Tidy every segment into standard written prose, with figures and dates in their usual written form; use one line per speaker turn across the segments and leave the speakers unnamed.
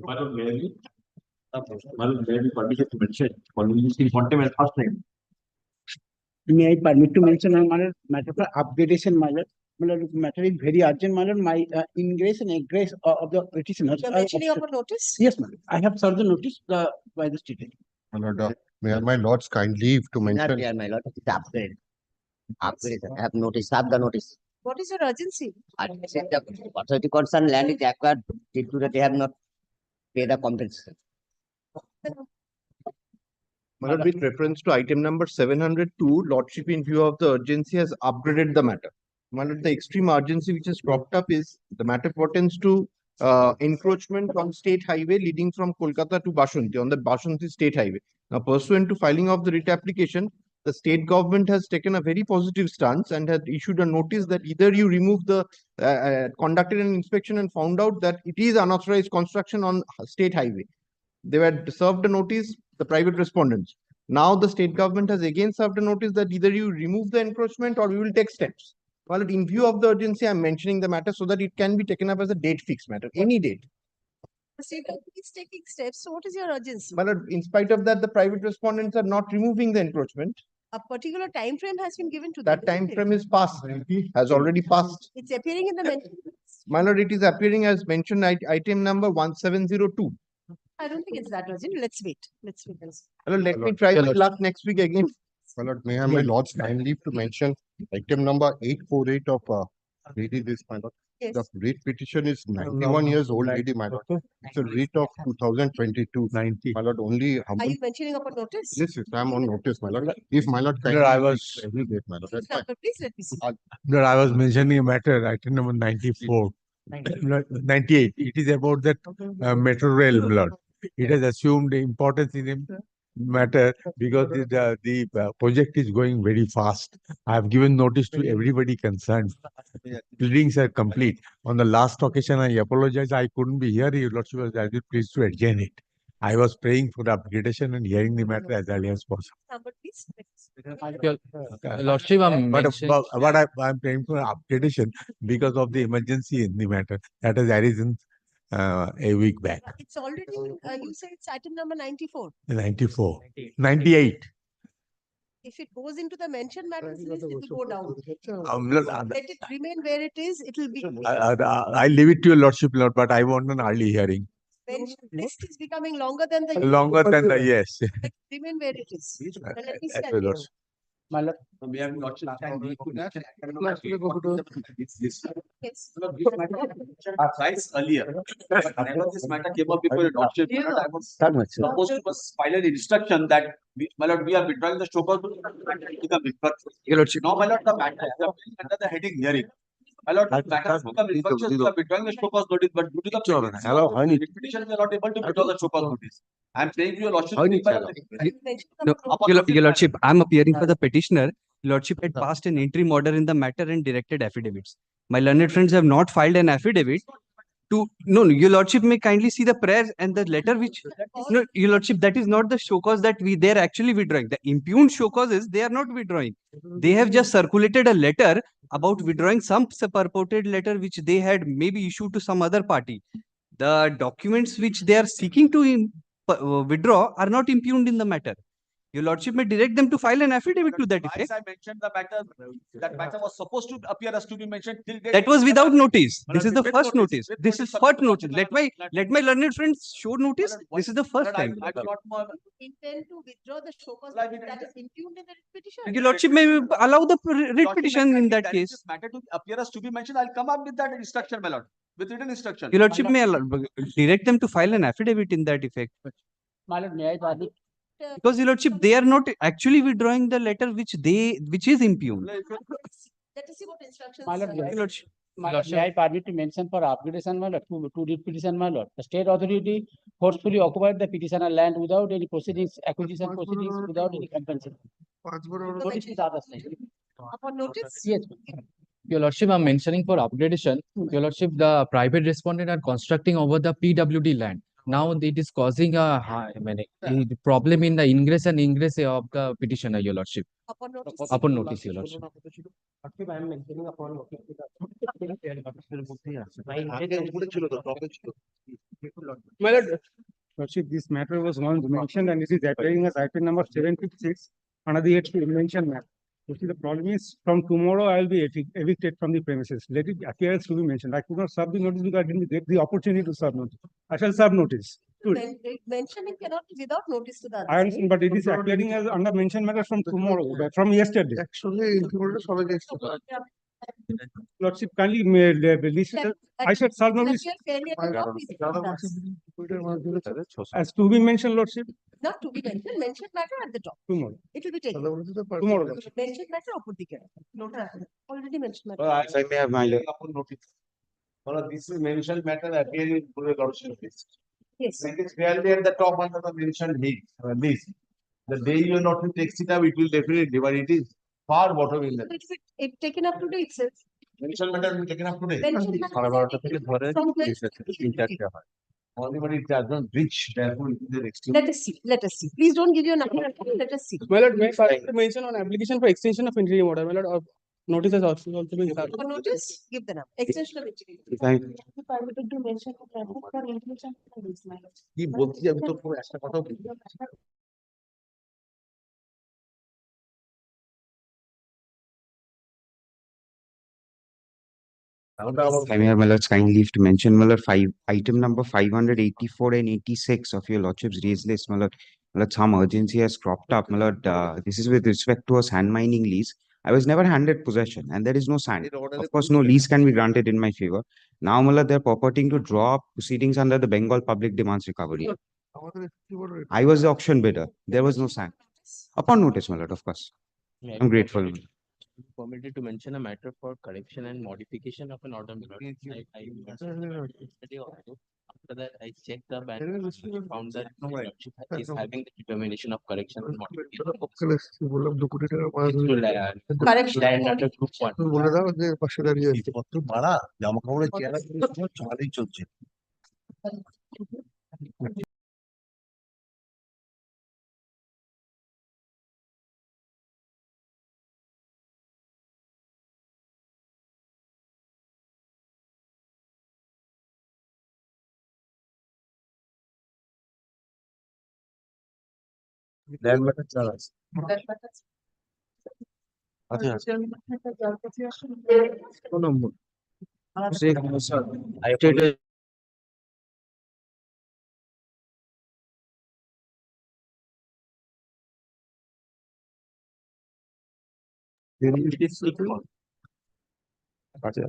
Madam, may I be permitted to mention on using quantum and first name?
May I permit to mention on matter for upgradation, my lord? Matter is very urgent, my lord. My ingress and egress of the petitioners.
You're mentioning upon notice?
Yes, ma'am. I have served the notice by the state.
My lord, may I, my lords, kindly leave to
Not
mention.
there, my lord. It's upgrade. Upgrade. I have notice. Have the notice.
What is your urgency?
I said the authority concerned land is acquired. They have not paid the compensation.
My lord, with reference to item number 702, Lordship, in view of the urgency, has upgraded the matter. My lord, the extreme urgency which has cropped up is the matter pertains to encroachment on state highway leading from Kolkata to Bashanti, on the Bashanti state highway. Now, pursuant to filing of the writ application, the state government has taken a very positive stance and had issued a notice that either you remove the conducted an inspection and found out that it is unauthorized construction on state highway. They were served a notice, the private respondents. Now the state government has again served a notice that either you remove the encroachment or we will take steps. Well, in view of the urgency, I'm mentioning the matter so that it can be taken up as a date fixed matter, any date.
The state government is taking steps. So what is your urgency?
Well, in spite of that, the private respondents are not removing the encroachment.
A particular time frame has been given to
That
them.
time frame is passed, has already passed.
It's appearing in the mention.
My lord, it is appearing as mentioned item number 1702.
I don't think it's that urgent. Let's wait. Let's wait.
Well, let me try my luck next week again.
My lord, may I, my lords, kindly leave to mention item number 848 of reading this, my lord.
Yes.
The writ petition is 91 years old, lady, my lord. It's a writ of 2022.
90.
My lord, only
Are
humble.
you mentioning upon notice?
Yes, yes, I am on notice, my lord. If my lord
Sir, I
kindly
was-
every date, my lord. That's fine.
Please let me see.
No, I was mentioning a matter, item number 94. 98. It is about that metro rail, Lord. It has assumed importance in the matter because the project is going very fast. I have given notice to everybody concerned. Pleadings are complete. On the last occasion, I apologize. I couldn't be here. Your Lordship was pleased to adjourn it. I was praying for the upgradation and hearing the matter as early as possible.
Number, please.
Lordship, I'm
But
mentioning.
I'm praying for upgradation because of the emergency in the matter that has arisen a week back.
It's already, you said it's item number 94.
94. 98.
If it goes into the mentioned matters list, it will go down.
Look,
Let it remain where it is. It will be.
I leave it to your Lordship, Lord, but I want an early hearing.
Mentioned list is becoming longer than the.
Longer than the yes.
Let it remain where it is. And let me see.
Your Lordship.
My lord.
Yes.
Thrice earlier, whenever this matter came up before your lordship, I was supposed to file an instruction that my lord, we are withdrawing the show cause. Your lordship. No, my lord, the matter is under the heading hearing. My lord, the matter has become infectious. We are withdrawing the show cause notice, but due to the petition, we are not able to withdraw the show cause notice. I am saying to your lordship.
No, your Lordship, I'm appearing for the petitioner. Lordship had passed an interim order in the matter and directed affidavits. My learned friends have not filed an affidavit to. No, your Lordship may kindly see the prayer and the letter which. No, your Lordship, that is not the show cause that they're actually withdrawing. The impugned show cause is they are not withdrawing. They have just circulated a letter about withdrawing some purported letter which they had maybe issued to some other party. The documents which they are seeking to withdraw are not impugned in the matter. Your Lordship may direct them to file an affidavit to that effect.
I mentioned the matter, that matter was supposed to appear as to be mentioned till date.
That was without notice. This is the first notice. This is first notice. Let my learned friends show notice. This is the first time.
I do not
Intend to withdraw the show cause that is impugned in the petition.
Your Lordship may allow the writ petition in that case.
This matter to appear as to be mentioned, I'll come up with that instruction, my lord, with written instruction.
Your Lordship may direct them to file an affidavit in that effect.
My lord, may I permit?
Because your Lordship, they are not actually withdrawing the letter which is impugned.
Let us see what instructions.
My lord,
Your Lordship.
My lord, may I permit to mention for upgradation, my lord, to read petition, my lord. The state authority forcefully occupied the petitioner land without any proceedings, acquisition proceedings, without any compensation. Notice to the other side.
Upon notice?
Yes.
Your Lordship, I'm mentioning for upgradation. Your Lordship, the private respondent are constructing over the PWD land. Now it is causing a problem in the ingress and ingress of the petitioner, Your Lordship.
Upon notice?
Upon notice, Your Lordship.
I am mentioning upon working with
My Lordship, this matter was once mentioned and it is appearing as item number 756 under the mentioned matter. You see, the problem is from tomorrow I will be evicted from the premises. Let it appear as to be mentioned. I could not serve the notice because I didn't get the opportunity to serve notice. I shall serve notice.
Mentioning cannot be without notice to the
I
other.
understand, but it is appearing as under mentioned matter from tomorrow, from yesterday. Lordship, kindly release it. I should serve notice
Failure to not be
as to be mentioned, Lordship,
not to be mentioned, mentioned matter at the top.
tomorrow.
It will be taken.
Tomorrow, Lordship.
Mentioned matter or put the already mentioned matter.
I may have my upon notice. This is mentioned matter appearing in the lordship list.
Yes.
It is clearly at the top under the mentioned list. The day you are not to text it up, it will definitely, but it is far bottom in the
It's taken up today itself.
mentioned matter will be taken up today.
Mentioned matter from
Only but it does not reach, therefore it is an extreme.
Let us see, let us see. Please don't give your number. Let us see.
My Lord, may I further mention on application for extension of interim order, my Lord, notice has also been served.
For notice, give the number. Extension of interim. Permitted to mention for inclusion.
কি বলছি আমি তো পুরো একটা কথা বলি।
I may have, my lord's kind leave to mention, my lord, item number 584 and 86 of your lordship's raised list, my lord, some urgency has cropped up, my lord. This is with respect to a sand mining lease. I was never handed possession and there is no sand. Of course, no lease can be granted in my favor. Now, my lord, they're purporting to draw up proceedings under the Bengal Public Demands Recovery. I was the auction bidder. There was no sand. Upon notice, my lord, of course. I'm grateful. my lord.
Permitted to mention a matter for correction and modification of an order. Yesterday also. After that, I checked the bank, found that lordship is having the determination of correction and modification.
Correction.
Land under group one.
কত ভাড়া জামা কাপড়ের চেহারা চালাতেই চলছে। Land matter চালাচ্ছে। আচ্ছা কোন নম্বর? I apologize. আচ্ছা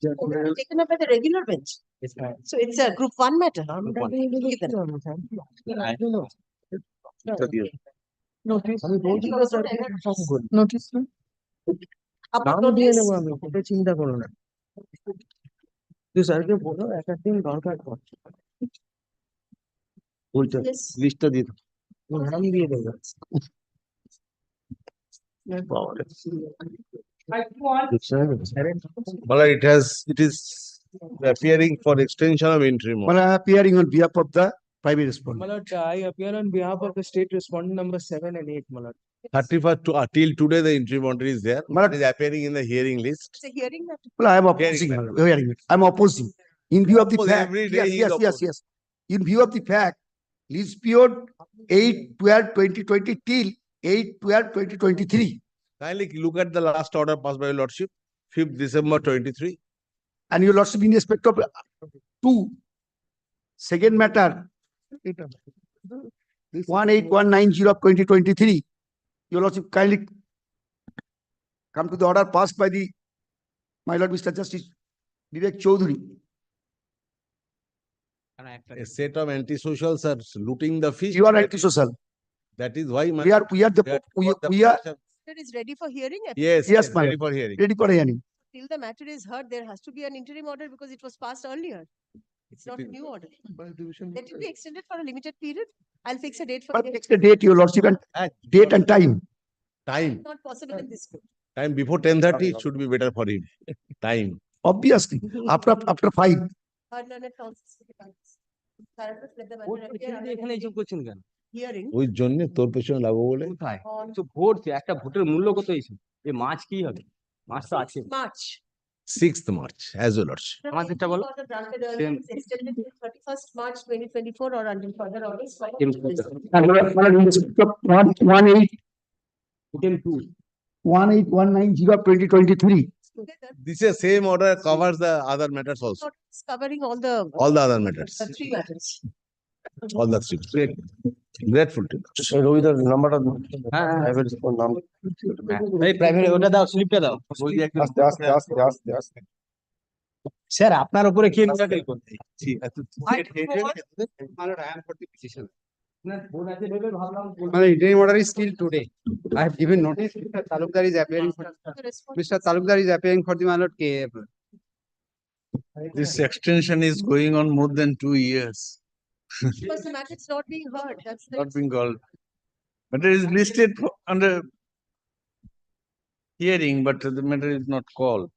Taken up by the regular bench. So it's a group one matter. Give the number.
Notice.
Upon notice.
চিন্তা করো না তুই স্যারকে বলো এক একদিন দরকার পড়
ওইটা
Yes.
লিস্টটা দিয়ে দাও।
নাম দিয়ে দেবো
Well, it is appearing for extension of interim. order.
appearing on behalf of the private respondent.
My lord, I appear on behalf of the state respondent number 7 and 8, my lord.
31st to till today, the interim order is there.
But-
It is appearing in the hearing list.
It's a hearing matter.
Well, I am opposing. I am opposing. In view of the
Oppose
fact,
every day he is
yes. In view of the fact, lease period 8/12/2020 till 8/12/2023.
Kindly look at the last order passed by your lordship, 5th December 23.
And your lordship in respect of two, second matter, 18190 of 2023. Your lordship kindly come to the order passed by the, my lord, Mr. Justice Vivek Chaudhary.
A set of antisocials are looting the fish.
You are anti-social.
That is why.
We are
we are.
It is ready for hearing.
Yes,
Yes,
yes,
ma'am.
ready for hearing.
Ready for hearing.
Till the matter is heard, there has to be an interim order because it was passed earlier. It's not a new order. Let it be extended for a limited period. I'll fix a date for
But
hearing.
fix the date, your lordship, and date and time.
Time.
Not possible in this court.
Time before 10:30 it should be better for him. Time.
Obviously, after 5.
Third learned counsels for the parties. Paragraph, let the matter appear under
এখানে এইসব করছেন কেন?
hearing
ওই জন্য তোর পেছনে লাগবো বলে
কোথায়?
on
তো ভোট একটা ভোটের মূল্য কত হয়েছে? এই মাছ কি হবে? মাছ তো আছে।
March.
6th March as well. Lordship.
আমাদেরটা বলো।
Order granted earlier is extended till 31st March 2024 or until further orders.
One eight
Item 2.
18190 of 2023.
Together,
This is same order covers the other matters also.
it's covering all the
Other matters.
three matters.
All the three. Grateful to you.
রবিদার নাম্বারটা
হ্যাঁ, হ্যাঁ।
Private নাম
এই private ওটা দাও, স্লিপটা দাও। বই দিয়ে একদম-
আস্তে আস্তে আস্তে আস্তে আস্তে
স্যার আপনার উপরে কে মিস্টেক করতে?
My interim order is still today. I have given notice, Mr. Talukdar is appearing for,
The response
Mr. Talukdar is appearing for the my lord KF.
This extension is going on more than 2 years.
because the matter is not being heard. That's the
Not being called. Matter is listed under hearing, but the matter is not called.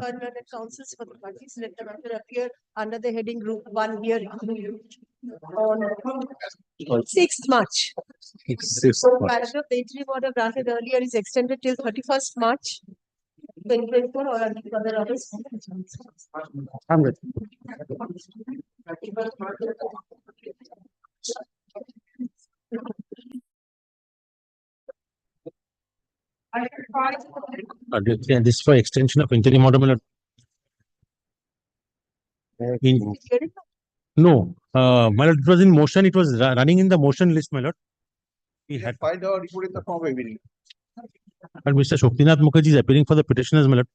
third learned counsels for the parties. Let the matter appear under the heading group 1 hearing on 6th March.
6th March.
Paragraph, the interim order granted earlier is extended till 31st March 2024 or until further orders.
I'm ready.
This is for extension of interim order, my lord.
Hearing
No, my lord, it was in motion. It was running in the motion list, my lord. We had,
Filed our report in the form evidently.
but Mr. Shokinath Mukherjee is appearing for the petitioners, my lord,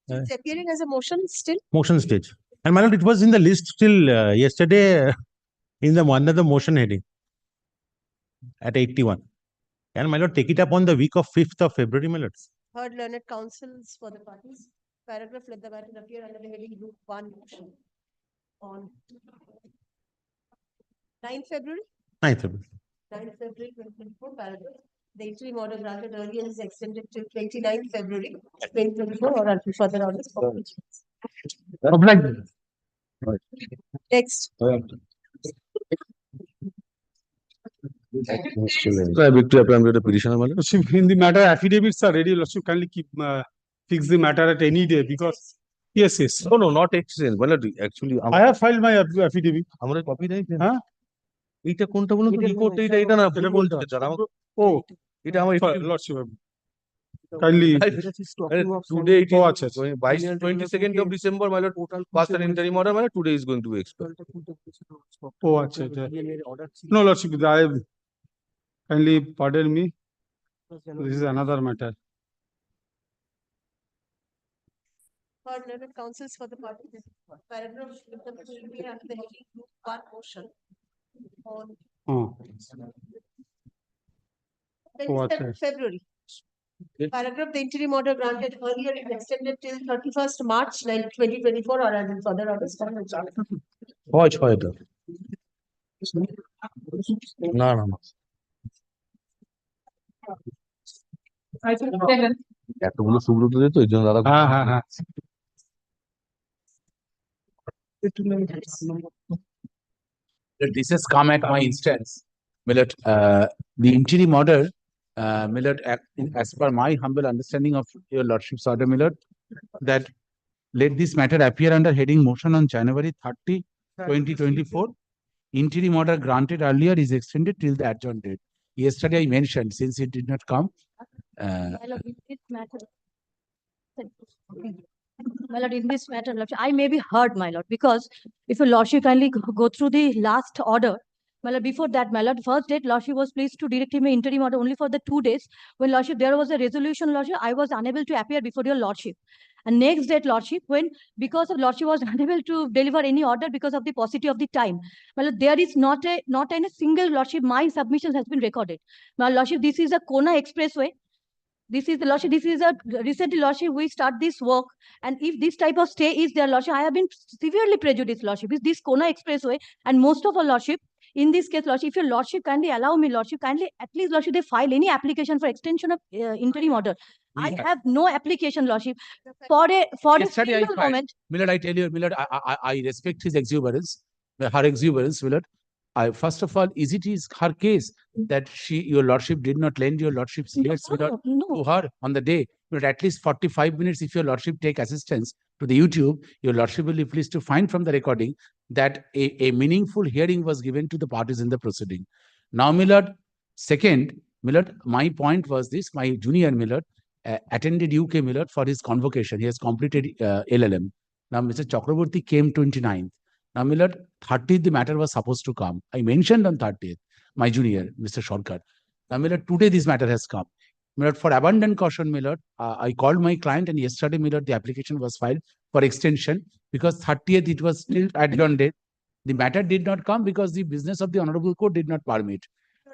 It's appearing as a motion still.
motion stage. And my lord, it was in the list till yesterday in the under the motion heading at 81. And my lord, take it up on the week of 5th of February, my lord.
Heard learned counsels for the parties. Paragraph, let the matter appear under the heading group 1 motion on 9th February.
9th February.
9th February 2024, paragraph. The interim order granted earlier is extended till 29th February 2024 or until further orders. Next,
Victory appear under the petitioner, my lord.
Lordship, in the matter, affidavits are ready. Lordship, kindly keep, fix the matter at any day because, yes, yes.
No, no, not exchange. My lord, actually,
I have filed my affidavit.
আমরা copy নাই
হ্যাঁ?
এইটা কোনটা বলুন তো report এটা না এটা বলতে দাঁড়া
Oh,
এটা আমার
Lordship. Kindly.
today it
Oh,
is
আচ্ছা, আচ্ছা।
going by 22nd of December, my lord, passed an interim order, my lord, today is going to be expelled.
Oh, আচ্ছা, আচ্ছা। No, Lordship, I kindly pardon me. This is another matter.
heard learned counsels for the parties. Paragraph, let the matter appear under the heading group 1 motion on
Oh,
27th February. Paragraph, the interim order granted earlier is extended till 31st March 2024 or until further orders.
হয় ছয়টা না না না এতগুলো সুব্রত দিত এই জন্য দাদা
হ্যাঁ, হ্যাঁ, হ্যাঁ।
This has come at my instance. Millet, the interim order, Millet, as per my humble understanding of your lordship's order, Millet, that let this matter appear under heading motion on January 30, 2024. Interim order granted earlier is extended till the adjourned date. Yesterday I mentioned, since it did not come,
My lord, in this matter. My lord, in this matter, Lordship, I may be heard, my lord, because if your lordship kindly go through the last order. My lord, before that, my lord, first date, lordship was pleased to direct him an interim order only for the 2 days. When lordship, there was a resolution, lordship, I was unable to appear before your lordship. And next date, lordship, when because of lordship was unable to deliver any order because of the paucity of the time. My lord, there is not any single lordship, my submission has been recorded. My lordship, this is a Kona Expressway. This is the lordship, this is a recently lordship, we start this work. And if this type of stay is there, lordship, I have been severely prejudiced, lordship. Is this Kona Expressway and most of our lordship, In this case, Lordship, if your Lordship kindly allow me, Lordship, kindly, at least, Lordship, they file any application for extension of interim order. I have no application, Lordship. For a
Yesterday I
single
filed.
moment,
Millard, I tell you, Millard, I respect his exuberance, her exuberance, Millard. First of all, it is her case that your Lordship did not lend your Lordship's ears, Millard, to her on the day. But at least 45 minutes, if your Lordship take assistance to the YouTube, your Lordship will be pleased to find from the recording that a meaningful hearing was given to the parties in the proceeding. Now, Millard, second, Millard, my point was this, my junior Millard attended UK Millard for his convocation. He has completed LLM. Now, Mr. Chakraborty came 29th. Now, Millard, 30th, the matter was supposed to come. I mentioned on 30th, my junior, Mr. Shortcut. Now, Millard, today this matter has come. Millard, for abundant caution, Millard, I called my client and yesterday, Millard, the application was filed for extension because 30th, it was still adjourned date. The matter did not come because the business of the Honorable Court did not permit.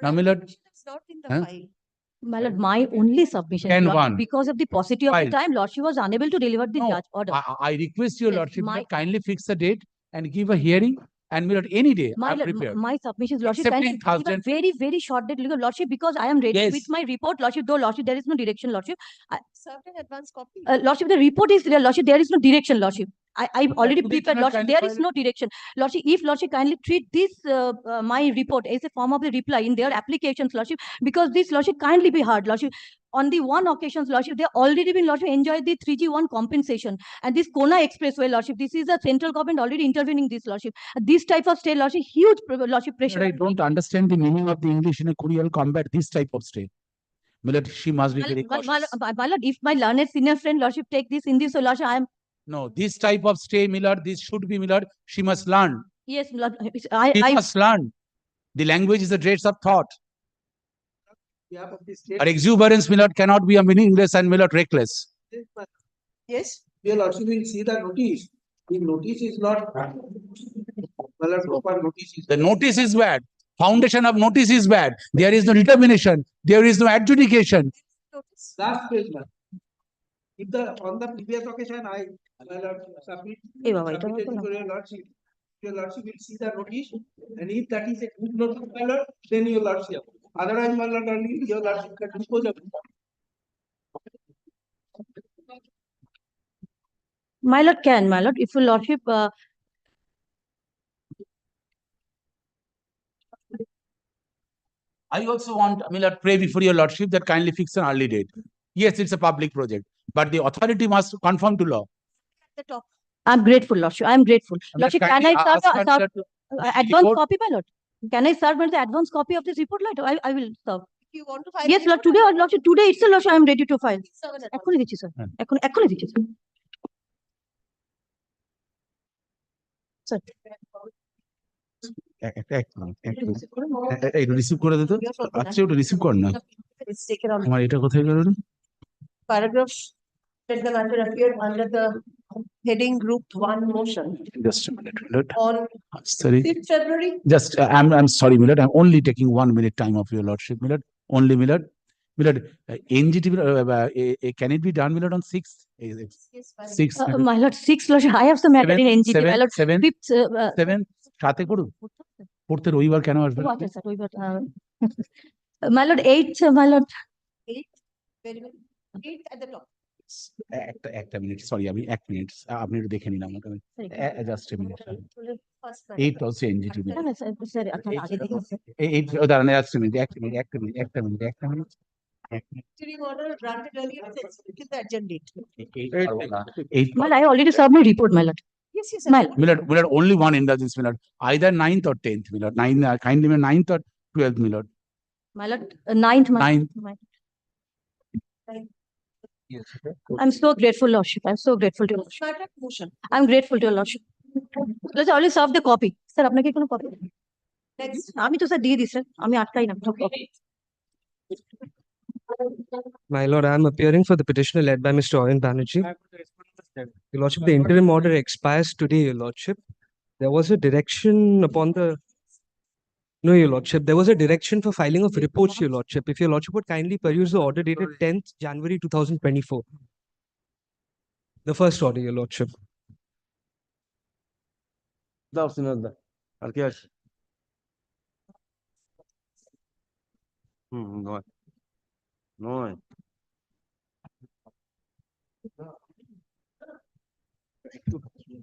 Now, Millard,
It's not in the file.
my Lord, my only submission,
Can
Lordship,
one
because of the paucity of the
file.
time, Lordship was unable to deliver the
No,
judge order.
I request your
Yes,
Lordship
my-
that kindly fix the date and give a hearing and Millard any day.
My,
I'm
Lord,
prepared.
my submission, Lordship,
Except
can
in
you give a
thousand-
very, very short date, Lordship, because I am ready
Yes.
with my report, Lordship, though, Lordship, there is no direction, Lordship.
Served an advance copy.
Lordship, the report is there, Lordship, there is no direction, Lordship. I've already
today
prepared,
cannot
Lordship,
kindly
there
file
is no direction. Lordship, if Lordship kindly treat this, my report as a form of the reply in their applications, Lordship, because this, Lordship, kindly be heard, Lordship. On the one occasions, Lordship, they already been, Lordship, enjoyed the 3G1 compensation. And this Kona Expressway, Lordship, this is a central government already intervening this, Lordship. This type of stay, Lordship, huge, Lordship, pressure.
But I don't understand the meaning of the English in a Korean combat, this type of stay. Millard, she must be very cautious.
My Lord, if my learned senior friend, Lordship, take this in this, so, Lordship, I am,
No, this type of stay, Millard, this should be Millard. She must learn.
yes, Lord,
She
I
must learn. The language is the traits of thought. Her exuberance, Millard, cannot be a meaningless and Millard reckless.
Yes.
Your Lordship will see the notice. The notice is not well, proper notice is
The notice is bad. Foundation of notice is bad. There is no determination. There is no adjudication.
last page, ma'am. If on the previous occasion I submitted to your Lordship will see the notice, and if that is a good notice, my Lord, then your Lordship. Otherwise, my Lord, only your Lordship can dispose of it.
My Lord can, my Lord, if your Lordship,
I also want, Millard, pray before your Lordship that kindly fix an early date. Yes, it's a public project, but the authority must conform to law.
The top.
I'm grateful, Lordship, I'm grateful. Lordship, can I serve
ask her
serve
to
advance
report?
copy, my Lord? Can I serve the advance copy of this report, Lord? I will serve.
If you want to file.
Yes, Lord, today, Lordship, today itself, Lordship, I am ready to file.
Serve an advance.
এখনই দিচ্ছি, sir. এখনই দিচ্ছি, sir. Sir,
receive করে দিত আচ্ছা ওটা receive কর না
It's taken on.
আমার এটা কোথায় গেল রে?
Paragraph, let the matter appear under the heading group 1 motion
Just a minute, Millard.
on
Sorry.
5th February.
Just, I'm sorry, Millard. I'm only taking 1 minute time of your Lordship, Millard. Only, Millard. Millard, NGT, can it be done, Millard, on 6th?
Yes, fine.
6th.
My Lord, 6, Lordship, I have some matter in NGT, my Lord.
7,
5th,
7, সাথে করুন পড়তে রবিবার কেন আসবে
oh, আচ্ছা, sir, ওইবার, my Lord, 8th, my Lord.
8th, very well. 8th at the top.
একটা minute sorry আমি 1 minute আপনি একটু দেখে নিন আমাকে just a minute
First
8 also NGT
না, না, স্যার, স্যার, আপনার আগে দেখুন, স্যার।
8 দাঁড়ান জাস্ট এ মিনিট একটা minute
Interim order granted earlier is executed in the agenda date.
8
My Lord, I already served my report, my Lord.
Yes, yes.
My
Millard, only one indulgence, Millard. Either 9th or 10th, Millard. 9, kindly 9th or 12th, Millard.
My Lord, 9th, my.
9th.
Yes. I'm so grateful, Lordship. I'm so grateful to your Lordship.
Matter motion.
I'm grateful to your Lordship. Let's already serve the copy. Sir, আপনাকে কোনো copy?
Next.
আমি তো sir দিয়ে দিই sir, আমি আটকাই না।
My lord, I am appearing for the petitioner led by Mr. Owen Banerjee. Your lordship, the interim order expires today, your lordship. There was a direction upon the... No, your lordship, there was a direction for filing of reports, your lordship. If your lordship would kindly peruse the order dated 10th January 2024. The first order, your lordship.
দাও সিনার দা আর কি আছে
No. No.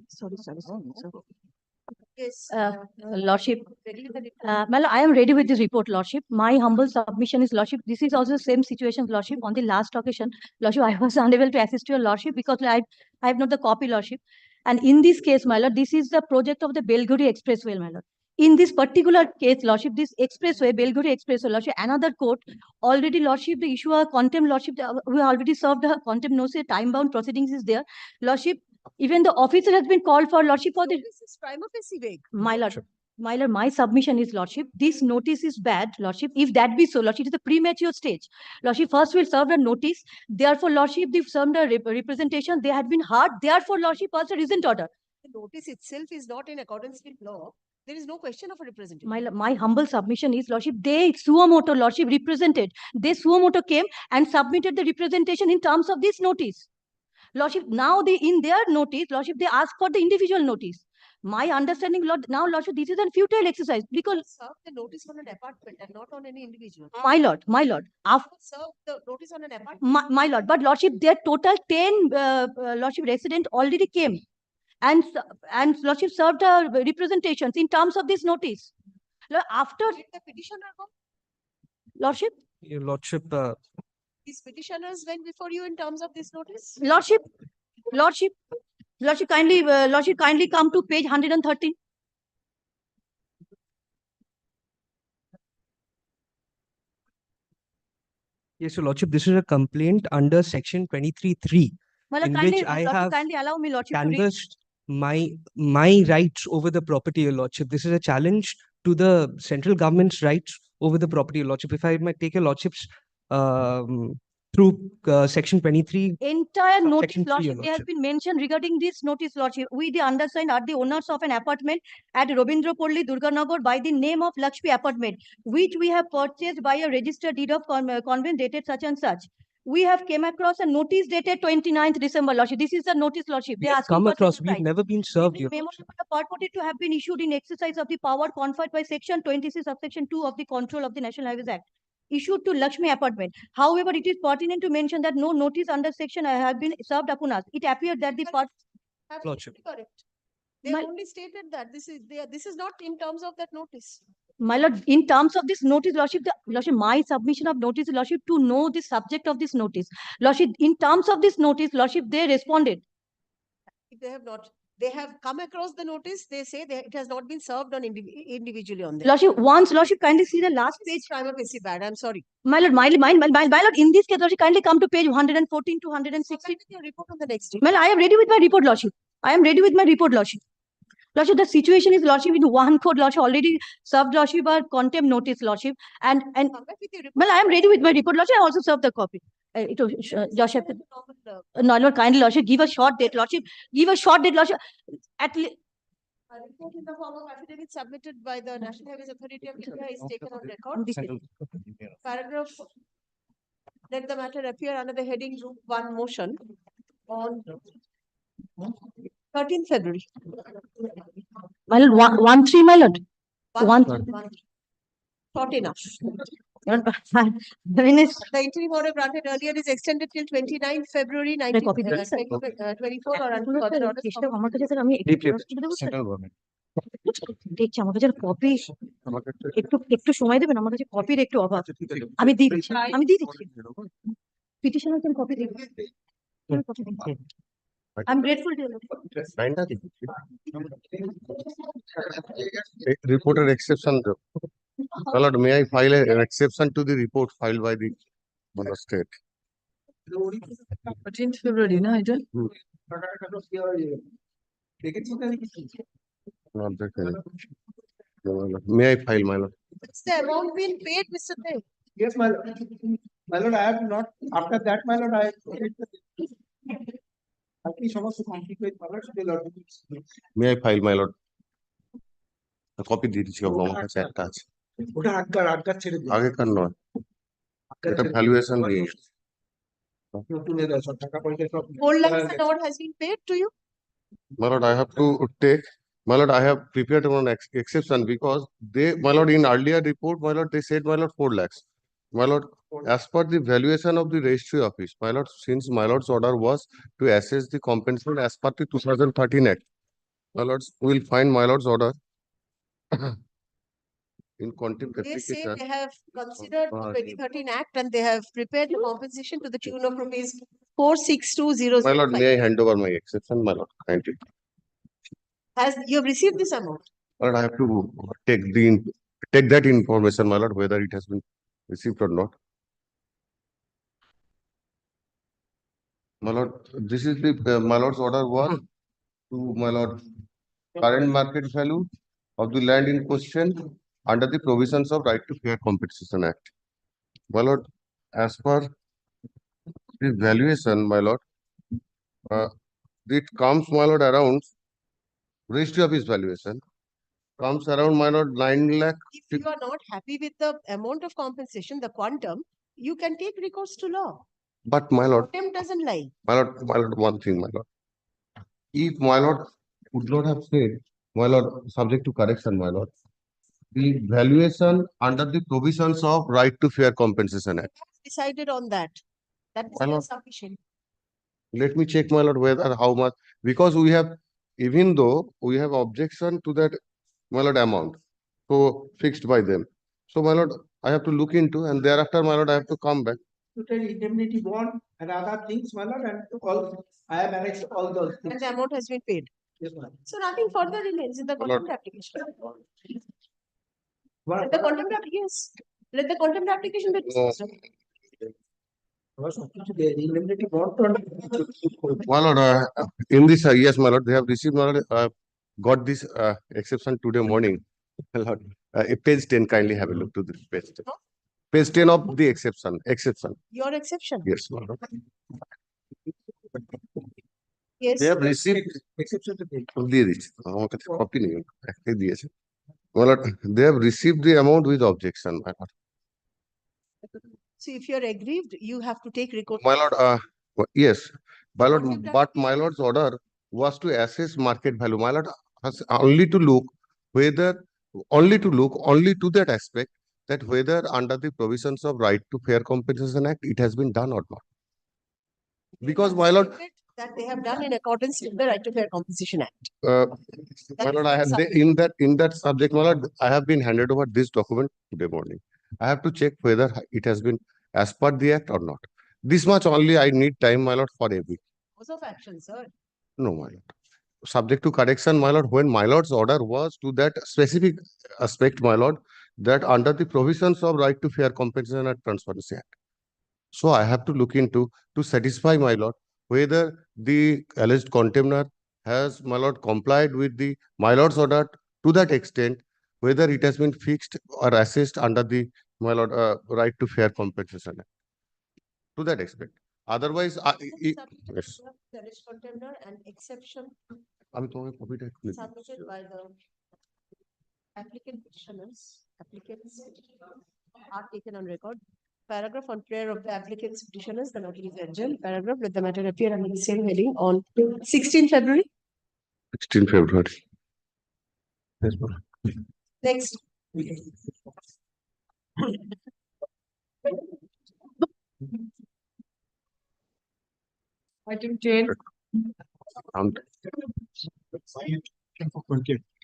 Sorry.
Yes.
Lordship, well, I am ready with this report, Lordship. My humble submission is, Lordship, this is also the same situation, Lordship. On the last occasion, Lordship, I was unable to assist your Lordship because I have not the copy, Lordship. And in this case, my Lord, this is the project of the Belguri Expressway, my Lord. In this particular case, Lordship, this expressway, Belguri Expressway, Lordship, another court already, Lordship, the issue of contempt, Lordship, we already served a contempt notice, time-bound proceedings is there. Lordship, even the officer has been called for, Lordship, for the
This is prima facie vague.
my lord, my submission is, Lordship, this notice is bad, Lordship. If that be so, Lordship, it is a premature stage. Lordship, first will serve a notice. Therefore, Lordship, they served a representation. They had been heard. Therefore, Lordship, also recent order.
The notice itself is not in accordance with law. There is no question of a representation.
My humble submission is, Lordship, they suo moto, Lordship, represented. They suo moto came and submitted the representation in terms of this notice. Lordship, now they, in their notice, Lordship, they ask for the individual notice. My understanding, Lord, now, Lordship, this is a futile exercise because
Serve the notice on an apartment and not on any individual.
my lord, after
Serve the notice on an apartment.
my lord, but Lordship, their total 10 Lordship resident already came and Lordship served representations in terms of this notice. After
Did the petitioner go?
Lordship,
Your Lordship,
These petitioners went before you in terms of this notice?
Lordship, kindly come to page 113.
yes, Your Lordship, this is a complaint under section 23(3), in which I have
kindly allow me, Lordship, to read.
canvassed my rights over the property, Your Lordship. This is a challenge to the central government's rights over the property, Your Lordship. If I might take Your Lordship's through section 23.
Entire notice,
Section 3, Your
Lordship, they have
Lordship.
been mentioned regarding this notice, Lordship. We, the undersigned, are the owners of an apartment at Robindra Polli, Durganagar, by the name of Lakshmi Apartment, which we have purchased by a registered deed of convent dated such and such. We have came across a notice dated 29th December, Lordship. This is a notice, Lordship.
We
They
have
ask
come
for
across,
certain
we've
rights.
never been served, Your
Memo
Lordship.
purported to have been issued in exercise of the power conferred by section 26 subsection 2 of the Control of the National Highways Act, issued to Lakshmi Apartment. However, it is pertinent to mention that no notice under section have been served upon us. It appeared that the part
Lordship.
Correct. They only stated that this is not in terms of that notice.
my lord, in terms of this notice, Lordship, Lordship, my submission of notice, Lordship, to know the subject of this notice. Lordship, in terms of this notice, Lordship, they responded.
If they have not, they have come across the notice, they say that it has not been served on individually on them.
Lordship, Lordship, kindly see the last page.
Prima facie bad, I'm sorry.
My lord, my lord, in this case, Lordship, kindly come to page 114 to 116.
Your report on the next day.
Well, I am ready with my report, Lordship. I am ready with my report, Lordship. Lordship, the situation is, Lordship, in one court, Lordship, already served, Lordship, a contempt notice, Lordship. And well, I am ready with my report, Lordship. I also served the copy. Lordship, no, Lord, kindly, Lordship, give a short date, Lordship. Give a short date, Lordship. At least.
A report in the form of affidavit submitted by the National Highways Authority of India is taken on record. Paragraph, let the matter appear under the heading Group 1 motion on 13th February.
My lord, 1-3, my lord.
1. Short enough. The interim order granted earlier is extended till 29th February 1924 or until further orders.
Central government.
দেখছি আমার কাছে copy একটু সময় দেবেন আমার কাছে কপির একটু অভাব আমি দিয়ে দিচ্ছি পিটিশনার কেন কপি দেব I'm grateful to you.
Reported exception. My lord, may I file an exception to the report filed by the state?
13th February, no, I don't.
Not that. No, my lord. May I file, my lord?
What's the amount being paid, Mr. Dey?
Yes, my lord. My lord, I have not, after that, my lord, I. আপনি সমস্ত complete হয়ে পাবেন সেটা Lord.
May I file, my lord? Copy দিয়ে দিচ্ছি আমার কাছে একটা আছে।
ওটা আগকার ছেড়ে দিন।
আগেকার নয়। এটা ভ্যালুয়েশন দিয়ে।
নতুন এর সব টাকা পয়সা সব
4 lakhs and what has been paid to you?
My lord, I have to take. My lord, I have prepared one exception because they, my lord, in earlier report, my lord, they said, my lord, 4 lakhs. My lord, as per the valuation of the registry office, my lord, since my lord's order was to assess the compensation as per the 2013 Act, my lords will find my lord's order in contempt
They say
application.
they have considered the 2013 Act and they have prepared the compensation to the tune of rupees 462,005.
My lord, may I hand over my exception, my lord, kindly.
You have received this amount?
My lord, I have to take that information, my lord, whether it has been received or not. My lord, this is the my lord's order was to my lord current market value of the land in question under the provisions of Right to Fair Compensation Act. My lord, as per the valuation, my lord, it comes, my lord, around registry office valuation comes around, my lord, 9 lakh.
If you are not happy with the amount of compensation, the quantum, you can take recourse to law.
But my lord,
Contempt doesn't lie.
my lord, one thing, my lord. If my lord would not have said, my lord, subject to correction, my lord, the valuation under the provisions of Right to Fair Compensation Act.
Decided on that. That is
My lord,
sufficient.
let me check, my lord, whether how much, because we have, even though we have objection to that, my lord, amount, so fixed by them. So, my lord, I have to look into, and thereafter, my lord, I have to come back.
To tell indemnity bond and other things, my lord, and all, I have managed all those
And
things.
the amount has been paid.
Yes, ma'am.
So nothing further remains in the
My lord.
contempt application. Let the contempt application. Let the contempt application be discussed.
The indemnity bond.
My lord, in this, yes, my lord, they have received, my lord, got this exception today morning. My lord, page 10, kindly have a look to this page 10. Page 10 of the exception.
Your exception.
Yes, my lord.
Yes.
They have received
Exception to the.
দিয়ে দিচ্ছে আমার কাছে copy নেই একটাই দিয়েছে my lord, they have received the amount with objection, my lord.
So if you are aggrieved, you have to take recourse.
My lord, yes, my lord, but my lord's order was to assess market value. My lord has only to look only to that aspect that whether under the provisions of Right to Fair Compensation Act it has been done or not. Because my lord,
That they have done in accordance with the Right to Fair Compensation Act.
my lord, I have in that subject, my lord, I have been handed over this document today morning. I have to check whether it has been as per the act or not. This much only I need time, my lord, for a week.
Course of action, sir.
No, my lord. Subject to correction, my lord, when my lord's order was to that specific aspect, my lord, that under the provisions of Right to Fair Compensation and Transparency Act. So I have to look into to satisfy, my lord, whether the alleged contemner has, my lord, complied with the my lord's order to that extent, whether it has been fixed or assessed under the, my lord, Right to Fair Compensation Act. To that extent. Otherwise, yes.
The alleged contemner and exception
আমি তোমাকে কপিটা একটু দিই।
submitted by the applicant petitioners. Applicants are taken on record. Paragraph on prayer of the applicants petitioners, the notary is adjourned. Paragraph, let the matter appear under the same heading on 16 February.
16 February. Yes, ma'am.
Next. Item 10.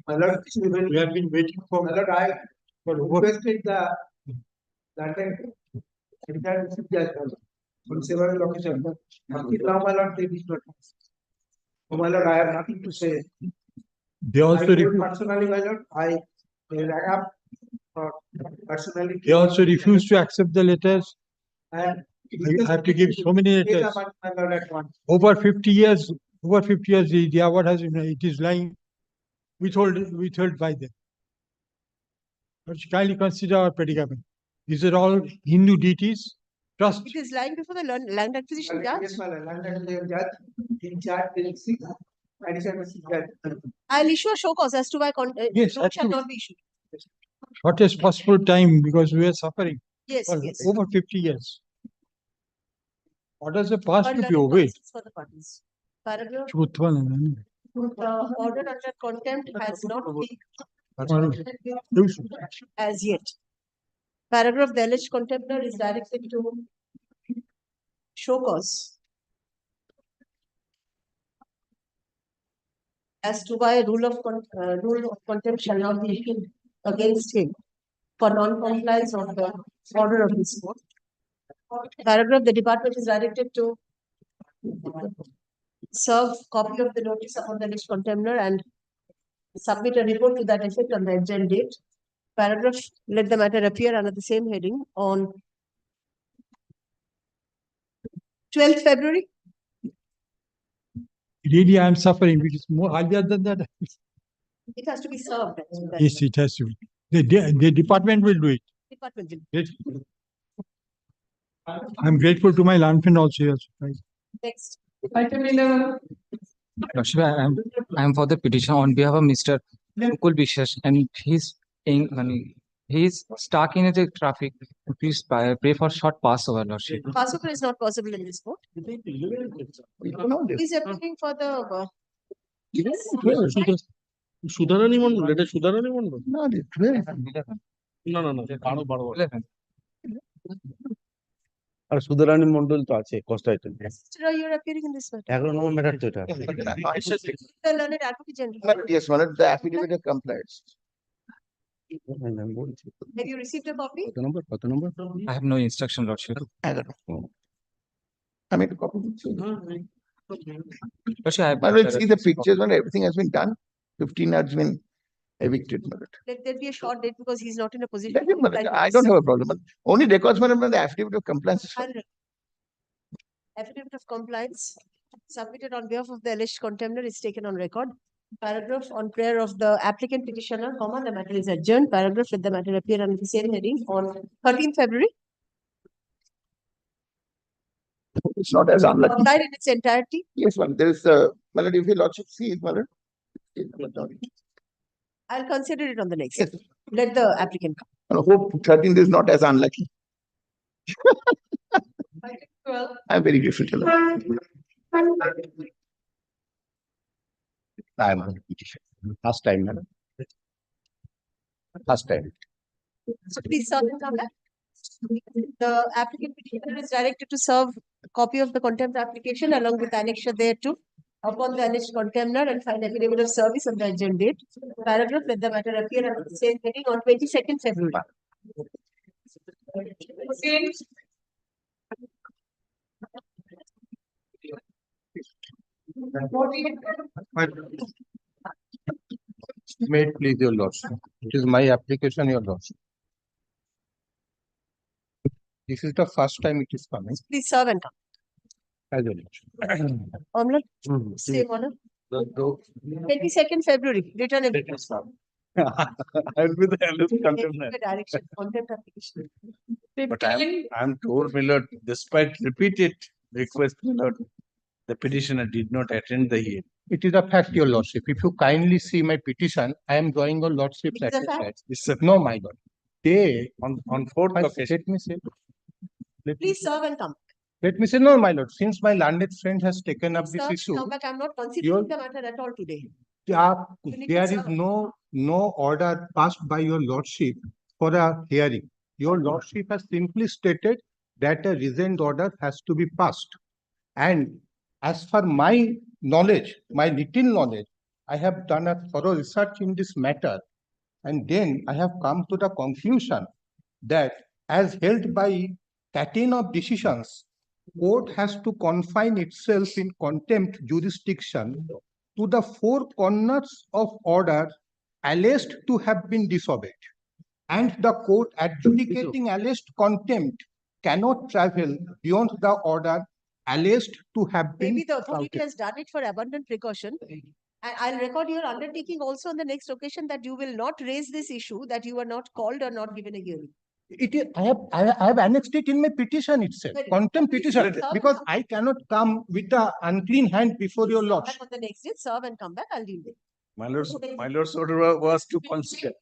My lord, we have been waiting for, my lord, I requested the on several occasions. Now, my lord, they did not. Oh, my lord, I have nothing to say.
They also
I told
refuse.
personally, my lord, I have personally.
They also refuse to accept the letters.
And
You have to give so many
Pay the
letters.
money, my lord, at once.
Over 50 years, the award has been, it is lying withheld by them. But you kindly consider our predicament. These are all Hindu deities. Trust.
It is lying before the land acquisition judge.
Yes, my lord, land acquisition judge, in charge, additional judge.
I'll issue a show cause as to why
Yes,
note shall
absolutely.
not be issued.
Shortest possible time because we are suffering
Yes,
for
yes.
over 50 years. Orders are passed to
But
be
learned
obeyed.
counsels for the parties. Paragraph,
Truthful.
the order under contempt has not been as yet. Paragraph, the alleged contemptor is directed to show cause as to why a rule of contempt shall not be issued against him for non-compliance of the order of this court. Paragraph, the department is directed to serve copy of the notice upon the alleged contemptor and submit a report to that effect on the adjourned date. Paragraph, let the matter appear under the same heading on 12th February.
Really, I am suffering. It is more earlier than that.
It has to be served.
Yes, it has to be. The department will do it.
Department will.
Yes. I'm grateful to my land friend also. Yes.
Next.
Item 11.
Lordship, I am for the petition on behalf of Mr. Mukul Biswas, and he's stuck in the traffic. Please pray for short passover, Lordship.
Passover is not possible in this court. He's applying for the.
Sudharani Mandal. It is Sudharani Mandal.
No, it's very.
No. আর সুধারানী মন্ডল তো আছে কস্টাইটেল
Sir, you are appearing in this matter.
11 number matter তো এটা
The learned advocate general.
Yes, my lord, the affidavit of compliance.
Have you received a copy?
কত নম্বর
I have no instruction, Lordship.
I don't know. I made a copy.
Lordship, I
My lord, see the pictures when everything has been done. 15 has been evicted, my lord.
Let there be a short date because he's not in a position.
Let him, my lord. I don't have a problem. But only records, my lord, the affidavit of compliance is fine.
Affidavit of compliance submitted on behalf of the alleged contemptor is taken on record. Paragraph, on prayer of the applicant petitioner, comma, the matter is adjourned. Paragraph, let the matter appear under the same heading on 13th February.
It's not as unlucky.
Complied in its entirety.
Yes, ma'am. There is my lord, if your lordship sees, my lord.
I'll consider it on the next. Let the applicant come.
I hope 13th is not as unlucky.
Well,
I'm very grateful to you. I'm on petition. First time, madam. First time.
so please serve and come back. The applicant petitioner is directed to serve a copy of the contempt application along with annexure thereto upon the alleged contemptor and file affidavit of service on the adjourned date. Paragraph, let the matter appear under the same heading on 22nd February.
May it please your lordship. It is my application, your lordship. This is the first time it is coming.
Please serve and come.
As your lordship.
Honorable, same order. 22nd February, return evidence.
I will be the alleged contemptor.
Direction, contempt application.
But I'm told, my lord, despite repeated requests, my lord, the petitioner did not attend the hearing. It is a fact, your lordship. If you kindly see my petition, I am drawing your lordship's
It is a fact.
exercise. No, my lord. They, on fourth occasion. Let me say.
Please serve and come.
Let me say, no, my lord, since my landed friend has taken up this
Serve,
issue,
come back. I'm not considering the matter at all today.
there is no order passed by your lordship for a hearing. Your lordship has simply stated that a resent order has to be passed. And as for my knowledge, my little knowledge, I have done a thorough research in this matter. And then I have come to the conclusion that as held by pattern of decisions, court has to confine itself in contempt jurisdiction to the four corners of order alleged to have been disobeyed. And the court adjudicating alleged contempt cannot travel beyond the order alleged to have been.
Maybe the authority
flouted.
has done it for abundant precaution. And I'll record your undertaking also on the next occasion that you will not raise this issue, that you were not called or not given a hearing.
It is, I have annexed it in my petition itself,
Very
contempt petition,
Serve
because
and
I cannot come with the unclean hand before your
come back
lordship.
on the next day, serve and come back. I'll deal with it.
My lord's order was to consider.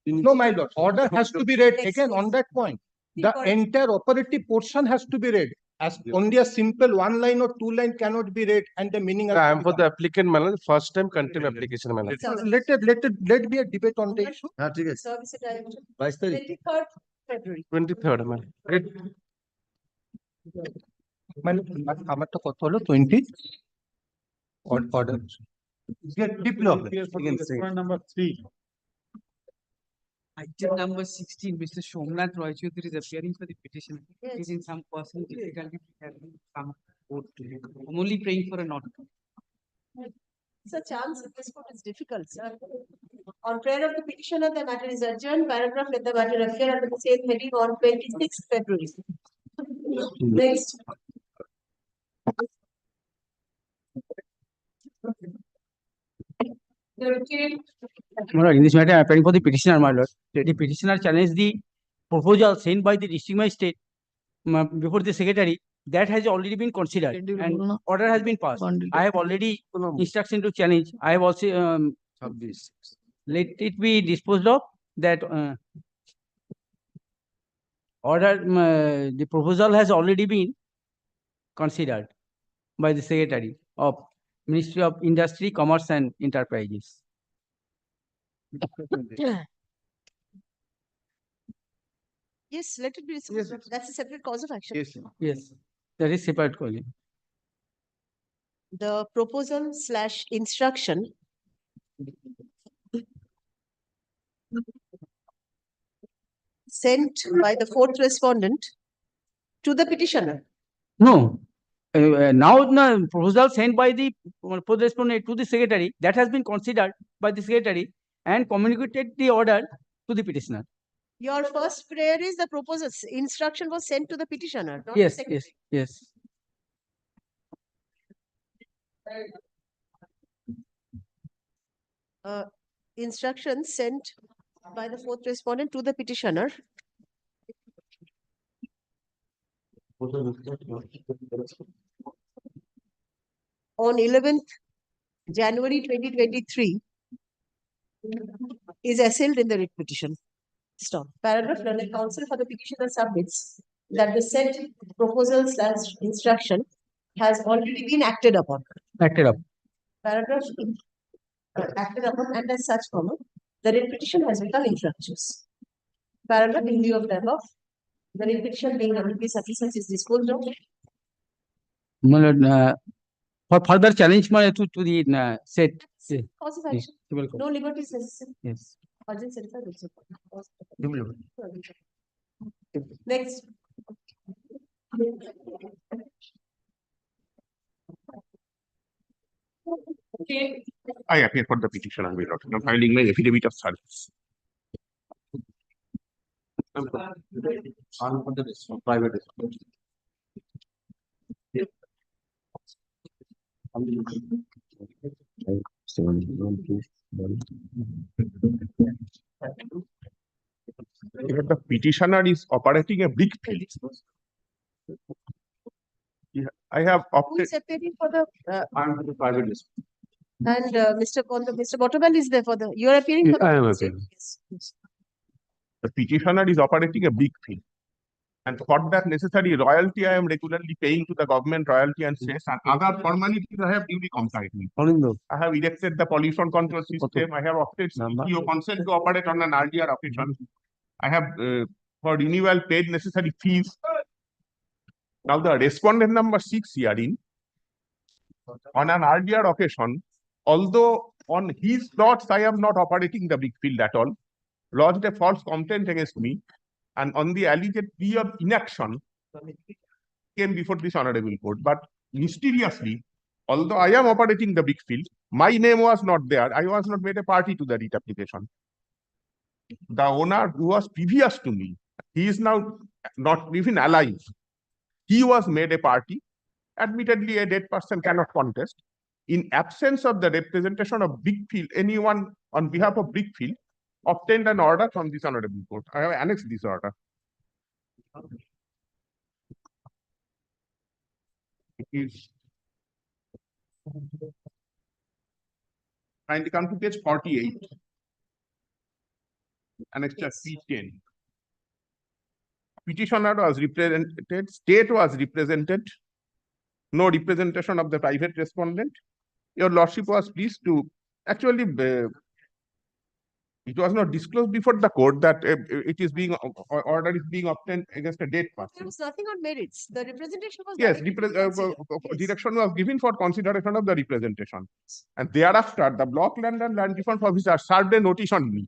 No, my lord, order has to be read
Next
again on
case.
that point. The
Record.
entire operative portion has to be read. As only a simple one line or two line cannot be read and the meaning.
I am for the applicant, my lord, first time contempt application, my lord.
Let be a debate on the issue.
Service direction.
22 তারিখ
23rd February.
23rd, madam.
আমারটা কত হলো 20 order.
Number 3.
Item number 16, Mr. Somnath Roy Choudhury is appearing for the petition. He is in some personal difficulty having some vote to him. I'm only praying for a not.
Sir, chance in this court is difficult, sir. On prayer of the petitioner, the matter is adjourned. Paragraph, let the matter appear under the same heading on 26th February. Next.
My lord, in this matter, I am applying for the petitioner, my lord. The petitioner challenged the proposal sent by the district magistrate before the secretary. That has already been considered and order has been passed. I have already instruction to challenge. I have also let it be disposed of that order. The proposal has already been considered by the secretary of Ministry of Industry, Commerce and Enterprises.
Yes, let it be. That's a separate cause of action.
Yes, that is separate calling.
The proposal / instruction sent by the fourth respondent to the petitioner.
No. Now the proposal sent by the fourth respondent to the secretary, that has been considered by the secretary and communicated the order to the petitioner.
Your first prayer is the proposal instruction was sent to the petitioner, not
Yes,
the secretary.
yes.
Instruction sent by the fourth respondent to the petitioner. On 11th January 2023 is assailed in the writ petition. Stop. Paragraph, learned counsel for the petitioner submits that the said proposal / instruction has already been acted upon.
Acted up.
Paragraph, acted upon and as such, the writ petition has become infructuous. Paragraph, in lieu of the above, the writ petition being under the sufficiency is disposed of.
My lord, for further challenge to the said
Cause of action. No liberty is necessary.
Yes.
Urgent certified also. Next.
I appear for the petition and will not filing my affidavit of service.
Private.
The petitioner is operating a big field. I have
Who
opted.
is appearing for the
I'm for the private list.
and Mr. Bottomell is there for the you are appearing for the
I am
same?
appearing.
Yes.
The petitioner is operating a big field. And for that necessary royalty, I am regularly paying to the government royalty and cess and other formalities I have duly complied with. I have erected the pollution control system. I have opted CTO consent to operate on an earlier occasion. I have for renewal paid necessary fees. Now the respondent number 6 herein, on an earlier occasion, although on his plots I am not operating the big field at all, lodged a false complaint against me, and on the alleged plea of inaction came before this honorable court. But mysteriously, although I am operating the big field, my name was not there. I was not made a party to the writ application. The owner who was previous to me, he is now not even alive. He was made a party. Admittedly, a dead person cannot contest. In absence of the representation of big field, anyone on behalf of big field obtained an order from this honorable court. I have annexed this order. It is. Kindly come to page 48. Annexure P10. Petitioner was represented, state was represented, no representation of the private respondent. Your lordship was pleased to actually It was not disclosed before the court that it is being order is being obtained against a dead
There
person.
was nothing on merits. The representation was.
Yes,
directly considered. Yes.
direction was given for consideration of the representation. And thereafter, the block land and land defense officer served a notice on me.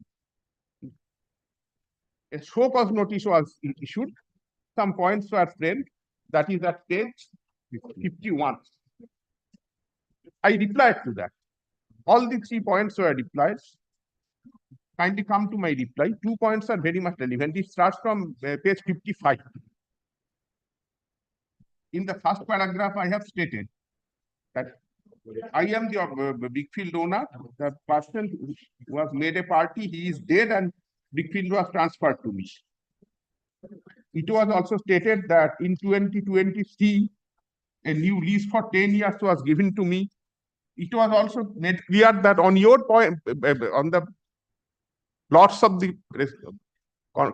A show cause notice was issued. Some points were framed. That is at page 51. I replied to that. All the 3 points were replied. Kindly come to my reply. 2 points are very much relevant. It starts from page 55. In the first paragraph, I have stated that I am the big field owner. The person who was made a party, he is dead and big field was transferred to me. It was also stated that in 2023, a new lease for 10 years was given to me. It was also made clear that on your point, on the plots of the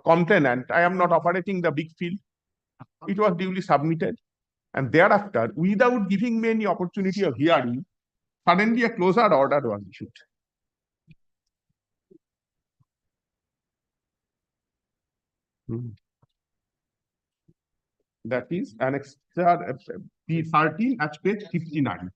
complainant, I am not operating the big field. It was duly submitted. And thereafter, without giving me any opportunity of hearing, suddenly a closure order was issued. That is Annex P13 at page 59.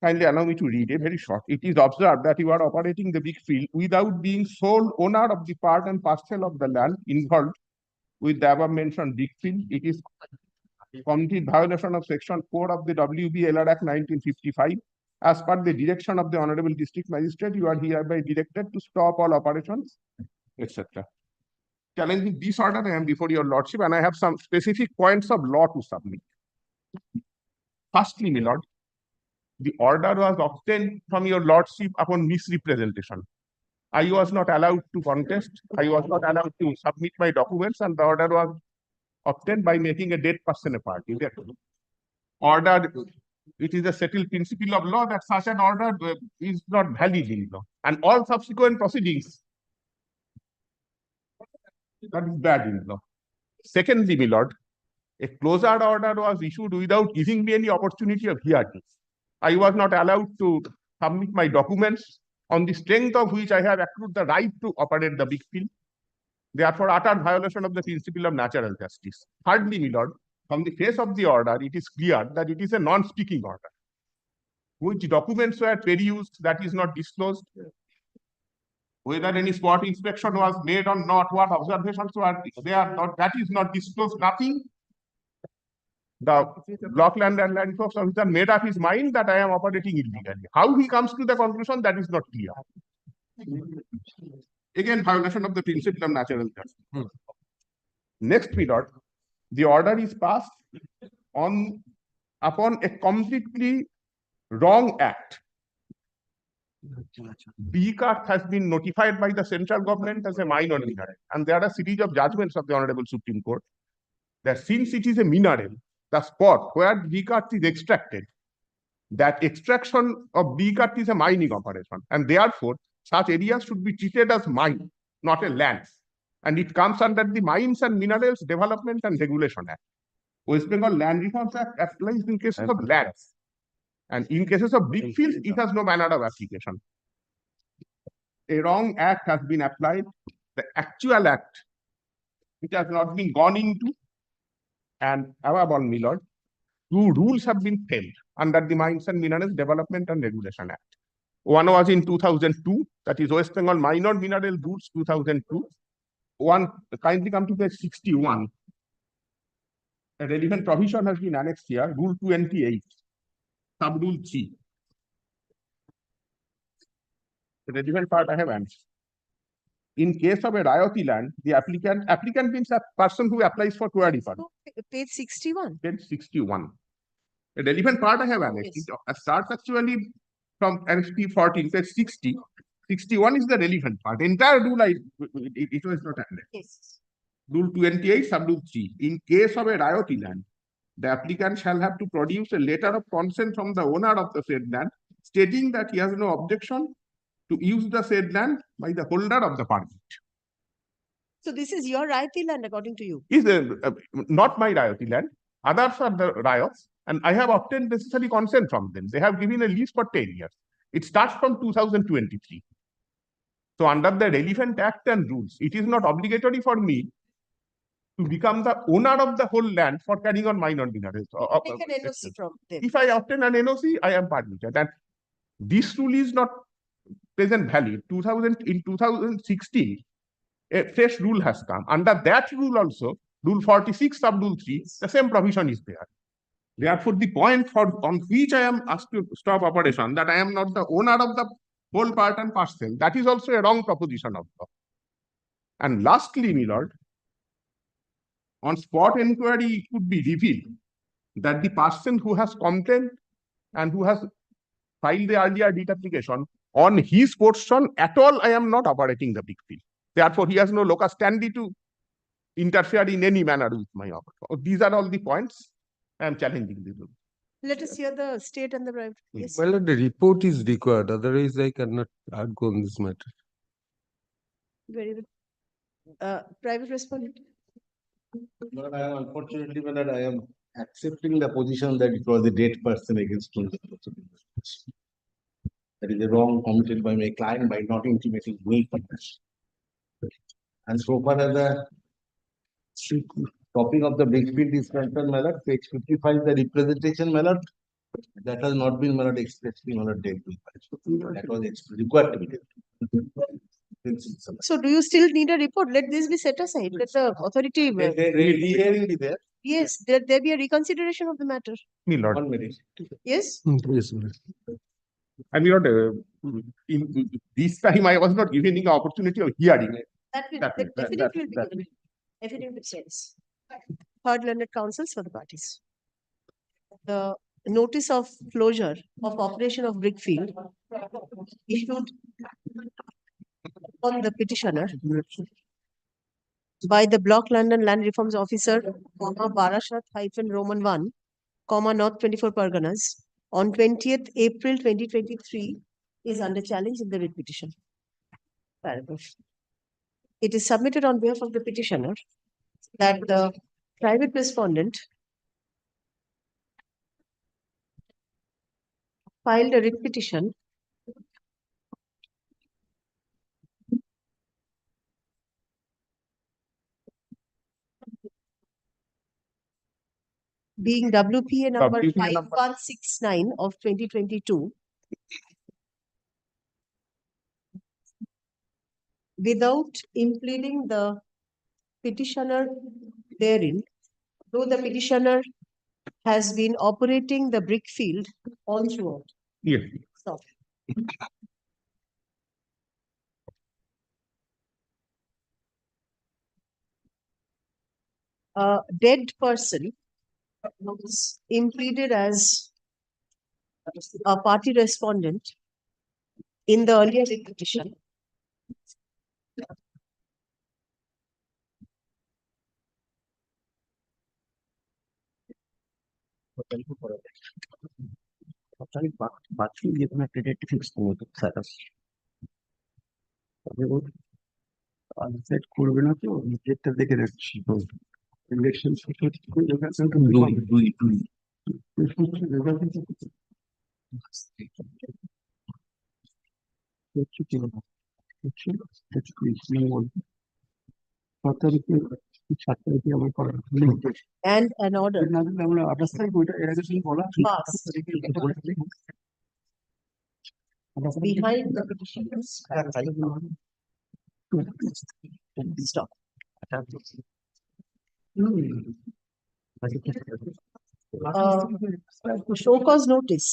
Kindly allow me to read it very short. It is observed that you are operating the big field without being sole owner of the part and parcel of the land involved with the above mentioned big field. It is complete violation of section 4 of the WBLR Act 1955. As per the direction of the Honorable District Magistrate, you are hereby directed to stop all operations, etc. Challenging this order, I am before your Lordship, and I have some specific points of law to submit. Firstly, my Lord, the order was obtained from your Lordship upon misrepresentation. I was not allowed to contest. I was not allowed to submit my documents, and the order was obtained by making a dead person a party. Order, it is a settled principle of law that such an order is not valid in law. And all subsequent proceedings, that is bad in law. Secondly, my Lord, a closure order was issued without giving me any opportunity of hearing. I was not allowed to submit my documents on the strength of which I have accrued the right to operate the big field. Therefore, utter violation of the principle of natural justice. Thirdly, my Lord, from the face of the order, it is clear that it is a non-speaking order. Which documents were produced, that is not disclosed. Whether any spot inspection was made or not, what observations were there, that is not disclosed, nothing. The block land and land force officer made up his mind that I am operating illegally. How he comes to the conclusion, that is not clear. Again, violation of the principle of natural justice. Next, my Lord, the order is passed upon a completely wrong act. BCAT has been notified by the central government as a minor mineral, and there are a series of judgments of the Honorable Supreme Court that since it is a mineral, the spot where BCAT is extracted, that extraction of BCAT is a mining operation, and therefore such areas should be treated as mine, not a land. And it comes under the Mines and Minerals Development and Regulation Act. West Bengal Land Reforms Act applies in cases of lands. And in cases of big fields, it has no manner of application. A wrong act has been applied. The actual act, which has not been gone into, and above all, my Lord, 2 rules have been failed under the Mines and Minerals Development and Regulation Act. One was in 2002, that is West Bengal Minor Mineral Rules 2002. One, kindly come to page 61. A relevant provision has been annexed here, Rule 28, Sub-Rule 3. The relevant part I have answered. In case of a royalty land, the applicant means a person who applies for query fund.
Page 61.
Page 61. The relevant part I have annexed.
Yes.
It starts actually from Annex P14, page 60. 61 is the relevant part. The entire rule, it was not annexed.
Yes.
Rule 28, Sub-Rule 3. In case of a royalty land, the applicant shall have to produce a letter of consent from the owner of the said land, stating that he has no objection to use the said land by the holder of the permit.
So this is your royalty land, according to you.
Is not my royalty land. Others are the riots, and I have obtained necessary consent from them. They have given a lease for 10 years. It starts from 2023. So under the relevant act and rules, it is not obligatory for me to become the owner of the whole land for carrying on mine ordinary.
Take an NOC from them.
If I obtain an NOC, I am permitted. And this rule is not present valid. In 2016, a fresh rule has come. Under that rule also, Rule 46 sub Rule 3, the same provision is there. Therefore, the point on which I am asked to stop operation, that I am not the owner of the whole part and parcel, that is also a wrong proposition of law. And lastly, my lord, on spot inquiry, it could be revealed that the person who has complained and who has filed the earlier deed application, on his portion at all, I am not operating the big field. Therefore, he has no locus standi to interfere in any manner with my operation. These are all the points I am challenging the rule.
Let us hear the state and the private. Yes.
Well, the report is required, otherwise I cannot argue on this matter.
Very good. Private respondent.
But I am unfortunately, when I am accepting the position that it was a dead person against whom the proceeding was. That is a wrong committed by my client by not intimating me first. And so far as the topic of the big field is concerned, my lord, page 55, the representation, my lord, that has not been, my lord, expressly, my lord, dealt with. That was required to be dealt.
So do you still need a report? Let this be set aside. Let the authority.
Re-hearing be there.
Yes, let there be a reconsideration of the matter.
My lord.
1 minute.
Yes.
Yes, and my lord, in this time I was not given the opportunity of hearing it.
That will definitely be given. Affidavit says. Third learned counsels for the parties. The notice of closure of operation of Brickfield issued on the petitioner by the Block London Land Reforms Officer, Barashat-Roman 1, North 24 Parganas, on 20th April 2023 is under challenge in the writ petition. Paragraph. It is submitted on behalf of the petitioner that the private respondent filed a writ petition being WPA number 5169 of 2022 without impleading the petitioner therein, though the petitioner has been operating the brick field all throughout.
Yes.
Stop. A dead person was impleaded as a party respondent in the earlier writ petition.
করবে না তো ডেটটা দেখে রাখছি election
And an order passed behind the petitioners. Stop. Show cause notice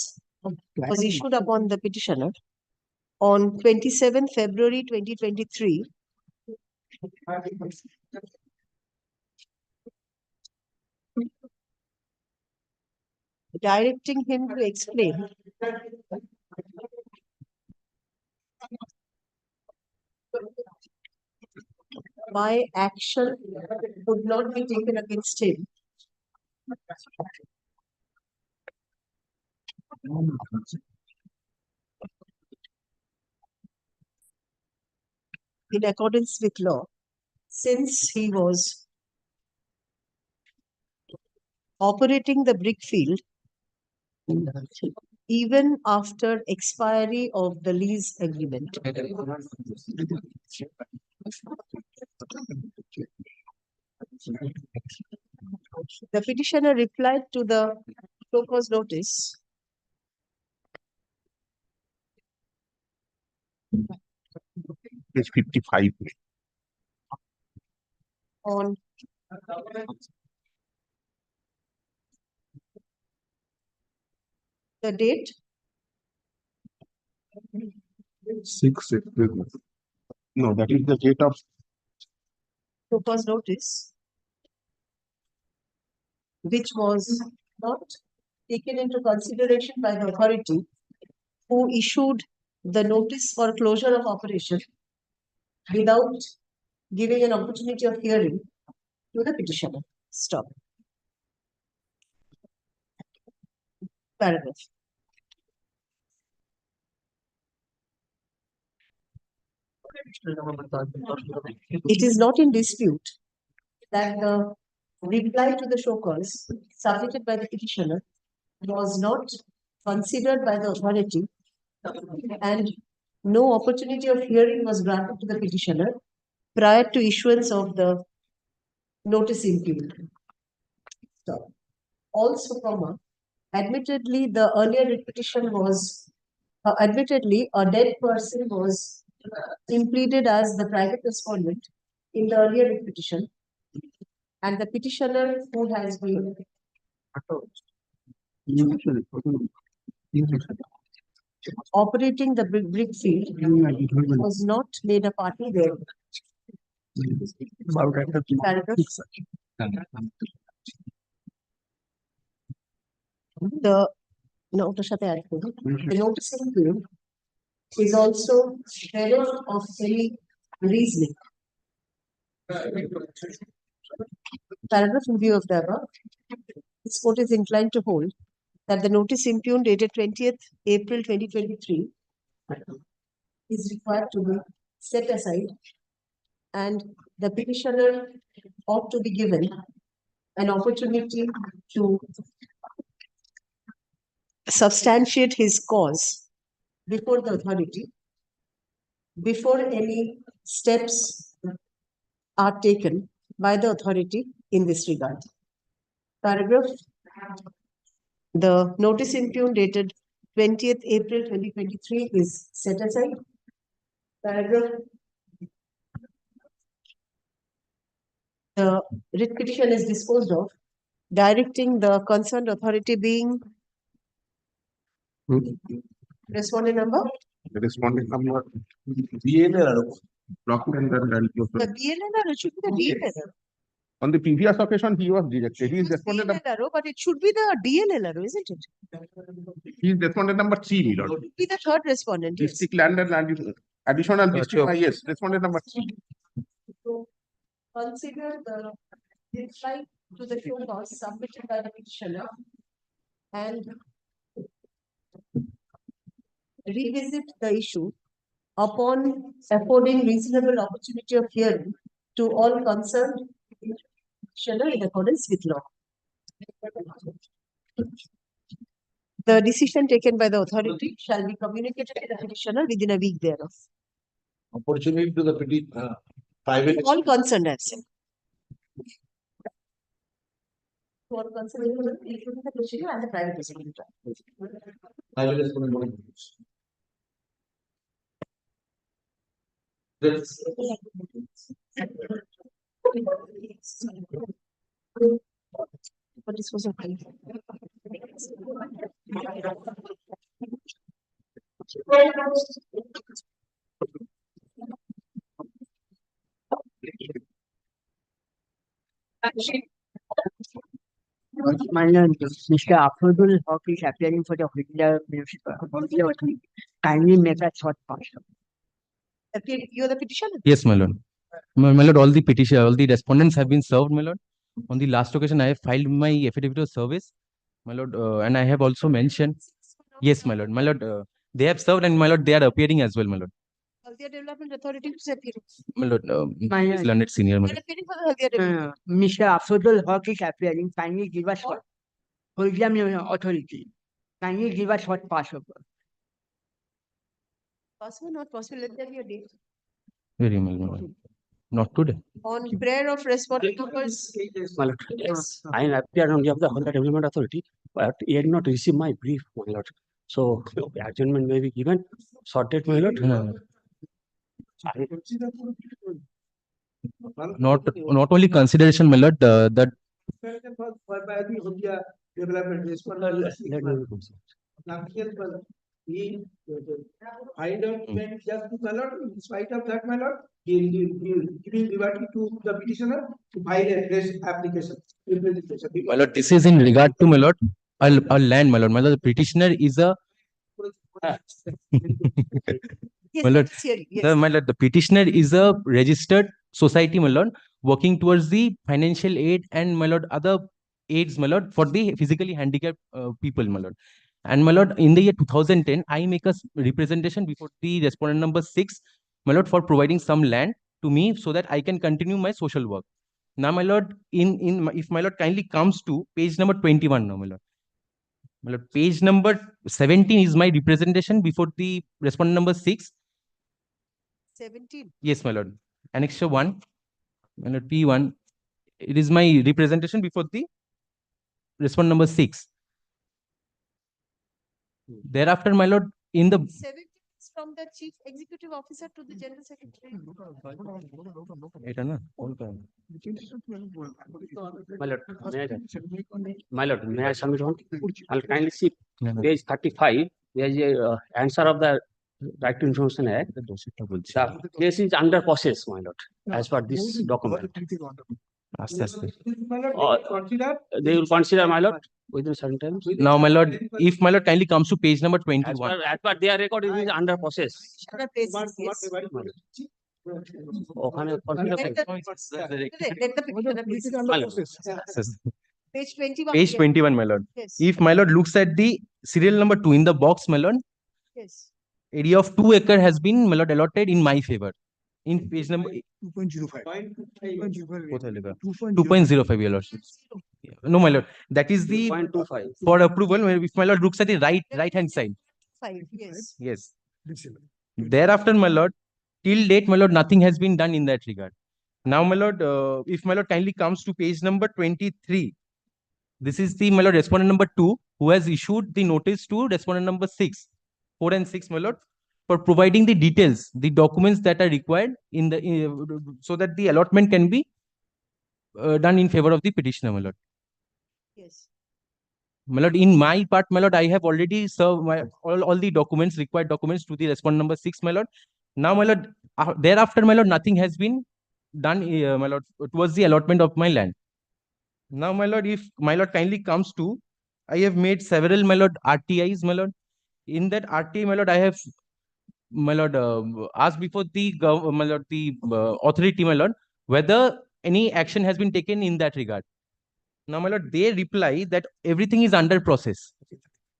was issued upon the petitioner on 27 February 2023 directing him to explain why action would not be taken against him in accordance with law, since he was operating the brick field even after expiry of the lease agreement. The petitioner replied to the show cause notice
Page 55.
on the date
6. No, that is the date of
show cause notice, which was not taken into consideration by the authority who issued the notice for closure of operation without giving an opportunity of hearing to the petitioner. Stop. Paragraph. It is not in dispute that the reply to the show cause submitted by the petitioner was not considered by the authority and no opportunity of hearing was granted to the petitioner prior to issuance of the notice impugned. So, also, admittedly, the earlier writ petition was admittedly a dead person was impleaded as the private respondent in the earlier writ petition, and the petitioner who has been operating the brick field was not made a party there. Paragraph. The notice impugned is also bereft of any reasoning. Paragraph in view of the above, this court is inclined to hold that the notice impugned dated 20th April 2023 is required to be set aside and the petitioner ought to be given an opportunity to substantiate his cause before the authority, before any steps are taken by the authority in this regard. Paragraph. The notice impugned dated 20th April 2023 is set aside. Paragraph. The writ petition is disposed of, directing the concerned authority being respondent number.
the respondent number. Document and
The BLNR should be the DLNR.
on the previous occasion, he was rejected. He is respondent number.
BLNR, but it should be the DLNR, isn't it?
He is respondent number 3, my lord.
Be the third respondent. Yes.
District land and land use- additional district, yes, respondent number 3.
So consider the reply to the show cause submitted by the petitioner and revisit the issue upon affording reasonable opportunity of hearing to all concerned petitioner in accordance with law. The decision taken by the authority shall be communicated to the petitioner within a week thereof.
Opportunity to the private.
All concerned, I've said. To all concerned, including the petitioner and the private respondent.
Private respondent.
But this was okay.
My name is Mr. Afrodul Haq is appearing for the Holiday Authority. Kindly make a short pass.
You are the petitioner?
Yes, my lord. My lord, all the respondents have been served, my lord. On the last occasion, I have filed my affidavit of service, my lord, and I have also mentioned. Yes, my lord. My lord, they have served, and my lord, they are appearing as well, my lord.
Haldia Development Authority is appearing.
My lord,
My
please learned senior, my
You are
lord.
appearing for the Haldia Development.
Mr. Afrodul Haq is appearing. Kindly give us Holiday Authority. Kindly give a short pass over.
Possible, not possible, let there be a date.
Very well, my lord. Not today.
On prayer of responding members.
My lord, yes, I appeared on behalf of the Honda Development Authority, but he had not received my brief, my lord. So adjournment may be given, sorted, my lord.
Not only consideration, my lord, that
He find out when just to my lord, in spite of that, my lord, he giving liberty to the petitioner to file a fresh application.
my lord, this is in regard to, my lord, a land, my lord. My lord, the petitioner is a my lord, my lord, the petitioner is a registered society, my lord, working towards the financial aid and, my lord, other aids, my lord, for the physically handicapped people, my lord. And, my lord, in the year 2010, I make a representation before the respondent number 6, my lord, for providing some land to me so that I can continue my social work. Now, my lord, if my lord kindly comes to page number 21 now, my lord. My lord, page number 17 is my representation before the respondent number 6.
17.
Yes, my lord. Annexure 1, my lord, P1. It is my representation before the respondent number 6. Thereafter, my lord, in the
17 is from the chief executive officer to the general secretary.
My lord, may I submit one? I'll kindly see page 35. There is a answer of the Right to Information Act. The case is under process, my lord, as per this document. They will consider, my lord, within certain times.
Now, my lord, if my lord kindly comes to page number 21.
As per their record, it is under process.
Under places, yes.
ওখানে consider
Let the petitioner please. Page 21.
Page 21, my lord.
Yes.
If my lord looks at the serial number 2 in the box, my lord,
Yes.
area of 2 acre has been, my lord, allotted in my favor. In page number
2.05.
2.05, your lordship. No, my lord, that is the
2.25.
for approval. If my lord looks at the right hand side.
5, yes.
Yes. Thereafter, my lord, till date, my lord, nothing has been done in that regard. Now, my lord, if my lord kindly comes to page number 23, this is the, my lord, respondent number 2 who has issued the notice to respondent number 6, 4 and 6, my lord, for providing the details, the documents that are required in the so that the allotment can be done in favor of the petitioner, my lord.
Yes.
My lord, in my part, my lord, I have already served my all the documents, required documents to the respondent number 6, my lord. Now, my lord, thereafter, my lord, nothing has been done, my lord, towards the allotment of my land. Now, my lord, if my lord kindly comes to, I have made several, my lord, RTIs, my lord. In that RTI, my lord, I have, my lord, asked before the my lord, the authority, my lord, whether any action has been taken in that regard. Now, my lord, they reply that everything is under process.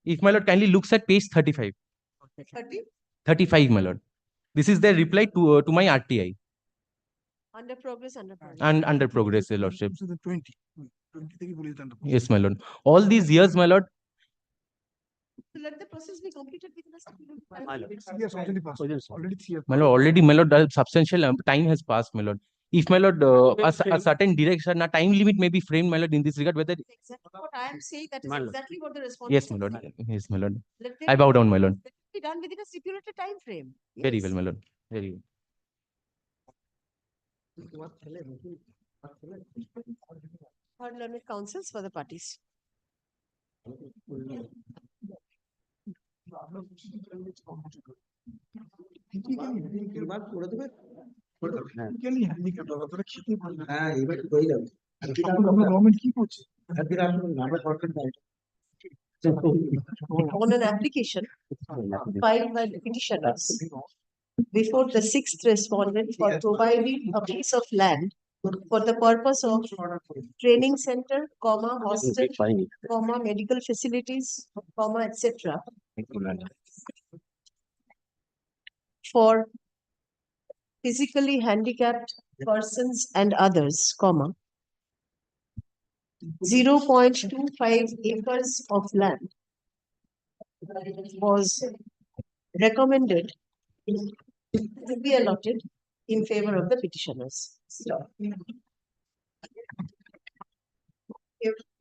If my lord kindly looks at page 35.
30?
35, my lord. This is their reply to my RTI.
Under progress, under progress.
And under progress, your lordship.
20.
Yes, my lord. All these years, my lord.
So let the process be completed within a stipulated time.
My lord, 3 years already passed. Already 3 years.
My lord, already, my lord, substantial time has passed, my lord. If my lord, a certain direction, a time limit may be framed, my lord, in this regard, whether.
Exactly what I am saying, that is exactly what the response.
Yes, my lord. Yes, my lord.
Let them
I bow down, my lord.
Let it be done within a stipulated time frame.
Very well, my lord. Very well.
Heard learned counsels for the parties. On an application filed by the petitioners before the 6th respondent for providing a piece of land for the purpose of training center, hostel, medical facilities, etc. for physically handicapped persons and others, 0.25 acres of land was recommended to be allotted in favor of the petitioners.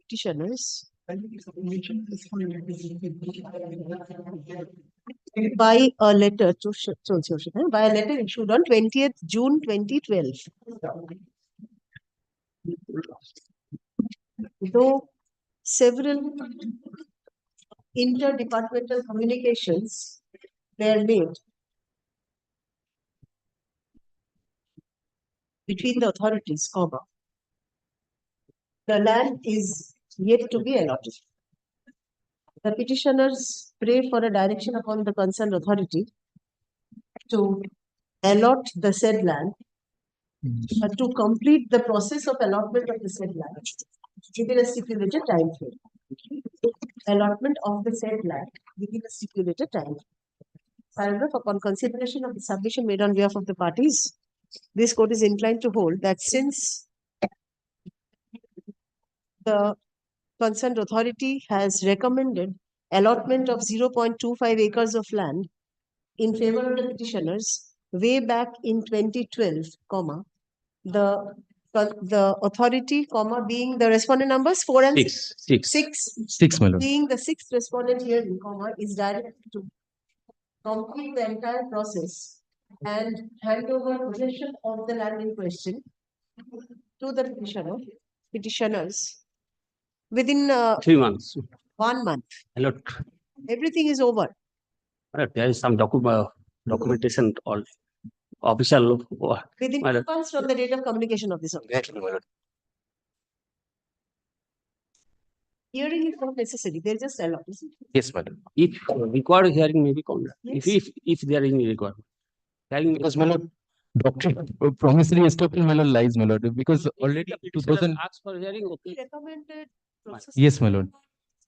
Petitioners by a letter issued on 20th June 2012. Though several interdepartmental communications were made between the authorities, the land is yet to be allotted. The petitioners pray for a direction upon the concerned authority to allot the said land, to complete the process of allotment of the said land within a stipulated time frame. Allotment of the said land within a stipulated time frame. Paragraph, upon consideration of the submission made on behalf of the parties, this court is inclined to hold that since the concerned authority has recommended allotment of 0.25 acres of land in favor of the petitioners way back in 2012, the authority, being the respondent numbers 4 and 6,
my lord.
being the sixth respondent here, is directed to complete the entire process and hand over possession of the land in question to the petitioners within
3 months.
1 month.
Allot.
Everything is over.
There is some documentation or official.
Within 2 months from the date of communication of this. Hearing is not necessary. They just allot.
Yes, madam. If required hearing may be conducted.
Yes.
If there is any requirement. Hearing
Because, my lord, doctrine promissory estoppel, my lord, lies, my lord, because already 2000.
Ask for hearing, okay.
Recommended process
Yes, my lord.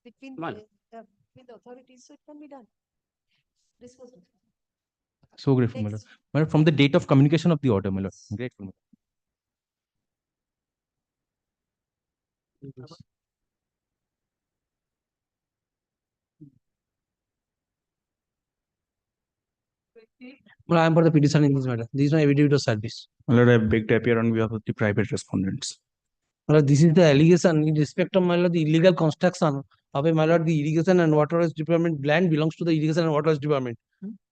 between the authorities, so it can be done. Disposal.
So grateful, my lord. My lord, from the date of communication of the order, my lord. Grateful, my lord.
Well, I am for the petition in this matter. This is my affidavit of service.
My lord, I beg to appear on behalf of the private respondents.
Well, this is the allegation in respect of, my lord, the illegal construction of a, my lord, the irrigation and water department land belongs to the irrigation and water department.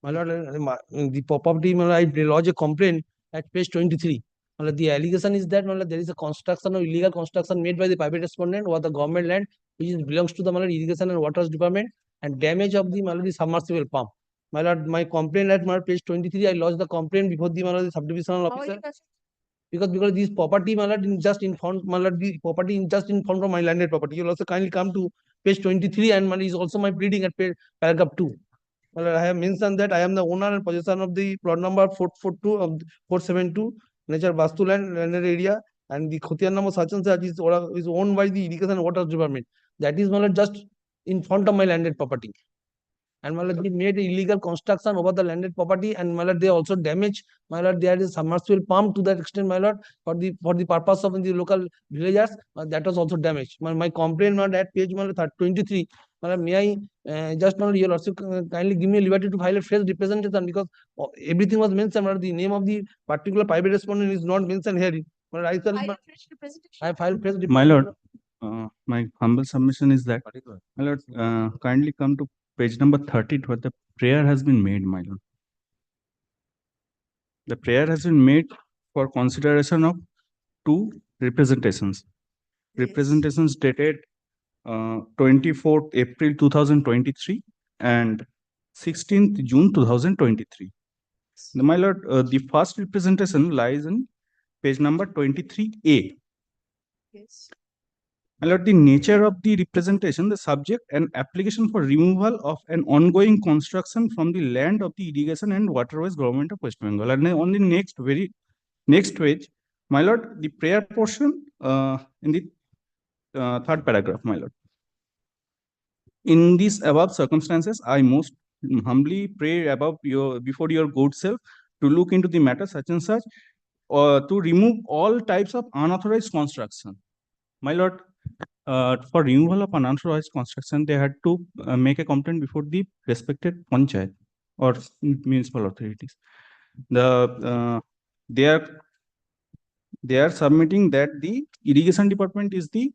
My lord, the property, my lord, I lodge a complaint at page 23. My lord, the allegation is that, my lord, there is a construction or illegal construction made by the private respondent or the government land which belongs to the, my lord, irrigation and water department, and damage of the, my lord, the submersible pump. My lord, my complaint at, my lord, page 23, I lodged the complaint before the, my lord, the subdivisional officer. Because this property, my lord, just informed, my lord, the property is just informed from my landed property. You'll also kindly come to page 23, and my is also my pleading at paragraph 2. Well, I have mentioned that I am the owner and possession of the plot number 442 of 472 nature Vastu land landed area, and the Khotian number such and such is owned by the irrigation and water department. That is, my lord, just in front of my landed property. And my lord, they made illegal construction over the landed property, and my lord, they also damaged, my lord, there is a submersible pump to that extent, my lord, for the purpose of the local villagers, that was also damaged. My complaint, my lord, at page 23, my lord, may I just, my lord, you will also kindly give me liberty to file a fresh representation, because everything was mentioned, my lord, the name of the particular private respondent is not mentioned here. My lord, I filed fresh representation.
My lord, my humble submission is that, my lord, kindly come to page number 30 where the prayer has been made, my lord. The prayer has been made for consideration of 2 representations. Yes. Representations dated 24th April 2023 and 16th June 2023. My lord, the first representation lies in page number 23A.
Yes.
My lord, the nature of the representation, the subject, an application for removal of an ongoing construction from the land of the irrigation and waterways government of West Bengal. And on the next page, my lord, the prayer portion in the 3rd paragraph, my lord. In these above circumstances, I most humbly pray before your good self to look into the matter such and such, or to remove all types of unauthorized construction. My lord,
for removal of unauthorized construction, they had to make a complaint before the respected panchayat or municipal authorities. They are submitting that the irrigation department is the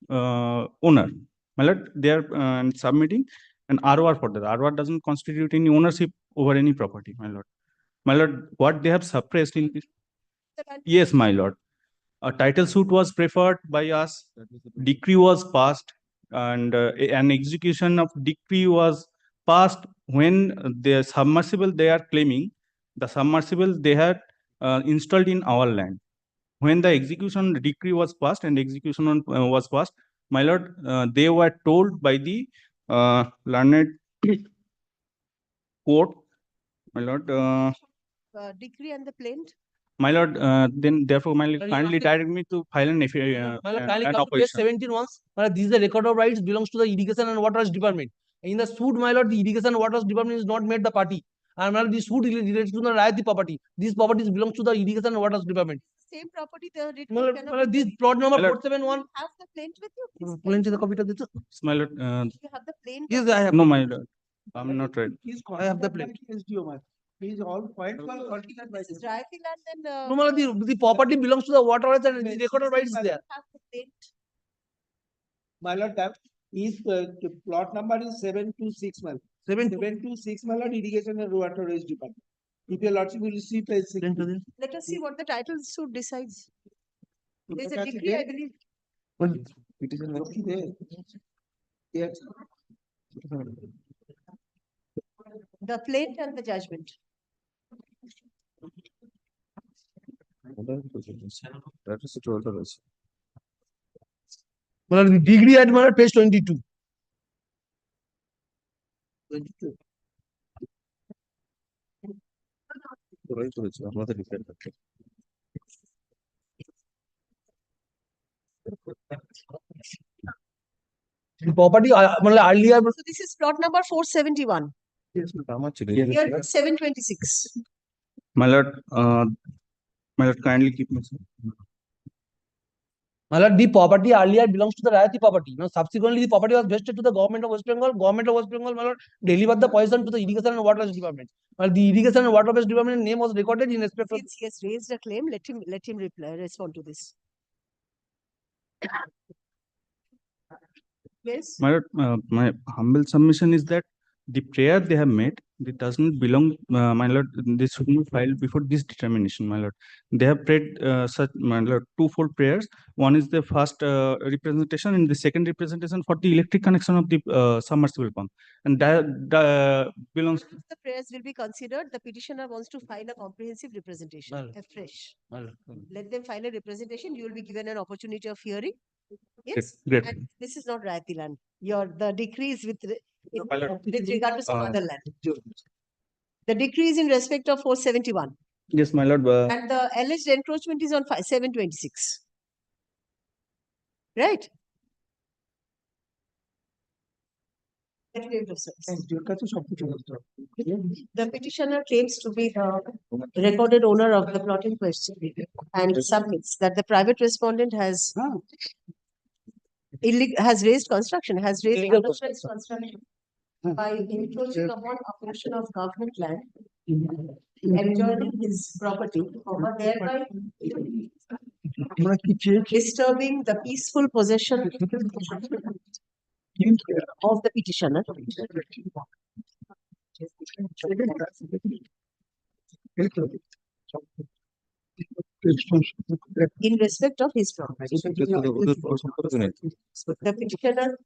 owner. My lord, they are submitting an ROR for that. ROR doesn't constitute any ownership over any property, my lord. My lord, what they have suppressed in this. Yes, my lord. A title suit was preferred by us, decree was passed, and an execution of decree was passed when the submersible they are claiming, the submersible they had installed in our land. When the execution decree was passed and execution was passed, my lord, they were told by the learned court, my lord,
Decree and the plaint.
my lord, then therefore, my lord, kindly direct me to file an
Kindly
an
come to page
opposition.
17 once. This is the record of rights belongs to the irrigation and water department. In the suit, my lord, the irrigation and water department is not made the party. And my lord, the suit relates to the Rayati property. These properties belongs to the irrigation and water department.
Same property, the writ
My lord,
cannot
this
be-
plot number
My lord.
471.
Have the plaint with you? Please.
Plaint is the copy of this.
My lord,
You have the plaint.
Yes, I have.
no, my lord, I'm not right.
I have the plaint.
He's all quite well articulated by
This is driving land and.
No, my lord, the property belongs to the water rights and the record of rights is there.
Have the plaint.
My lord, that is the plot number is 726, my lord. 726, my lord, irrigation and water race department. If your lordship will receive a signature.
Let us see what the title suit decides. There's a
Look at
decree,
it
I believe.
Yes.
The plaint and the judgment.
That is the total.
Well, the degree at my lord, page 22.
22.
Right, another different.
The property earlier.
So this is plot number 471.
Yes, how much?
Here 726.
My lord, kindly keep me.
My lord, the property earlier belongs to the Rayati property. Now, subsequently, the property was vested to the government of West Bengal. Government of West Bengal, my lord, delivered the poison to the irrigation and water department. Well, the irrigation and water department name was recorded in respect of.
Since he has raised a claim, let him respond to this. Yes.
My lord, my humble submission is that the prayer they have made, it doesn't belong, my lord, this should be filed before this determination, my lord. They have prayed such, my lord, twofold prayers. One is the first representation and the second representation for the electric connection of the submersible pump. And that belongs.
The prayers will be considered. The petitioner wants to file a comprehensive representation, afresh. Let them file a representation. You will be given an opportunity of hearing. Yes.
Great.
And this is not Rayati land. The decree is with regard to some other land. The decree is in respect of 471.
Yes, my lord.
And the alleged encroachment is on 726. Right? The petitioner claims to be the recorded owner of the plot in question and submits that the private respondent has raised construction, unauthorized construction by encroaching upon a portion of government land, enjoying his property, thereby disturbing the peaceful possession of the petitioner. In respect of his property. The petitioner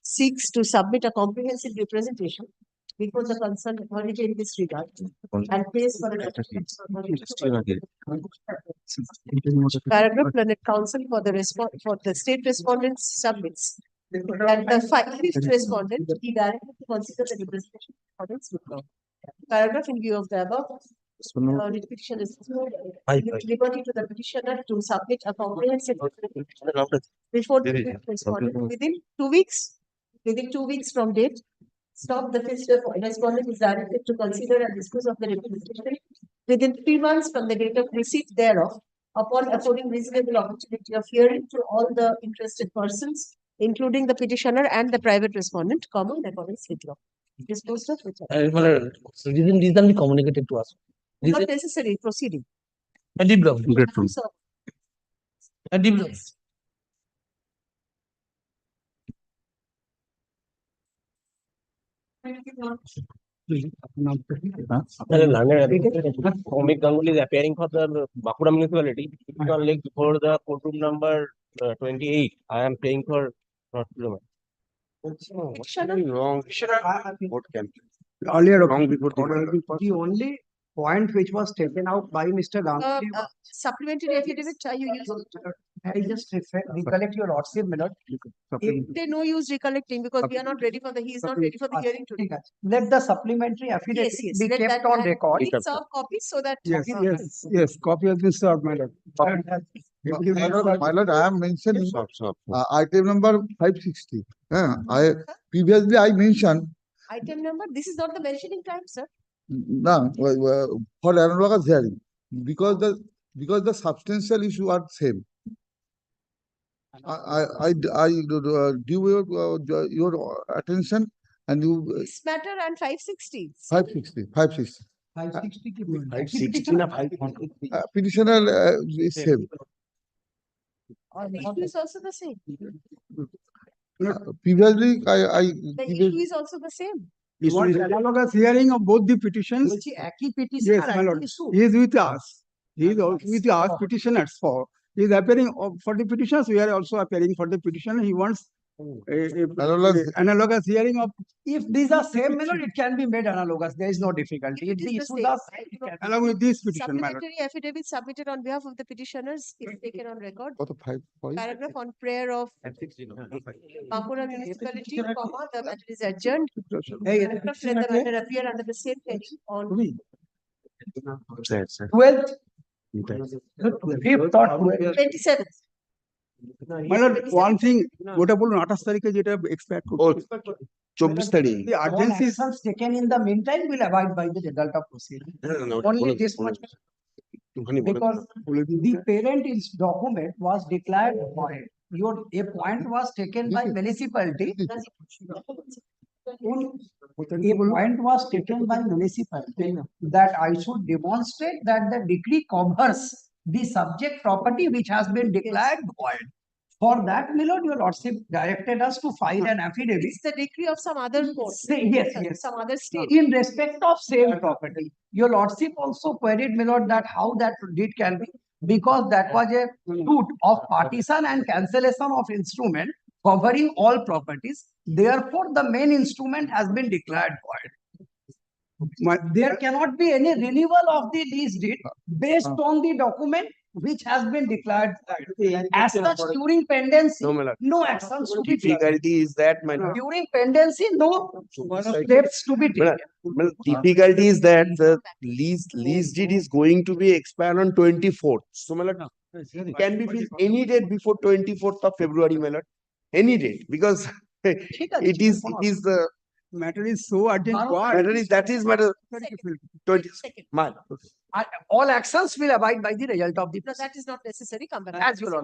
seeks to submit a comprehensive representation before the concerned authority in this regard and pays for a paragraph. Learned counsel for the state respondent submits that the fifth respondent be directed to consider the representation accordance with law. Paragraph in view of the above. Petition is liberty to the petitioner to submit a comprehensive before the fifth respondent within 2 weeks. Within 2 weeks from date, stop the fifth respondent is directed to consider and dispose of the representation within 3 months from the date of receipt thereof. upon affording reasonable opportunity of hearing to all the interested persons, including the petitioner and the private respondent, comma, in accordance with law. Disposed of which are
Reason be communicated to us.
not necessary proceeding.
And deep down.
Grateful.
And deep down.
Omik Ganguly is appearing for the Bankura municipality. Before the courtroom number 28, I am paying for not wrong.
What can earlier wrong before the only point which was taken out by Mr. Ganguly
Supplementary affidavit, are you using?
I just recollect your lordship, my lord.
They no use recollecting because we are not ready for the, he is not ready for the hearing today.
Let the supplementary affidavit
Yes, yes.
be
let
kept
that
on
and
record.
please serve copies so that.
Yes, copy has been served, my lord.
My lord, I am mentioning item number 560. Previously I mentioned
Item number, this is not the mentioning time, sir.
for analogous hearing because the substantial issue are same. I due your attention and you
This matter and 560.
560.
560 na 540.
Petitioner is same.
The issue is also the same.
Previously
The issue is also the same.
You want analogous hearing of both the petitions? Yes, my lord. He is with us. He is also with us petitioners for. He is appearing for the petitioners. We are also appearing for the petitioner. He wants a analogous hearing of.
If these are same, my lord, it can be made analogous. There is no difficulty. If the issues are
Along with this petition, my lord.
Supplementary affidavit submitted on behalf of the petitioners is taken on record.
What the 5
Paragraph on prayer of Bankura municipality, comma, the matter is adjourned. Paragraph, let the matter appear under the same heading on
12th, 5th or
27th.
My lord, one thing, ওটা বলুন 28 তারিখে যেটা expect করছি।
24 তারিখ।
The
all
urgency is
actions taken in the meantime will abide by the result of proceeding. Only this much. Because the parent is document was declared void. A point was taken by municipality. A point was taken by municipality that I should demonstrate that the decree covers the subject property which has been declared void. For that, my lord, your lordship directed us to file an affidavit.
It's the decree of some other court.
Yes, yes.
Some other state.
In respect of same property. Your lordship also queried, my lord, that how that deed can be, because that was a suit of partition and cancellation of instrument covering all properties. Therefore, the main instrument has been declared void. There cannot be any renewal of the lease deed based on the document which has been declared void. As such, during pendency, no actions to be taken.
Difficulty is that,
During pendency, no steps to be taken.
difficulty is that the lease deed is going to be expired on 24th. So, can be fixed any date before 24th of February, my lord. Any date, because it is the
matter is so urgent.
That is matter.
22nd.
All actions will abide by the result of the.
No, that is not necessary. Come back.
As you lord.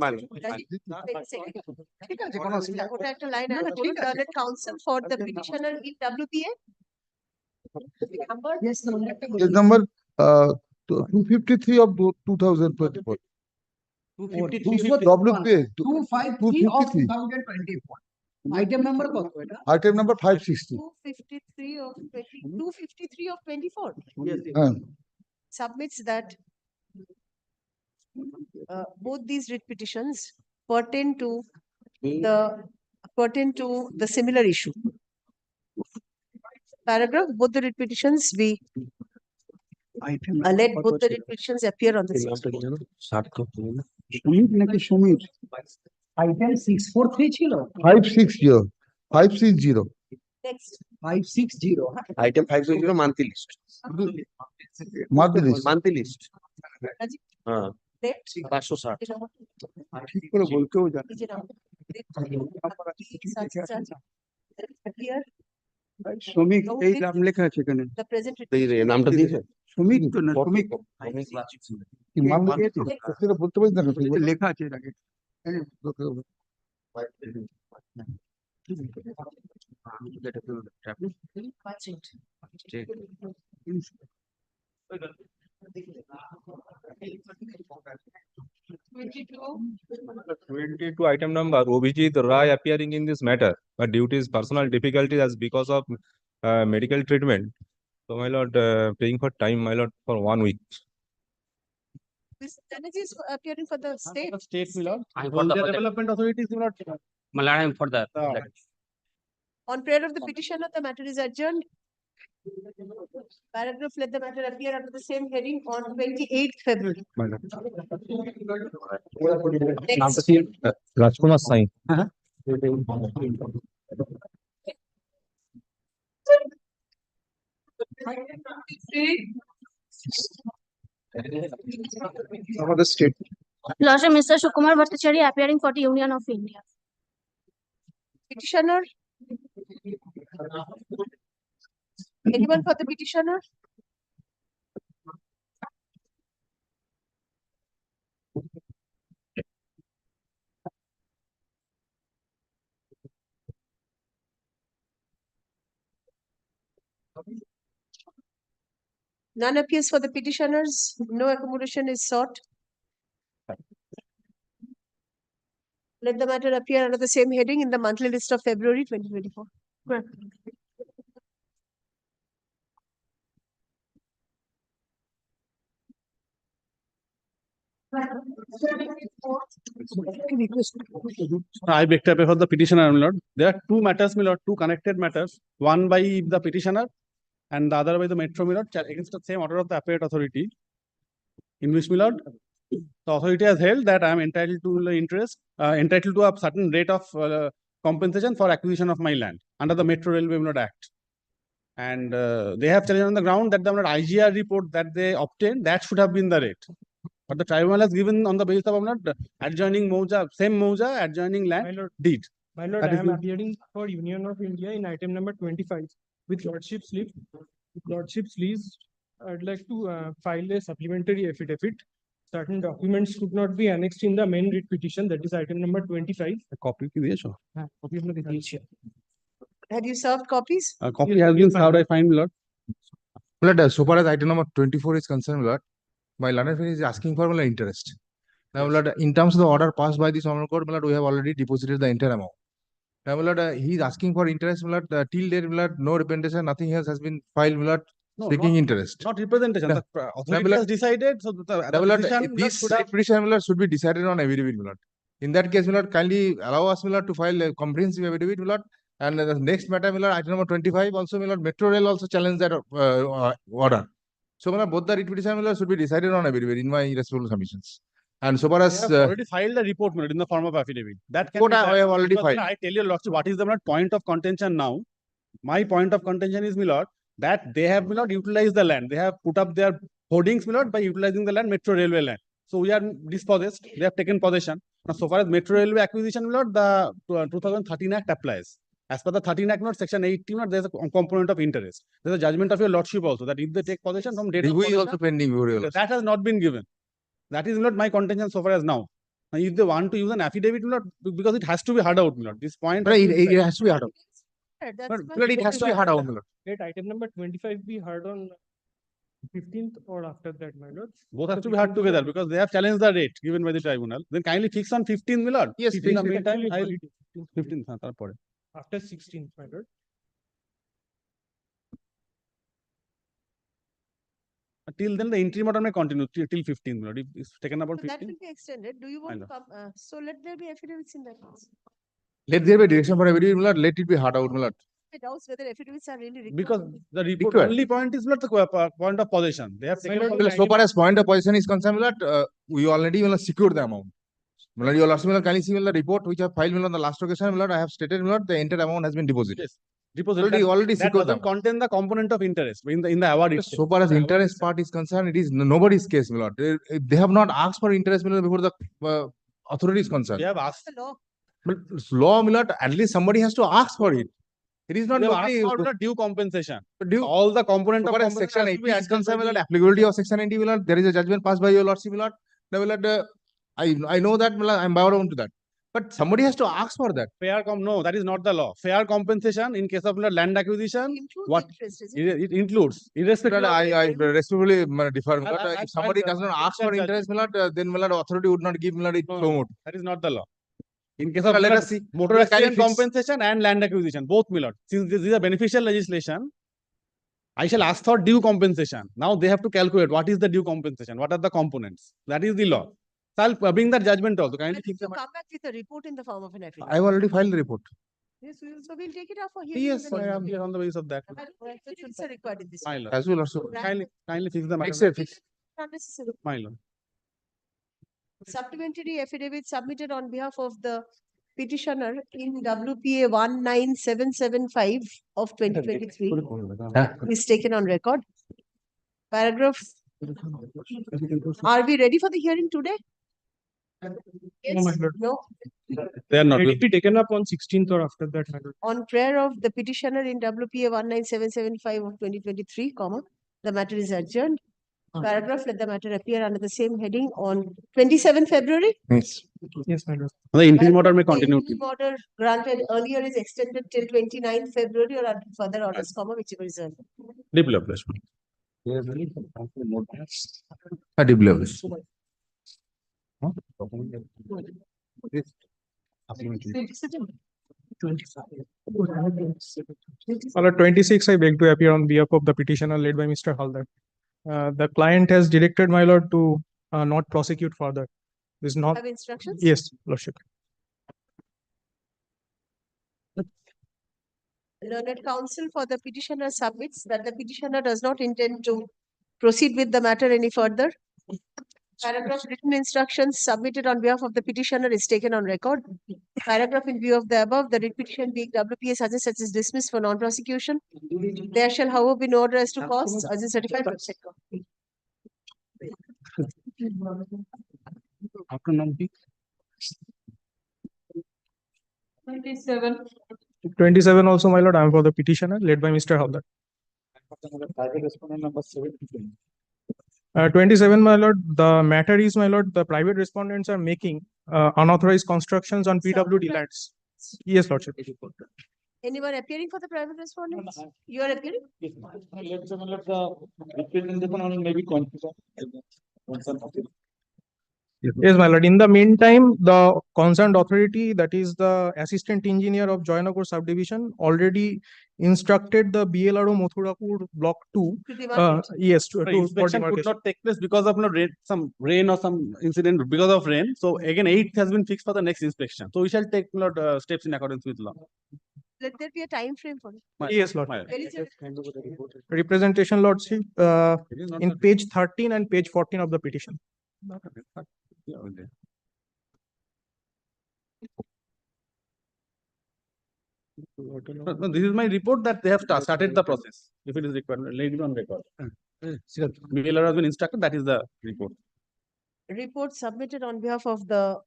ওটা একটা line add করুন, learned counsel for the petitioner in WPA. Number?
Yes,
Case number 253 of 2024.
253 of 2024. Item number কত এটা?
Item number 560.
253 of 24.
Yes.
Submits that both these writ petitions pertain to the similar issue. Paragraph, both the writ petitions be let both the writ petitions appear on the same.
Item 643 ছিল
560.
Next.
560.
Item 560 monthly list. Monthly list.
Date?
560.
ঠিক করে বলতেও জানে।
Appear.
শ্রমিক এই নাম লেখা আছে এখানে।
The present.
নামটা দিয়েছে?
শ্রমিক তো না শ্রমিক।
বলতে পারিস না কেন?
লেখা আছে এর আগে।
Twenty-two item number Obhijit Rai appearing in this matter, but due to his personal difficulties as because of medical treatment. So my lord, paying for time, my lord, for 1 week.
This energy is appearing for the state.
State, my lord.
I'm for the
The
project.
development authorities, my lord.
My lord, I'm for the project.
On prayer of the petitioner, the matter is adjourned. Paragraph, let the matter appear under the same heading on 28th February. Next.
Rajkumar Sai.
Another state.
Lordship, Mr. Sukumar Bhattacharya appearing for the Union of India.
Petitioner? Anyone for the petitioner? None appears for the petitioners. No accommodation is sought. Let the matter appear under the same heading in the monthly list of February 2024.
I beg to appear for the petitioner, my lord. There are two matters, my lord, two connected matters. One by the petitioner and the other by the metro, my lord, against the same order of the appellate authority. In which, my lord, the authority has held that I am entitled to the interest, entitled to a certain rate of compensation for acquisition of my land under the Metro Railway, my lord, Act. And they have challenged on the ground that the IGR report that they obtained, that should have been the rate. But the tribunal has given on the basis of adjoining Moja, same Moja, adjoining land deed.
My lord,
That
I
is
am
the-
appearing for Union of India in item number 25 with lordship's leave. With lordship's leave, I'd like to file a supplementary affidavit. Certain documents could not be annexed in the main writ petition, that is item number 25.
A copy ki diyecho?
Copy of the petition.
Have you served copies?
A copy has been served, I find, my lord.
Lord, so far as item number 24 is concerned, Lord, my learned friend is asking for interest. Now, Lord, in terms of the order passed by this Honorable Court, Lord, we have already deposited the entire amount. Now, Lord, he is asking for interest, Lord, till date, Lord, no representation, nothing else has been filed, Lord,
No,
seeking
not-
interest.
Not representation.
Yeah.
The authority has decided, so the
Now, Lord,
petition
this
should have.
petition, Lord, should be decided on affidavit, Lord. In that case, Lord, kindly allow us, Lord, to file a comprehensive affidavit, Lord. And the next matter, Lord, item number 25, also, Lord, Metro Rail also challenged that order. So, Lord, both the writ petition, Lord, should be decided on affidavit in my respectful submissions. And so far
They
as
have already filed a report, my lord, in the form of affidavit. That can
Report
be
I have already
because,
filed.
I tell you, lordship, what is the point of contention now? My point of contention is, my lord, that they have not utilized the land. They have put up their hoardings, my lord, by utilizing the land, Metro Railway land. So we are dispossessed. They have taken possession. Now, so far as Metro Railway acquisition, my lord, the 2013 Act applies. As per the 13 Act, not section 18, not there is a component of interest. There is a judgment of your lordship also that if they take possession from date of
review is
possession,
also pending. Review also.
that has not been given. That is not my contention so far as now. Now, if they want to use an affidavit, not because it has to be heard out, my lord. This point.
But it has to be heard out.
That's
But
my-
it has to be heard out, my lord.
Let item number 25 be heard on 15th or after that, my lord.
Both have to be heard together because they have challenged the rate given by the tribunal. Then kindly fix on 15th, my lord.
Yes,
In the
please.
meantime, I'll
Holiday,
15th. তারপরে।
After 16th, my lord.
Till then, the interim order may continue till 15th, my lord. If it's taken about
So that
15th.
will be extended. Do you want to come? So let there be affidavits in that case.
Let there be direction for affidavit, my lord. Let it be heard out, my lord.
It doubts whether affidavits are really required.
Because the report
Required.
only point is not the point of possession. They have taken.
Well, so far as point of position is concerned, my lord, we already will secure the amount. My lord, you will also kindly see the report which I have filed on the last occasion, my lord. I have stated, my lord, the entire amount has been deposited.
Yes. Deposit.
Already
That
secured
doesn't
them.
contain the component of interest in the award itself.
So far as interest part is concerned, it is nobody's case, my lord. They have not asked for interest, my lord, before the authority is concerned.
They have asked.
The law.
But law, my lord, at least somebody has to ask for it.
It is not
You have
only
asked for the due compensation.
due.
All the component
So
of
far as
compensation
section
has to be
80 is
adjusted by
concerned, my lord,
the-
applicability of section 80, my lord, there is a judgment passed by your lordship, my lord. Now, my lord, I know that, my lord, I'm bound on to that. But somebody has to ask for that.
No, that is not the law. Fair compensation in case of land acquisition, what it includes, irrespective.
I respectfully differ. My lord.
I-
If somebody
I'll-
does not
I'll
ask
take
for
that
interest, my lord, then my lord, authority would not give, my lord, it
No,
so
no,
much.
that is not the law. In case
Well,
of
let us see.
motor
Can you
accident
fix-
compensation and land acquisition, both, my lord. Since this is a beneficial legislation, I shall ask for due compensation. Now they have to calculate what is the due compensation, what are the components. That is the law. So I'll bring that judgment also. Kindly
But
fix
if you
the
come back with a report in the form of an affidavit.
I've already filed the report.
Yes, so we'll take it up for hearing.
Yes, I am here on the basis of that.
Affidavits are required in this.
My lord.
As well also.
Kindly fix the matter.
Fix it, fix.
Unnecessary.
My lord.
Supplementary affidavit submitted on behalf of the petitioner in WPA 19775 of 2023 is taken on record. Paragraph. Are we ready for the hearing today? Yes, no.
They are not.
Will it be taken up on 16th or after that?
On prayer of the petitioner in WPA 19775 of 2023, the matter is adjourned. Paragraph, let the matter appear under the same heading on 27 February.
Yes.
Yes, my lord.
The interim order may
The
continue.
interim order granted earlier is extended till 29 February or until further orders, whichever is earlier.
Deeply obliged.
Deeply obliged.
Caller 26, I beg to appear on behalf of the petitioner led by Mr. Haldar. The client has directed my lord to not prosecute further. This is not.
Have instructions?
Yes, lordship.
Learned counsel for the petitioner submits that the petitioner does not intend to proceed with the matter any further. Paragraph, written instructions submitted on behalf of the petitioner is taken on record. Paragraph, in view of the above, the writ petition being WPA such is dismissed for non-prosecution. There shall, however, be no order as to costs as is certified by sector.
After non-peak.
27.
27 also, my lord, I am for the petitioner led by Mr. Haldar. 27, my lord, the matter is, my lord, the private respondents are making unauthorized constructions on PWD lands. Yes, lordship.
Anyone appearing for the private respondents? You are appearing?
Yes, my lord. In the meantime, the concerned authority, that is the assistant engineer of Joynagar subdivision, already instructed the BLRO Mathurapur Block 2. Yes,
The inspection could not take place because of some rain or some incident because of rain. So again, 8th has been fixed for the next inspection. So we shall take steps in accordance with law.
Let there be a time frame for it.
Yes, Lord.
When is it?
Representation, Lordship, in page 13 and page 14 of the petition.
No, this is my report that they have started the process. If it is required, laid it on record. BLR has been instructed, that is the report.
Report submitted on behalf of the.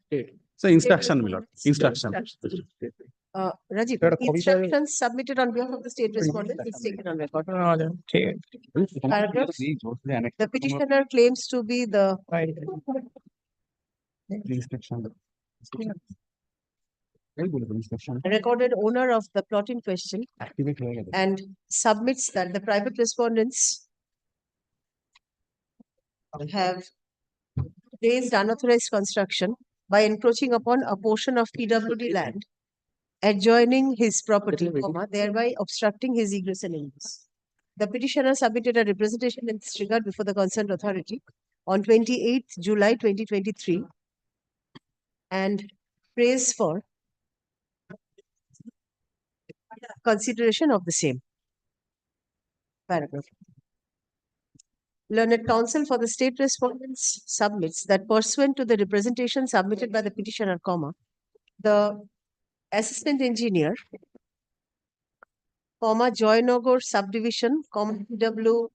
So instruction, my lord. Instruction.
Rajiv, instructions submitted on behalf of the state respondent is taken on record. Paragraph. The petitioner claims to be the. Recorded owner of the plot in question and submits that the private respondents have raised unauthorized construction by encroaching upon a portion of PWD land adjoining his property, thereby obstructing his egress and ingress. The petitioner submitted a representation in this regard before the concerned authority on 28th July 2023 and prays for consideration of the same. Paragraph. Learned counsel for the state respondents submits that pursuant to the representation submitted by the petitioner, the assistant engineer, Joynagar subdivision, PWD,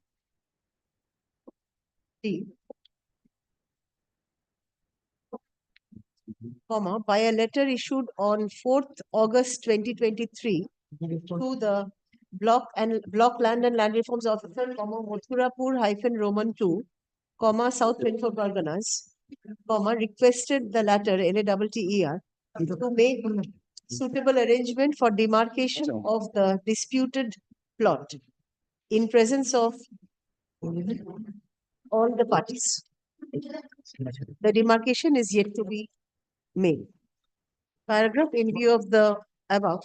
by a letter issued on 4th August 2023 to the block land and land reforms officer, Mathurapur-Roman 2, South 24 Parganas, requested the latter, LATTER, to make suitable arrangement for demarcation of the disputed plot in presence of all the parties. The demarcation is yet to be made. Paragraph in view of the above,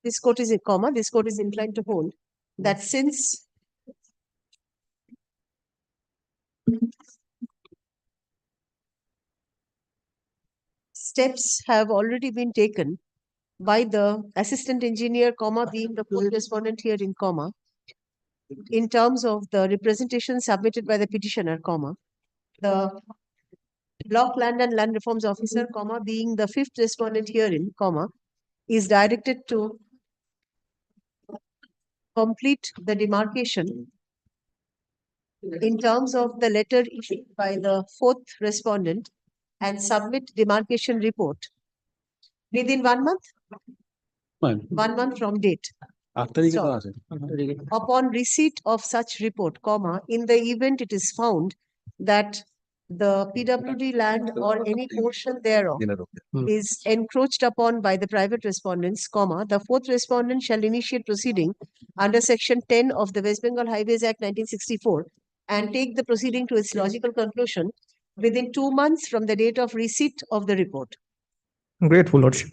this court is inclined to hold that since steps have already been taken by the assistant engineer, being the fourth respondent here in terms of the representation submitted by the petitioner, the block land and land reforms officer, being the fifth respondent herein, is directed to complete the demarcation in terms of the letter issued by the fourth respondent and submit demarcation report within 1 month? 1 month from date. So, upon receipt of such report, in the event it is found that the PWD land or any portion thereof is encroached upon by the private respondents, the fourth respondent shall initiate proceeding under Section 10 of the West Bengal Highways Act 1964 and take the proceeding to its logical conclusion within 2 months from the date of receipt of the report.
Grateful, Lordship.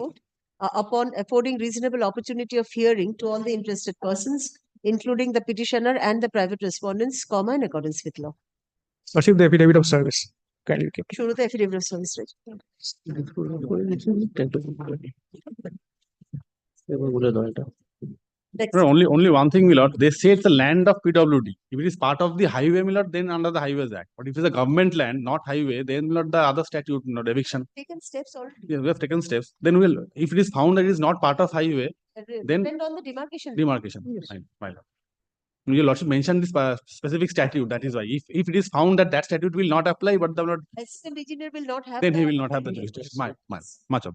Upon affording reasonable opportunity of hearing to all the interested persons, including the petitioner and the private respondents, in accordance with law.
Lordship, the affidavit of service. Kindly keep.
Shuru the affidavit of service,
Only one thing, my lord. They say it's the land of PWD. If it is part of the highway, my lord, then under the Highways Act. But if it's a government land, not highway, then my lord, the other statute, not eviction.
Taken steps already.
Yeah, we have taken steps. Then we'll, if it is found that it is not part of highway, then
Depend on the demarcation.
demarcation.
Yes.
Fine, my lord. Your lordship mentioned this specific statute. That is why, if it is found that that statute will not apply, but the lord,
Assistant engineer will not have.
then he will not have the jurisdiction. Much of.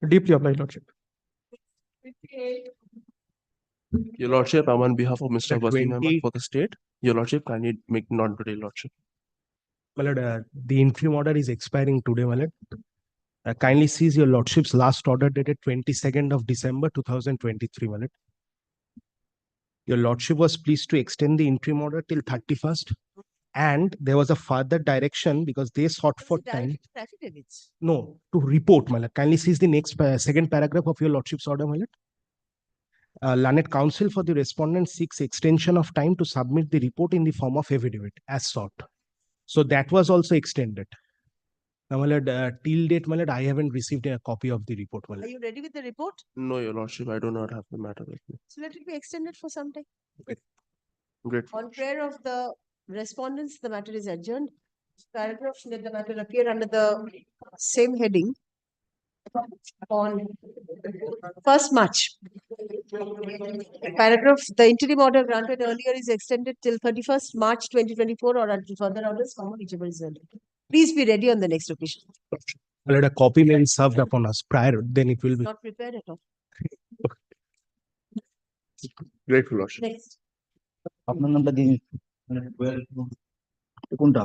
Deeply applied, Lordship.
Your Lordship, I'm on behalf of Mr.
The
Wasim Ahmad
20
for the state. Your Lordship, kindly make non today, Lordship.
My lord, the interim order is expiring today, my lord. Kindly seize your Lordship's last order dated 22nd of December 2023, my lord. Your Lordship was pleased to extend the interim order till 31st, and there was a further direction because they sought for time.
Affidavits.
No, to report, my lord. Kindly seize the next second paragraph of your Lordship's order, my lord. Learned counsel for the respondent seeks extension of time to submit the report in the form of affidavit as sought. So that was also extended. Now, my lord, till date, my lord, I haven't received a copy of the report, my
Are
lord.
you ready with the report?
No, Your Lordship, I do not have the matter with me.
So let it be extended for some time.
Grateful.
On prayer of the respondents, the matter is adjourned. Paragraph, let the matter appear under the same heading on 1st March. Paragraph, the interim order granted earlier is extended till 31st March 2024 or until further orders, whichever is earlier. Please be ready on the next occasion.
My lord, a copy may be served upon us prior, then it will be.
Not prepared at all.
Grateful, Lordship.
Next.
আপনার নামটা দিন কোনটা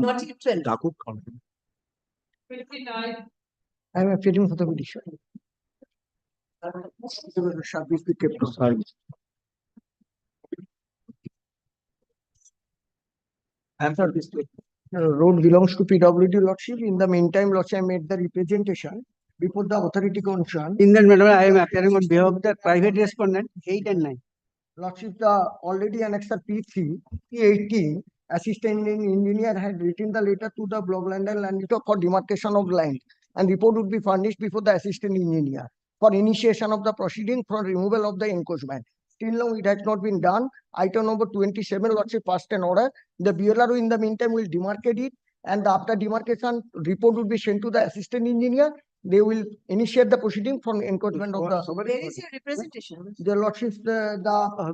Not yet 12.
ডাকুক
29.
I am appealing for the petition. Shall be kept to service. Answer this. Road belongs to PWD Lordship. In the meantime, Lordship, I made the representation before the authority concerned.
In that matter, I am appearing on behalf of the private respondent 8 and 9.
Lordship, the already annexer P3, P18, assistant engineer had written the letter to the block land and land for demarcation of land, and report would be furnished before the assistant engineer for initiation of the proceeding for removal of the encroachment. Till now, it has not been done. Item number 27, Lordship passed an order. The BLRO in the meantime will demarcate it, and after demarcation, report will be sent to the assistant engineer. They will initiate the proceeding from encroachment of the.
Where is your representation?
The Lordship, the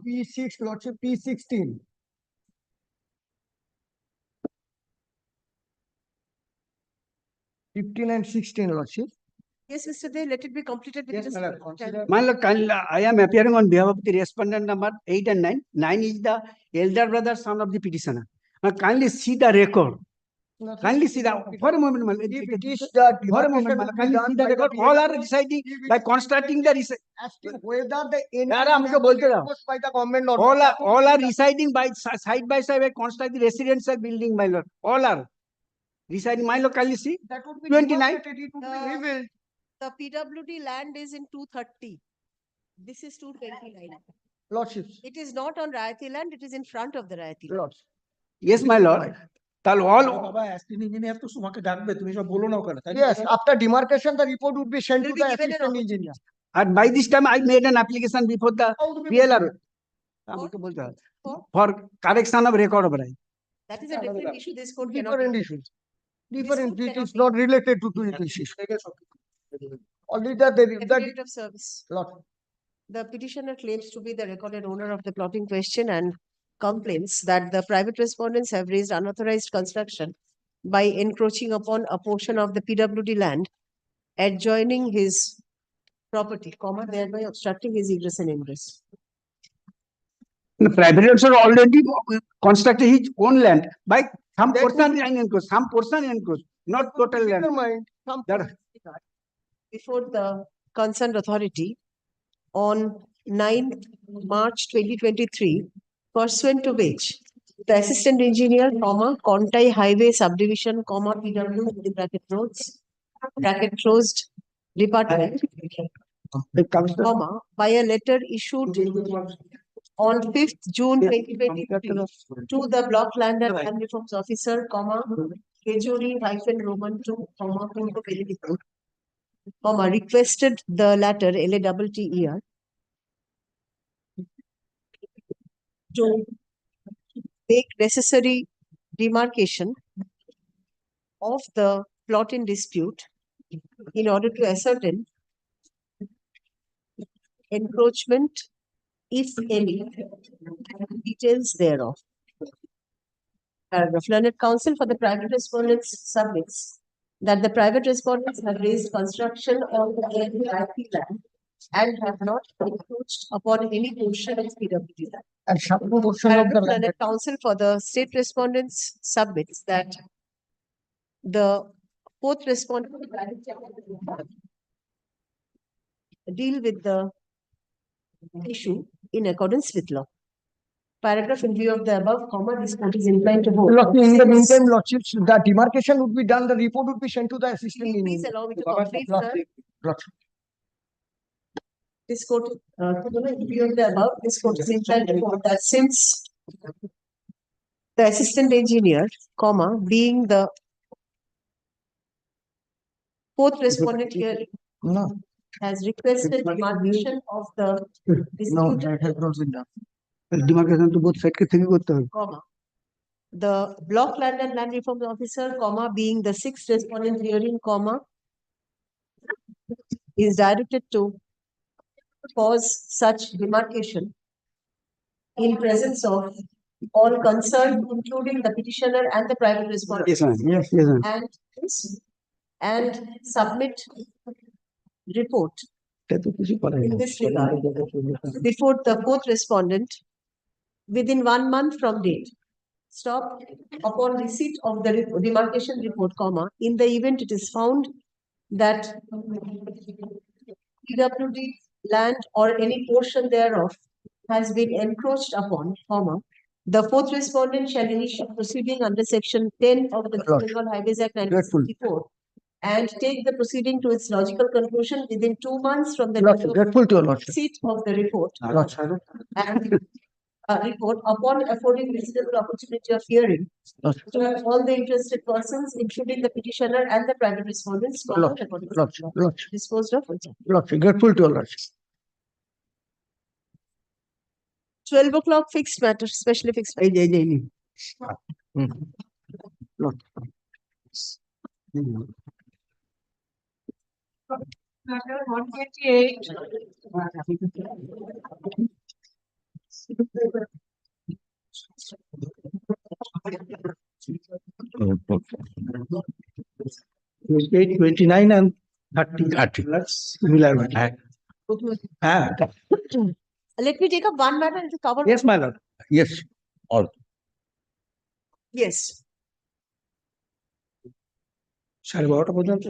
P6, Lordship P16. (15 and 16, Lordship.
Yes, Mr. Dey, let it be completed with this.
My lord, I am appearing on behalf of the respondent number 8 and 9. 9 is the elder brother son of the petitioner. Now kindly see the record. Kindly see that for a moment, my lord. For a moment, my lord. Kindly see the record. All are deciding by constructing the
Whether the
by the government or all are residing by side by side by constructing the residential building, my lord. All are residing. My lord, kindly see.
that would be
29.
demarcated, it would be revealed.
The PWD land is in 230. This is 229.
Lordships.
It is not on Rayati land, it is in front of the Rayati land.
Lords.
Yes, my lord. Tal all.
Yes, after demarcation, the report would be sent to the assistant engineer.
And by this time, I made an application before the PLR for correction of record.
That is a different issue. This court cannot.
Different issues. Different, it is not related to this issue. Only that
Affidavit of service.
Lord.
The petitioner claims to be the recorded owner of the plotting question and complains that the private respondents have raised unauthorized construction by encroaching upon a portion of the PWD land adjoining his property, thereby obstructing his egress and ingress.
The private also already constructed his own land by some portion encroached, some portion encroached, not total land.
Before the concerned authority on 9 March 2023, pursuant to which the assistant engineer, Kontai Highway Subdivision, PW, in bracket roads, bracket closed, department, by a letter issued on 5th June 2023 to the Block Land and Land Reforms Officer, Kejuri-Roman 2, requested the latter, LATTER, to make necessary demarcation of the plot in dispute in order to ascertain encroachment, if any, details thereof. Paragraph. Learned counsel for the private respondents submits that the private respondents have raised construction on the IP land and have not encroached upon any portion of PWD land.
And some portion of the land.
Learned counsel for the state respondents submits that the fourth respondent deal with the issue in accordance with law. Paragraph. In view of the above, this court is inclined to hold.
In the meantime, Lordships, the demarcation would be done, the report would be sent to the assistant engineer.
Please allow me to complete, sir. This court, in view of the above, this court is inclined to hold that since the assistant engineer, being the fourth respondent here, has requested demarcation of the
No, that has not been done.
Demarcation to both sides
the Block Land and Land Reforms Officer, being the sixth respondent hearing, is directed to cause such demarcation in presence of all concerned, including the petitioner and the private respondent.
Yes, ma'am. Yes, ma'am.
And submit report in this regard before the fourth respondent within 1 month from date. Stop. Upon receipt of the demarcation report, in the event it is found that PWD land or any portion thereof has been encroached upon, the fourth respondent shall initiate proceeding under section 10 of the Bengal Highways Act 1964 and take the proceeding to its logical conclusion within 2 months from the receipt of the report. And report upon affording reasonable opportunity of hearing to all the interested persons, including the petitioner and the private respondents, disposed of.
Grateful to your Lordship.
12 o'clock fixed matter, specially fixed matter.
Matter 128.
Page 29 and 30. Similar one.
Let me take up one matter and to cover.
Yes, my lord.
Yes, all.
Yes.
12:30 পর্যন্ত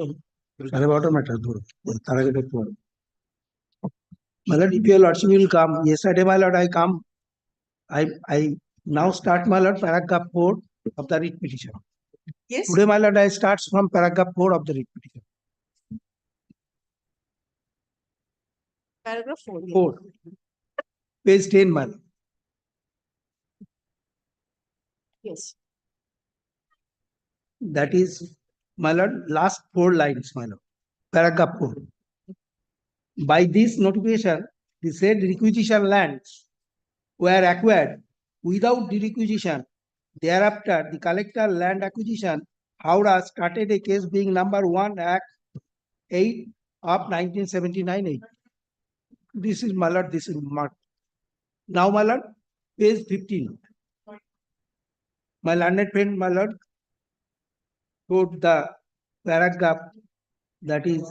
12:30 matter ধরো তার আগে দেখতে পারো my lord, if your lordship will come yesterday my lord I now start my lord paragraph 4 of the writ petition.
Yes.
Today my lord I starts from paragraph 4 of the writ petition.
Paragraph 4.
4 page 10 my lord.
Yes.
That is my lord last 4 lines my lord paragraph 4. By this notification the said requisition lands were acquired without the requisition. Thereafter the collector land acquisition Howrah started a case being number 1 Act 8 of 1979. This is my lord, this is marked. Now my lord, page 15. My learned friend my lord quote the paragraph that is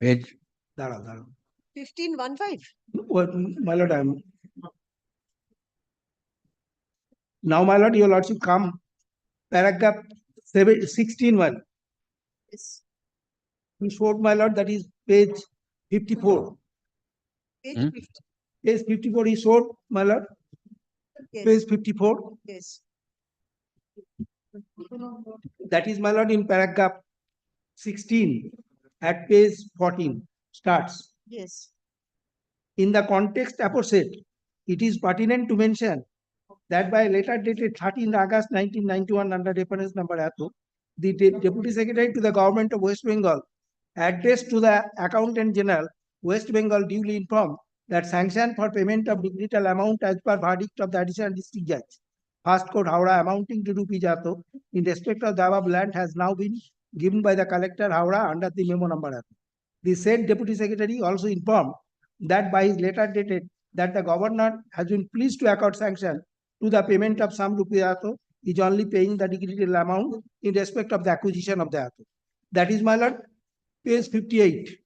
Page.
15:15.
My lord, now my lord, your lordship come paragraph 16:1.
Yes.
He showed my lord that is page 54.
Page 50.
Page 54 he showed my lord.
Yes.
Page 54.
Yes.
That is my lord in paragraph 16 at page 14 starts.
Yes.
In the context aforesaid, it is pertinent to mention that by letter dated 13 August 1991 under reference number Ato, the Deputy Secretary to the Government of West Bengal addressed to the Accountant General West Bengal duly informed that sanction for payment of digital amount as per verdict of the Additional District Judge, First Court Howrah amounting to rupees Ato in respect of the above land has now been given by the Collector Howrah under the memo number Ato. The said Deputy Secretary also informed that by his letter dated that the Governor has been pleased to accord sanction to the payment of some rupees Ato is only paying the digital amount in respect of the acquisition of the Ato. That is my lord, page 58.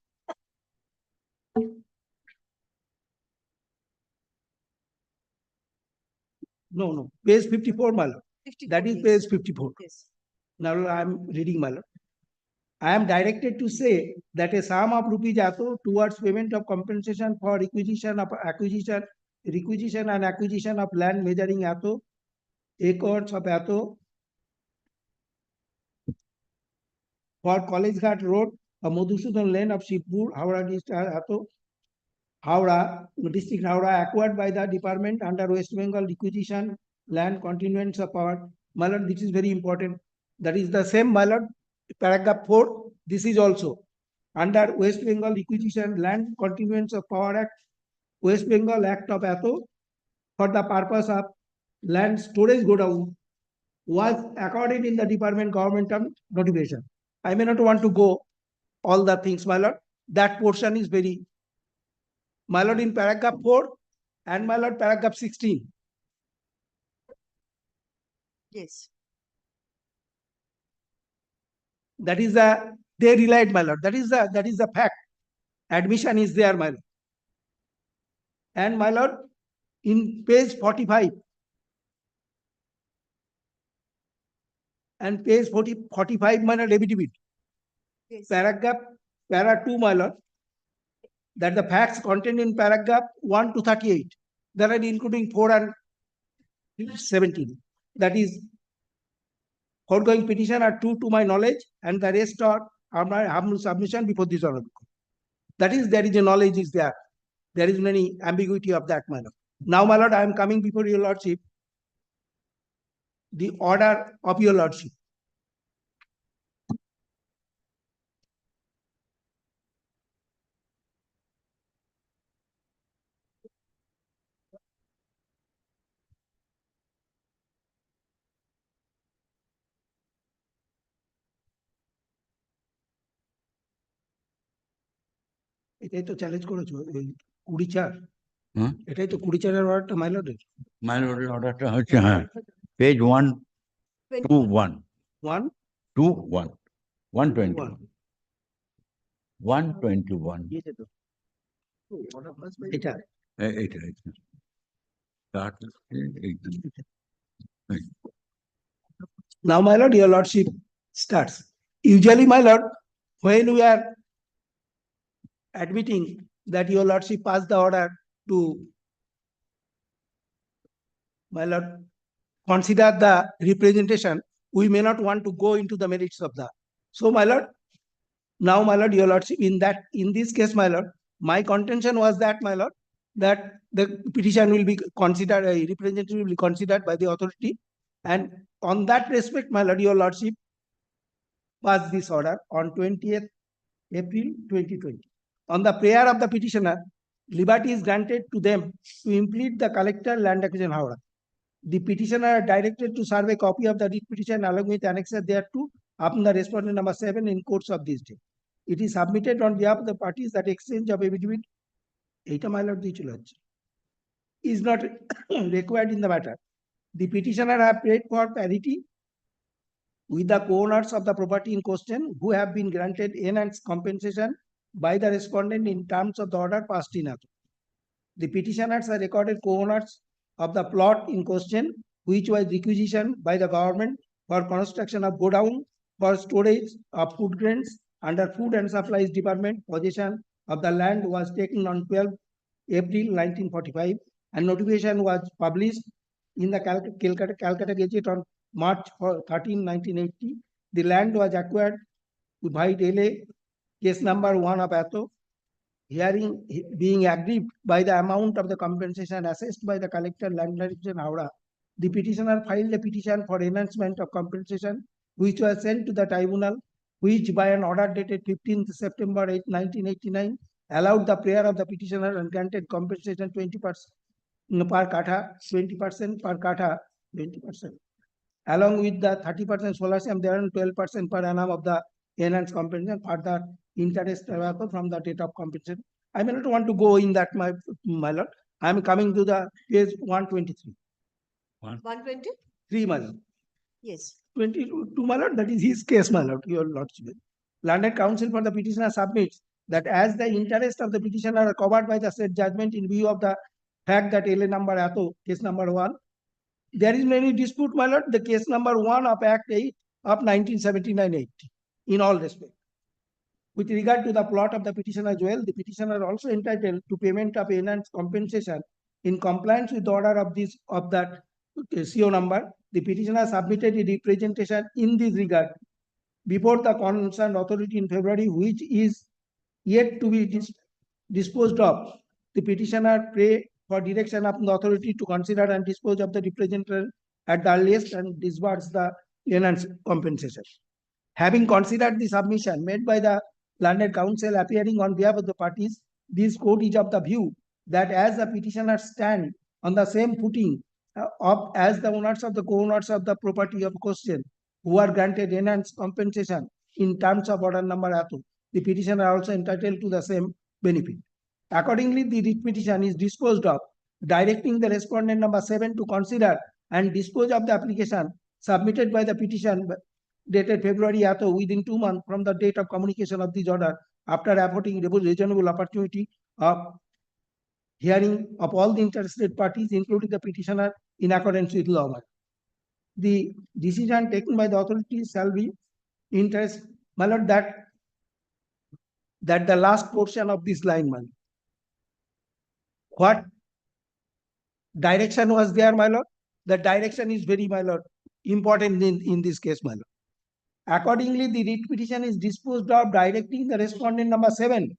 No, page 54, my lord.
54,
That is
yes.
page 54.
Yes.
Now I am reading, my lord. I am directed to say that a sum of rupees Ato towards payment of compensation for requisition and acquisition of land measuring Ato, acres of Ato for College Ghat Road, a Madhusudan Lane of Shibpur, Howrah District, Howrah District, Howrah, acquired by the department under West Bengal requisition land continuance of power. My lord, this is very important. That is the same, my lord, paragraph 4. This is also under West Bengal requisition land continuance of power act, West Bengal Act of Ato for the purpose of land storage godown was accorded in the department government notification. I may not want to go all the things, my lord. That portion is very, my lord, in paragraph 4 and my lord paragraph 16.
Yes.
That is the, they relied, my lord. That is the fact. Admission is there, my lord. And my lord, in page 45 and page 45, my lord, affidavit.
Yes.
Paragraph, para 2, my lord, that the facts contained in paragraph 1 to 38, that are including 4 and 17. That is, foregoing petition are true to my knowledge, and the rest are my humble submission before this honorable court. That is, there is a knowledge is there. There is any ambiguity of that manner. Now, my lord, I am coming before your lordship. The order of your lordship. এটাই তো challenge করেছো এই 24 এটাই তো 24 অর্ডারটা মাই লর্ডের
My lord, order হচ্ছে হ্যাঁ, page 1 21,
1,
21, 121, 121.
এটা
এইটা start এইটা।
Now, my lord, your lordship starts. Usually, my lord, when we are admitting that your lordship passed the order to, my lord, consider the representation, we may not want to go into the merits of the. So, my lord, now, my lord, your lordship, in this case, my lord, my contention was that, my lord, that the petition will be considered, a representative will be considered by the authority, and on that respect, my lord, your lordship passed this order on 20th April 2020. On the prayer of the petitioner, liberty is granted to them to implead the collector land acquisition Howrah. The petitioner are directed to serve a copy of the writ petition along with annexes thereto upon the respondent number 7 in courts of this day. It is submitted on behalf of the parties that exchange of affidavit, my lord, is not required in the matter. The petitioner have prayed for parity with the co-owners of the property in question who have been granted enhanced compensation by the respondent in terms of the order passed in authority. The petitioners are recorded co-owners of the plot in question, which was requisitioned by the government for construction of godown for storage of food grains under Food and Supplies Department. Possession of the land was taken on 12 April 1945 and notification was published in the Calcutta Gazette on March 13, 1980. The land was acquired by delay, case number 1 of Atho, hearing being aggrieved by the amount of the compensation assessed by the collector land acquisition Howrah. The petitioner filed a petition for enhancement of compensation, which was sent to the tribunal, which by an order dated 15th September 1989 allowed the prayer of the petitioner and granted compensation 20% per kata, 20% per kata, 20%. Along with the 30% solatium, there are 12% per annum of the enhanced compensation for the interest from the date of compensation. I may not want to go in that, my lord. I am coming to the page 123.
123,
my lord.
yes.
22, my lord, that is his case, my lord, your lordship. Landed counsel for the petitioner submits that as the interest of the petitioner are covered by the said judgment in view of the fact that LA number Atho, case number 1, there is no any dispute, my lord, the case number 1 of Act 8 of 1979-80 in all respect. With regard to the plot of the petitioner as well, the petitioner also entitled to payment of enhanced compensation in compliance with the order of that CO number. The petitioner submitted a representation in this regard before the concerned authority in February, which is yet to be disposed of. The petitioner pray for direction of the authority to consider and dispose of the representation at the earliest and disburse the enhanced compensation. Having considered the submission made by the landed counsel appearing on behalf of the parties, this court is of the view that as the petitioners stand on the same footing as the owners of the co-owners of the property of question who are granted enhanced compensation in terms of order number Atho, the petitioner are also entitled to the same benefit. Accordingly, the writ petition is disposed of, directing the respondent number 7 to consider and dispose of the application submitted by the petition dated February Atho within 2 months from the date of communication of this order, after affording reasonable opportunity of hearing of all the interested parties, including the petitioner, in accordance with law. The decision taken by the authorities shall be interest, my lord, that the last portion of this line, man. What direction was there, my lord? The direction is very, my lord, important in this case, my lord. Accordingly, the writ petition is disposed of, directing the respondent number 7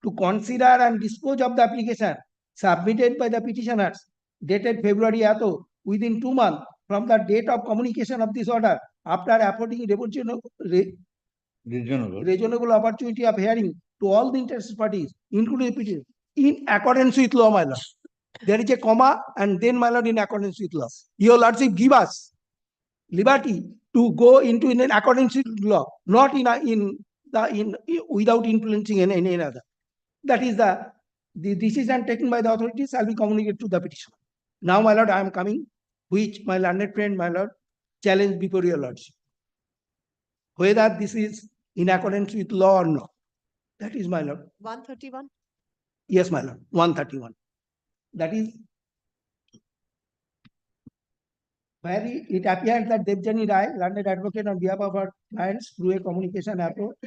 to consider and dispose of the application submitted by the petitioners dated February Atho within 2 months from the date of communication of this order, after affording reasonable opportunity of hearing to all the interested parties, including the petitioner, in accordance with law, my lord. There is a comma and then, my lord, in accordance with law. Your lordship give us liberty to go into in accordance with law, not without influencing any other. That is the decision taken by the authorities shall be communicated to the petitioner. Now, my lord, I am coming, which my learned friend, my lord, challenged before your lordship. Whether this is in accordance with law or not. That is, my lord.
131.
Yes, my lord. 131. That is where it appears that Devjani Rai, landed advocate on behalf of our clients through a communication approach,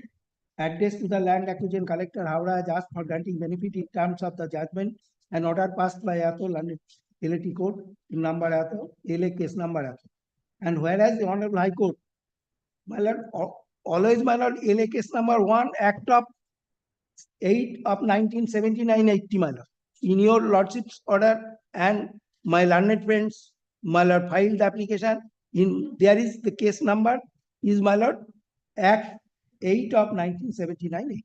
addressed to the land acquisition collector Howrah, has asked for granting benefit in terms of the judgment and order passed by Ato landed LAT court number Ato, LA case number Ato. And whereas the Honorable High Court, my lord, always my lord, LA case number 1, Act of 8 of 1979-80, my lord. In your lordship's order and my learned friends, my lord, filed the application. In there is the case number is, my lord, Act 8 of 1979.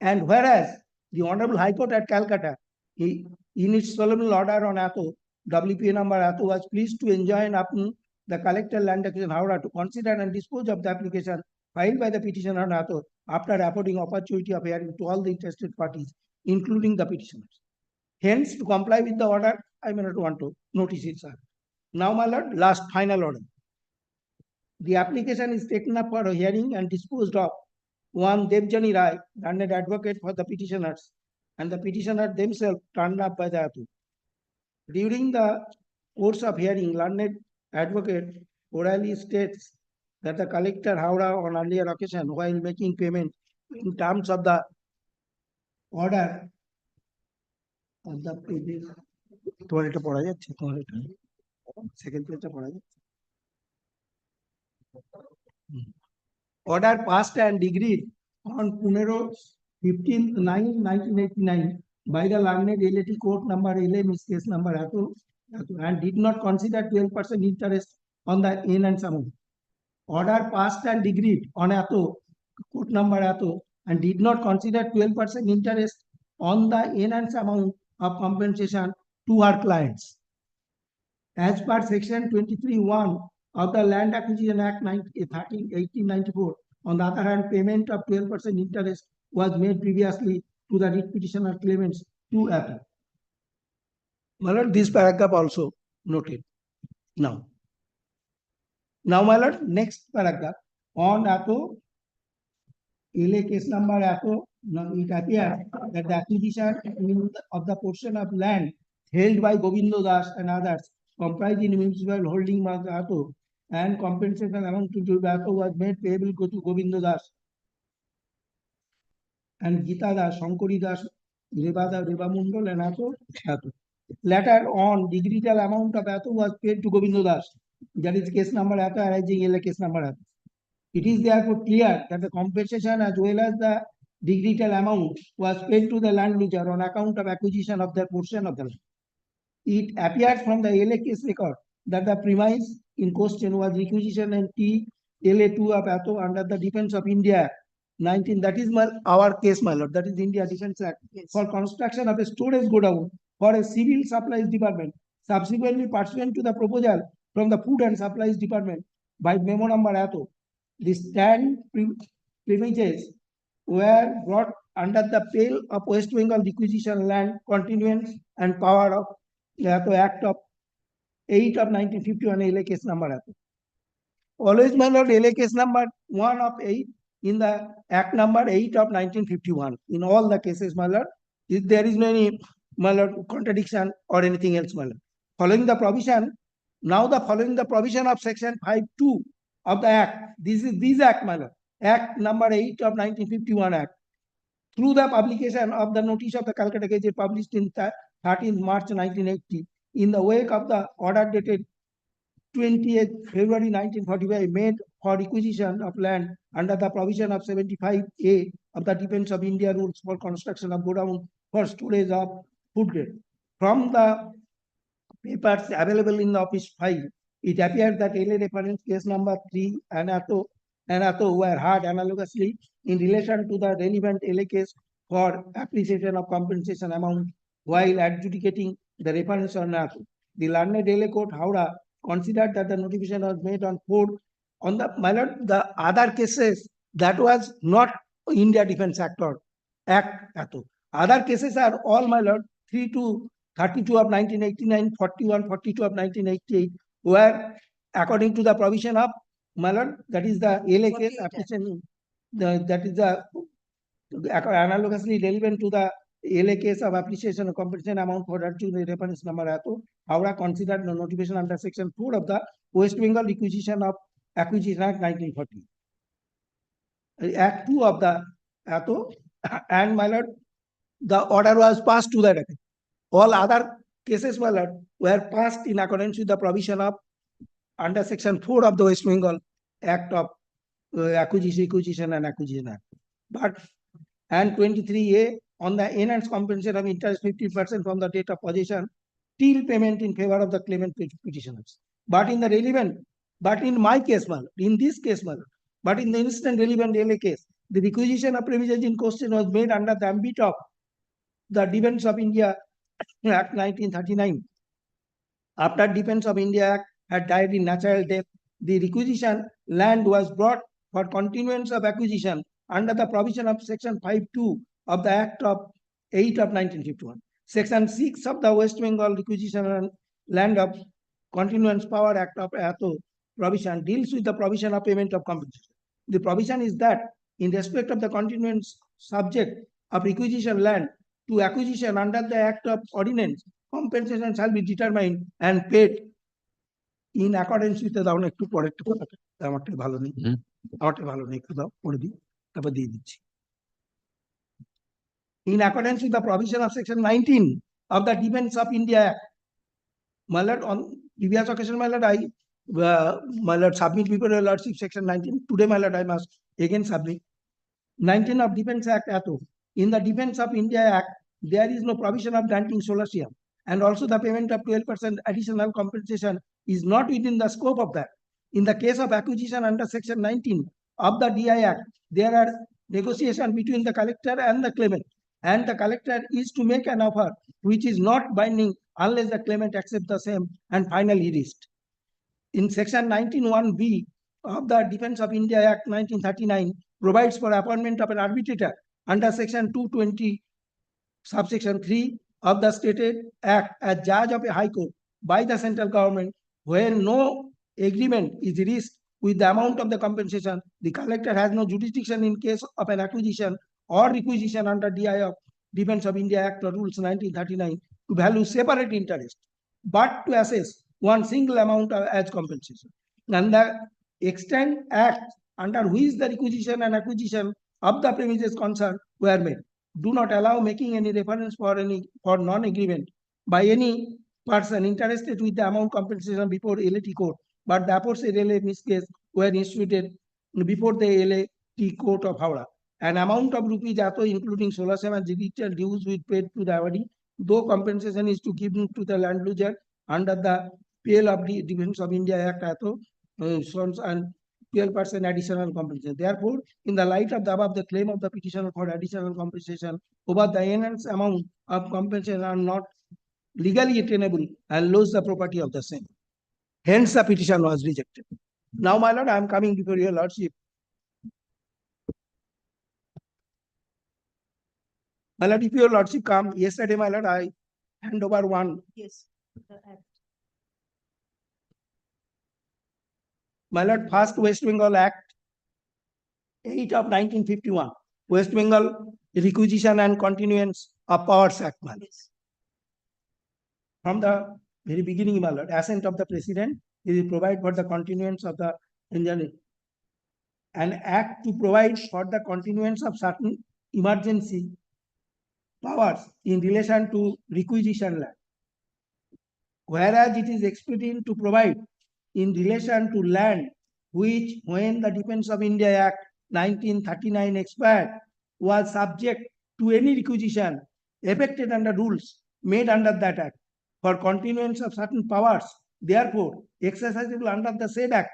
And whereas the Honorable High Court at Calcutta, in its solemn order on Ato, WPA number Ato, was pleased to enjoin upon the collector land acquisition Howrah to consider and dispose of the application filed by the petitioner on Ato after affording opportunity of hearing to all the interested parties, including the petitioners. Hence, to comply with the order, I may not want to notice it, sir. Now, my lord, last final order. The application is taken up for a hearing and disposed of. One Devjani Rai, learned advocate for the petitioners, and the petitioner themselves turned up by the Ato. During the course of hearing, learned advocate orally states that the collector Howrah on earlier occasion, while making payment in terms of the order of the previous, second page order passed and agreed on 15/9/1989 by the learned LAT court number LA case number Ato, and did not consider 12% interest on the enhanced amount. Order passed and agreed on Ato, court number Ato, and did not consider 12% interest on the enhanced amount of compensation to our clients. As per section 23(1) of the Land Acquisition Act 1894, on the other hand, payment of 12% interest was made previously to the writ petitioner claimants to Ato. My lord, this paragraph also noted. Now, my lord, next paragraph on Ato, LA case number Ato. Now it appears that the acquisition of the portion of land held by Govindo Das and others comprising municipal holding by Ato and compensation amount to Ato was made payable to Govindo Das and Gita Das, Shankari Das, Reva Mundal and Ato. Later on, the digital amount of Ato was paid to Govindo Das. That is case number Ato arising LA case number Ato. It is therefore clear that the compensation as well as the digital amount was paid to the landlord on account of acquisition of their portion of the land. It appears from the LA case record that the premise in question was requisition and LA2 of Ato under the Defense of India 19. That is our case, my lord. That is India Defense Act for construction of a storage godown for a civil supplies department. Subsequently, pursuant to the proposal from the Food and Supplies Department by memo number Ato, the stand premises were brought under the pale of West Bengal requisition land continuance and power of the Act of 8 of 1951 LA case number Ato. Always, my lord, LA case number 1 of 8 in the Act number 8 of 1951. In all the cases, my lord, if there is no any, my lord, contradiction or anything else, my lord. Following the provision, following the provision of section 5(2) of the Act, this Act, my lord, Act number 8 of 1951 Act, through the publication of the notice of the Calcutta Gazette published in 13th March 1980, in the wake of the order dated 28th February 1945 made for requisition of land under the provision of 75A of the Defense of India rules for construction of godown for storage of food grade. From the papers available in the office file, it appears that LA reference case number 3 and Ato were heard analogously in relation to the relevant LA case for appreciation of compensation amount while adjudicating the reference on Ato. The learned LA court, Howrah, considered that the notification was made on 4 on the, my lord, the other cases that was not India Defense Act or Act Ato. Other cases are all, my lord, 3 to 32 of 1989, 41, 42 of 1988, were according to the provision of, my lord, that is the LA case application, that is the analogously relevant to the LA case of application of compensation amount for virtue of reference number ato, Howrah considered the notification under section 4 of the West Bengal Requisition of Acquisition Act 1940. Act 2 of the ato, and my lord, the order was passed to that effect. All other cases, my lord, were passed in accordance with the provision of under section 4 of the West Bengal Act of Acquisition and Acquisition Act. But and 23A on the enhanced compensation of interest 50% from the date of possession till payment in favor of the claimant petitioners. But in the relevant, but in my case, my lord, in this case, my lord, but in the instant relevant LA case, the requisition of premises in question was made under the ambit of the Defense of India Act 1939. After Defense of India Act had died in natural death, the requisition land was brought for continuance of acquisition under the provision of Section 5(2) of the Act of 8 of 1951. Section 6 of the West Bengal Requisition and Land of Continuance Power Act of ATO provision deals with the provision of payment of compensation. The provision is that in respect of the continuance subject of requisition land to acquisition under the Act of Ordinance, compensation shall be determined and paid in accordance with the একটু পরে একটু আমারটা ভালো নেই আমারটা ভালো নেই একটু দাও পড়ে দিই তারপর দিয়ে দিচ্ছি in accordance with the provision of section 19 of the Defense of India Act. My lord, on previous occasion, my lord, my lord, submit before your lordship section 19. Today, my lord, I must again submit 19 of Defense Act ATO. In the Defense of India Act, there is no provision of granting solatium, and also the payment of 12% additional compensation is not within the scope of that. In the case of acquisition under section 19 of the DI Act, there are negotiations between the collector and the claimant, and the collector is to make an offer which is not binding unless the claimant accepts the same and finally reached. In section 19(1)(b) of the Defense of India Act 1939 provides for appointment of an arbitrator under section 220 subsection 3 of the stated act as judge of a high court by the central government. When no agreement is reached with the amount of the compensation, the collector has no jurisdiction in case of an acquisition or requisition under DI of Defense of India Act or Rules 1939 to value separate interest, but to assess one single amount as compensation. And the extant act under which the requisition and acquisition of the premises concerned were made do not allow making any reference for non-agreement by any person interested with the amount compensation before LAT court, but the aforesaid LA case were instituted before the LAT court of Howrah. An amount of rupees ato including solatium and judicial dues with paid to the awardee, though compensation is to given to the landlord under the PL of the Defense of India Act ato and 12% additional compensation. Therefore, in the light of the above, the claim of the petitioner for additional compensation over the enhanced amount of compensation are not legally attainable and lose the property of the same. Hence, the petition was rejected. Now, my lord, I am coming before your lordship. My lord, if your lordship come, yesterday, my lord, I hand over one.
Yes. The act.
My lord, first West Bengal Act 8 of 1951, West Bengal Requisition and Continuance of Powers Act, my lord. From the very beginning, my lord, assent of the president is provide for the continuance of the an act to provide for the continuance of certain emergency powers in relation to requisition land, whereas it is expedient to provide in relation to land which, when the Defense of India Act 1939 expired, was subject to any requisition effected under rules made under that act for continuance of certain powers, therefore exercisable under the said act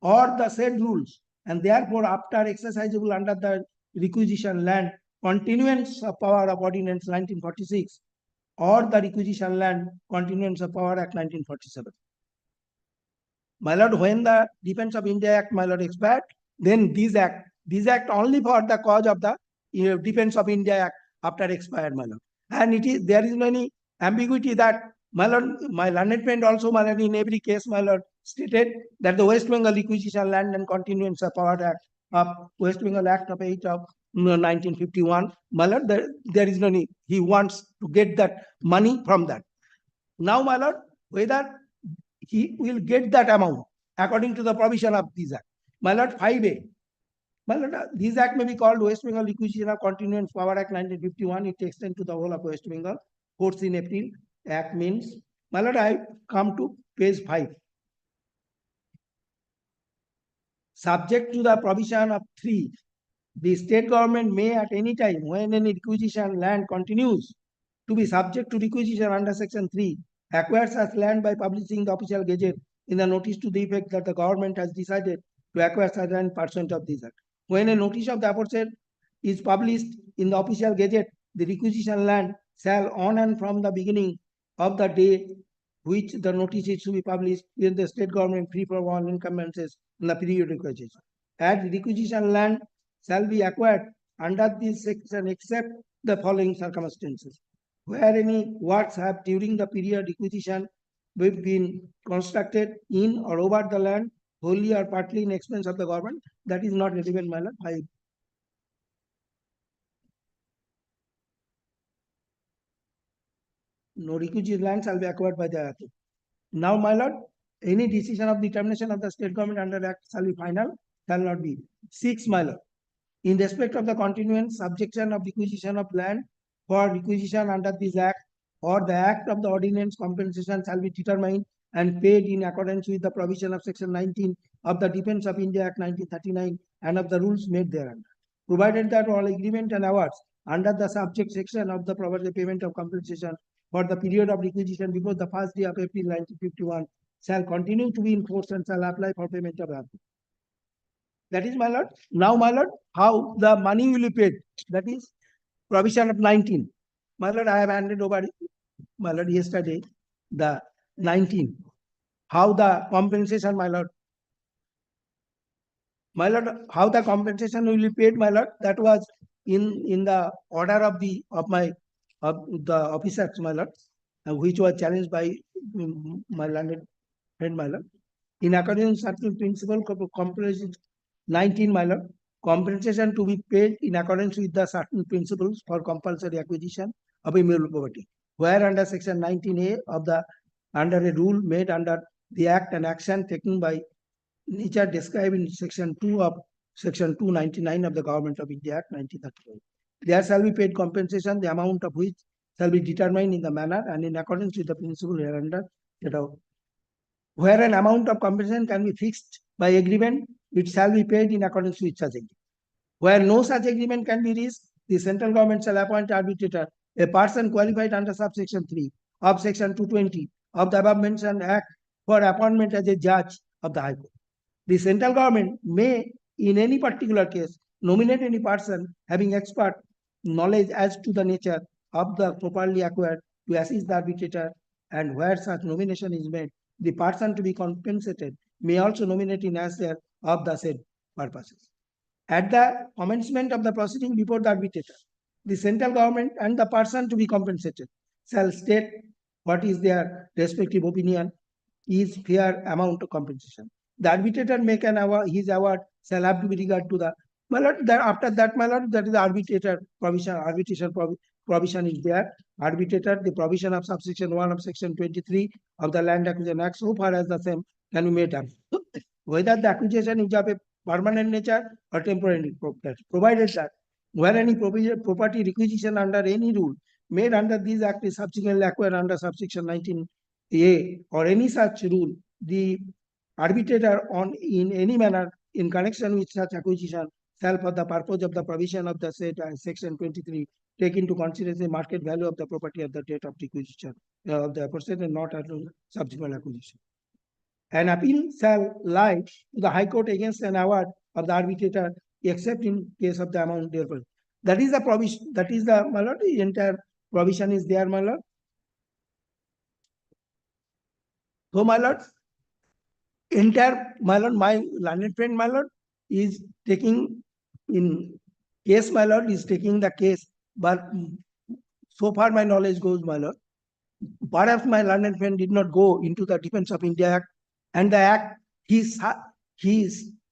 or the said rules, and therefore after exercisable under the requisition land continuance of power of Ordinance 1946 or the requisition land continuance of power act 1947. My lord, when the Defense of India Act, my lord, expired, then this act only for the cause of the Defense of India Act after expired, my lord. And there is no any ambiguity that, my lord, my learned friend also, my lord, in every case, my lord, stated that the West Bengal Requisition Land and Continuance of Power Act of West Bengal Act of 8 of 1951, my lord, there is no need. He wants to get that money from that. Now, my lord, whether he will get that amount according to the provision of this act. My lord, 5A. My lord, this act may be called West Bengal Requisition of Continuance Power Act 1951. It extends to the whole of West Bengal. 4th in April. Act means, my lord, I come to page 5. Subject to the provision of 3, the state government may at any time, when any requisition land continues to be subject to requisition under section 3, acquire such land by publishing the official gazette in the notice to the effect that the government has decided to acquire such land pursuant of this act. When a notice of the aforesaid is published in the official gazette, the requisition land shall on and from the beginning of the day which the notice is to be published, with the state government free from all encumbrances in the period requisition. As requisition land shall be acquired under this section except the following circumstances. Where any works have during the period requisition been constructed in or over the land, wholly or partly in expense of the government, that is not relevant, my lord. No requisite land shall be acquired by the authority. Now, my lord, any decision of determination of the state government under act shall be final, shall not be. 6, my lord, in respect of the continuance, subjection of requisition of land for requisition under this act or the act of the ordinance, compensation shall be determined and paid in accordance with the provision of section 19 of the Defence of India Act 1939 and of the rules made thereunder. Provided that all agreement and awards under the subject section of the provided payment of compensation for the period of requisition before the 1st day of April 1951 shall continue to be in force and shall apply for payment of awards. That is, my lord. Now, my lord, how the money will be paid? That is provision of 19. My lord, I have handed over, my lord, yesterday, the 19. How the compensation, my lord? My lord, how the compensation will be paid, my lord? That was in the order of the officers, my lord, which was challenged by my learned friend, my lord. In accordance with certain principle, compensation 19, my lord, compensation to be paid in accordance with the certain principles for compulsory acquisition of immutable property, where under section 19A of the under a rule made under the act and action taken by nature described in section 2 of section 299 of the Government of India Act 1935. There shall be paid compensation, the amount of which shall be determined in the manner and in accordance with the principle hereunder set out. Where an amount of compensation can be fixed by agreement, it shall be paid in accordance with such agreement. Where no such agreement can be reached, the central government shall appoint arbitrator, a person qualified under subsection 3 of section 220 of the above mentioned act for appointment as a judge of the High Court. The central government may, in any particular case, nominate any person having expert knowledge as to the nature of the properly acquired to assist the arbitrator, and where such nomination is made, the person to be compensated may also nominate in answer of the said purposes. At the commencement of the proceeding before the arbitrator, the central government and the person to be compensated shall state what is their respective opinion is fair amount of compensation. The arbitrator make an award, his award shall have to be regard to the, my lord, that after that, my lord, that is the arbitrator provision, arbitration provision is there. Arbitrator, the provision of subsection 1 of section 23 of the Land Acquisition Act, so far as the same can be made up. Whether the acquisition is of a permanent nature or temporary, provided that where any property requisition under any rule made under this act is subsequently acquired under subsection 19A or any such rule, the arbitrator in any manner in connection with such acquisition shall, for the purpose of the provision of the said section 23, take into consideration the market value of the property at the date of requisition of the aforesaid and not at subsequent acquisition. An appeal shall lie to the High Court against an award of the arbitrator, except in case of the amount therefore. That is the provision. That is the, my lord, the entire provision is there, my lord. So, my lord, entire, my lord, my learned friend, my lord, is taking in case, my lord, is taking the case, but so far my knowledge goes, my lord, perhaps my learned friend did not go into the Defence of India Act and the act, he's,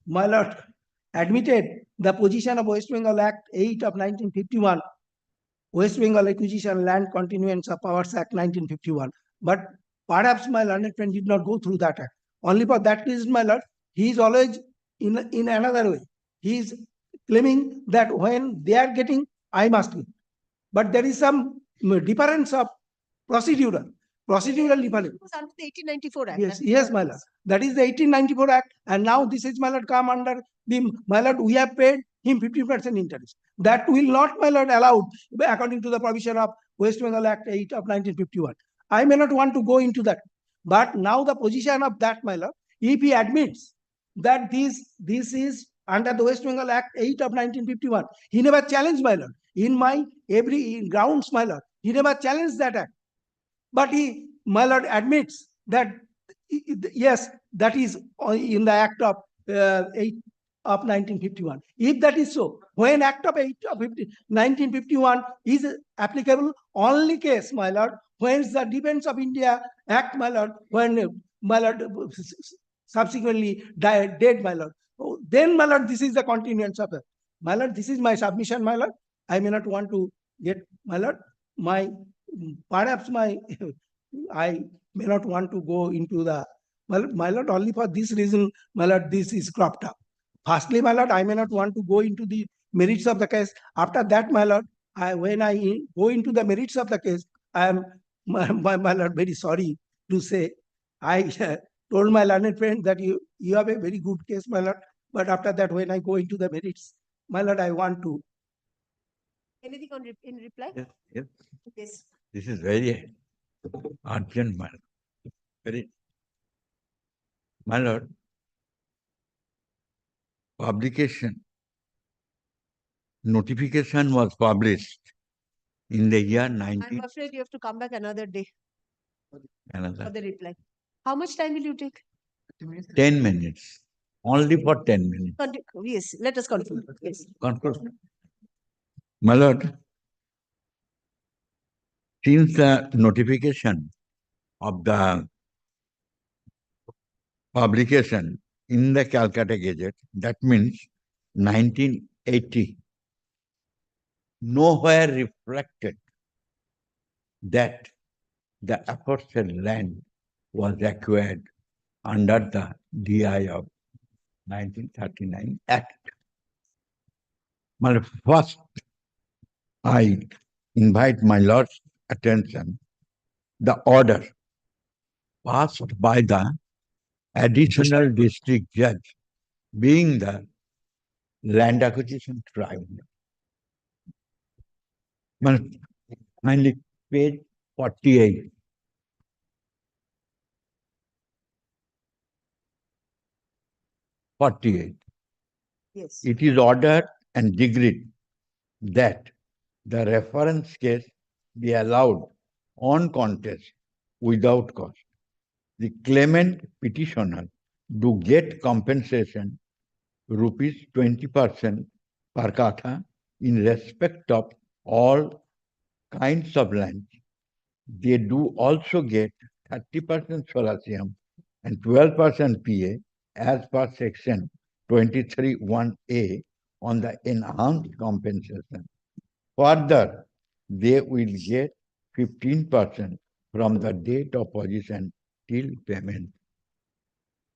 my lord, admitted the position of West Bengal Act 8 of 1951, West Bengal Acquisition Land Continuance of Powers Act 1951. But perhaps my learned friend did not go through that act. Only for that reason, my lord, he is always in another way. He is claiming that when they are getting, I must give. But there is some difference of procedural difference.
It was under the 1894 Act.
Yes, yes, my lord. That is the 1894 Act, and now this is, my lord, come under the, my lord, we have paid him 50% interest. That will not, my lord, allowed according to the provision of West Bengal Act 8 of 1951. I may not want to go into that, but now the position of that, my lord, if he admits that this is under the West Bengal Act 8 of 1951, he never challenged, my lord. In my every grounds, my lord, he never challenged that act. But he, my lord, admits that yes, that is in the Act of 8 of 1951. If that is so, when Act of 8 of 1951 is applicable, only case, my lord, when the Defense of India Act, my lord, when, my lord, subsequently dead, my lord, then, my lord, this is the continuance of it. My lord, this is my submission, my lord. I may not want to get, my lord, perhaps I may not want to go into the, my lord, only for this reason, my lord, this is cropped up. Firstly, my lord, I may not want to go into the merits of the case. After that, my lord, when I go into the merits of the case, I am, my lord, very sorry to say, I told my learned friend that you have a very good case, my lord. But after that, when I go into the merits, my lord, I want to.
Anything in reply?
Yes, yes.
Yes.
This is very urgent, my lord. Very, my lord. Publication, notification was published in the year
I'm
19.
afraid you have to come back another day for
Another
the reply. How much time will you take?
10 minutes. Only for 10 minutes.
Yes, let us conclude. Yes.
Conclude. My lord, since the notification of the publication in the Calcutta Gazette, that means 1980, nowhere reflected that the aforesaid land was acquired under the DI of 1939 Act. Well, first, I invite my Lord's attention, the order passed by the additional district judge, being the land acquisition tribunal. Well, finally, page 48.
Yes.
It is ordered and decreed that the reference case be allowed on contest without cost. The claimant petitioner do get compensation rupees 20% per kata in respect of all kinds of land. They do also get 30% solatium and 12% PA as per section 23(1)(a) on the enhanced compensation. Further, they will get 15% from the date of possession till payment.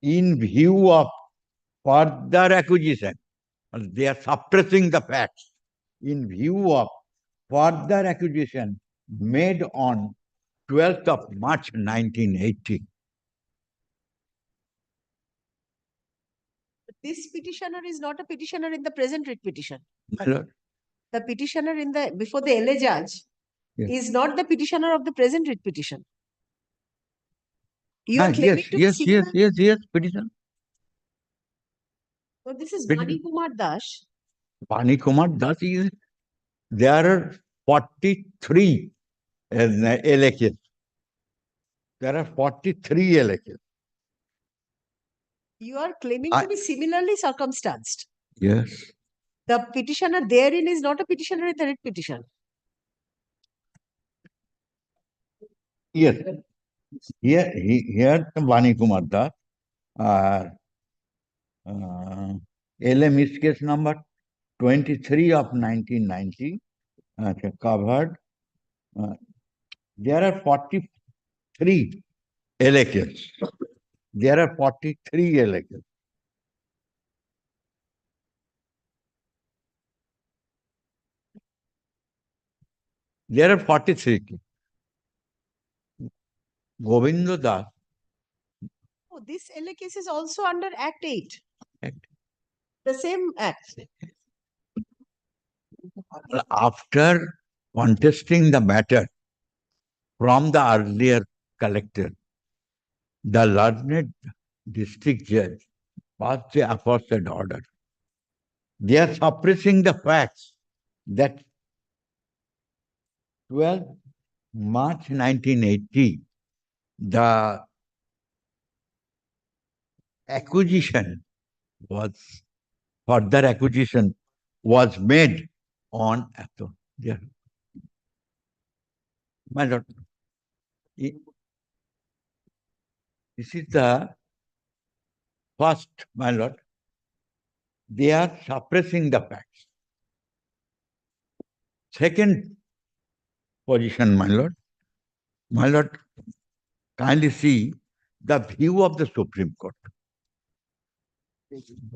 In view of further acquisition, they are suppressing the facts. In view of further acquisition made on 12th of March 1980.
This petitioner is not a petitioner in the present writ petition.
My lord.
The petitioner in the before the LA judge is not the petitioner of the present writ petition. You are claiming to be similar.
Yes, petition.
So this is Bani Kumar Das.
Bani Kumar Das is, there are 43 LHS. There are 43 LHS.
You are claiming to be similarly circumstanced.
Yes.
The petitioner therein is not a petitioner in the writ petition.
Yes. Here Bani Kumar Das LM case number 23 of 1990, covered. There are 43 LHs. There are 43 LHs. There are 43. Govinda Das.
Oh, this LA case is also under Act 8. The same act.
After contesting the matter from the earlier collector, the learned district judge passed the aforesaid order. They are suppressing the facts that 12 March 1980, the acquisition was, further acquisition was made on Apple. Yeah. My lord, this is the first, my lord. They are suppressing the facts. Second position, my lord. My lord, kindly see the view of the Supreme Court.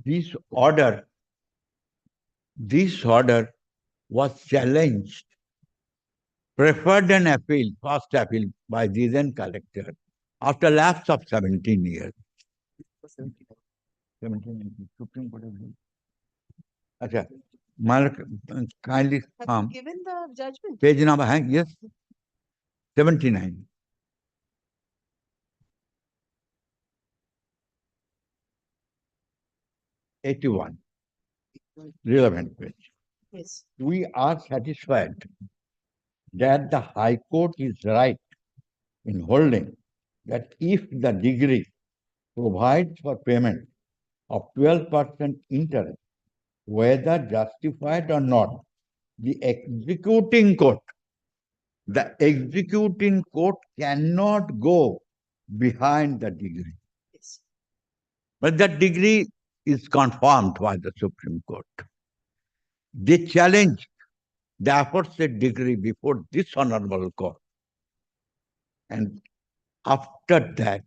This order was challenged, preferred an appeal, first appeal by the then collector after lapse of 17 years. 17 Supreme Court. Okay. Kindly
Have you given the judgment?
page number, yes, 79. '81. Relevant page.
Yes.
We are satisfied that the High Court is right in holding that if the degree provides for payment of 12% interest, whether justified or not, the executing court cannot go behind the degree.
Yes.
But that degree is confirmed by the Supreme Court. They challenged the aforesaid degree before this honorable court. And after that,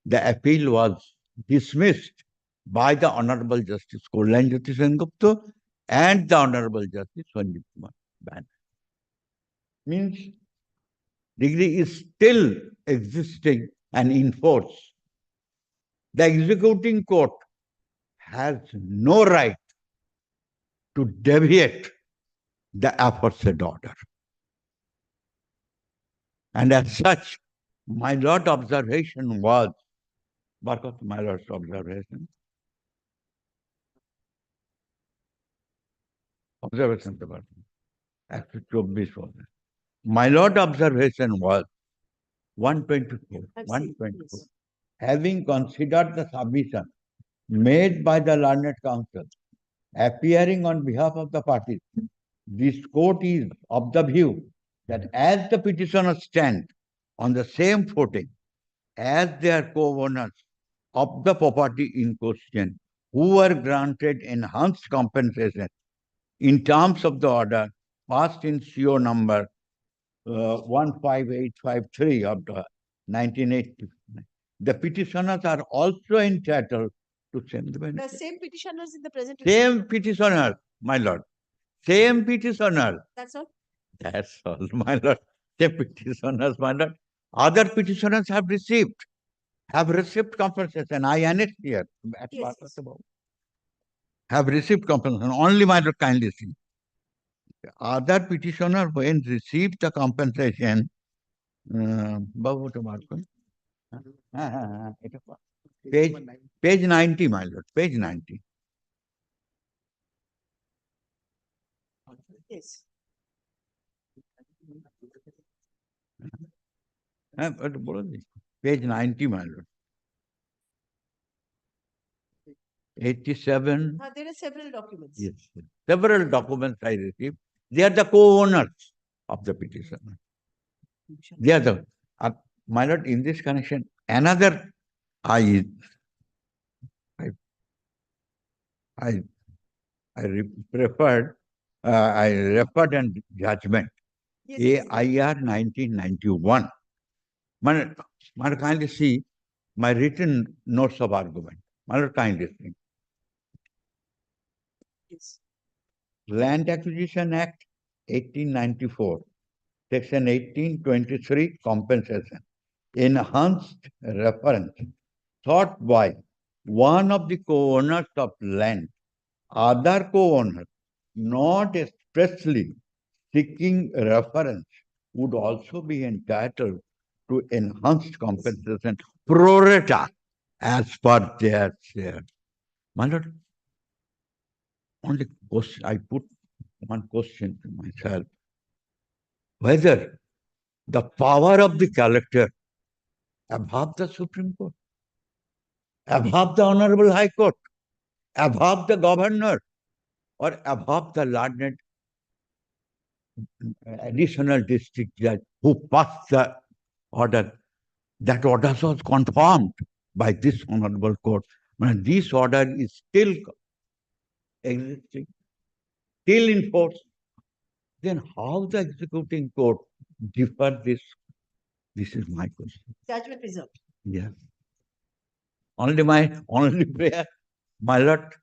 the appeal was dismissed by the Honorable Justice Kollan Jyoti Sengupta and the Honorable Justice Sanjeev Kumar Banerjee. Means degree is still existing and in force. The executing court has no right to deviate the aforesaid order. And as such, my lord observation was, what was my lord's observation? Observation paper. Actually, 24 was. My lord observation was 124. 124. Having considered the submission made by the learned counsel, appearing on behalf of the parties, this court is of the view that as the petitioners stand on the same footing as their co-owners of the property in question, who were granted enhanced compensation in terms of the order passed in CO number 15853 of the 1980. The petitioners are also entitled to same benefit.
The same petitioners in the present.
Same petitioner, my lord. Same petitioner.
That's all?
That's all, my lord. Same petitioners, my lord. Other petitioners have received compensation. I annexed here.
Yes.
Have received compensation. Only, my lord, kindly see. Other petitioner, when received the compensation, page 90, my lord, page 90.
Yes.
Page 90, my lord. 87.
There are several documents.
Yes, several documents I received. They are the co-owners of the petition. They are the, my lord, in this connection, another I I preferred, I referred an judgment, AIR 1991. Man, kindly see my written notes of argument. Man, kindly see.
Yes.
Land Acquisition Act 1894, Section 1823, compensation. Enhanced reference thought by one of the co-owners of land, other co-owner, not expressly seeking reference, would also be entitled to enhanced compensation pro rata as per their share. My lord, only question, I put one question to myself, whether the power of the collector above the Supreme Court, above the Honorable High Court, above the governor, or above the learned additional district judge who passed the order. That order was confirmed by this Honorable Court. When this order is still existing, still in force, then how the executing court differ this? This is my question.
Judgment reserved.
Yes. Only prayer, my lord,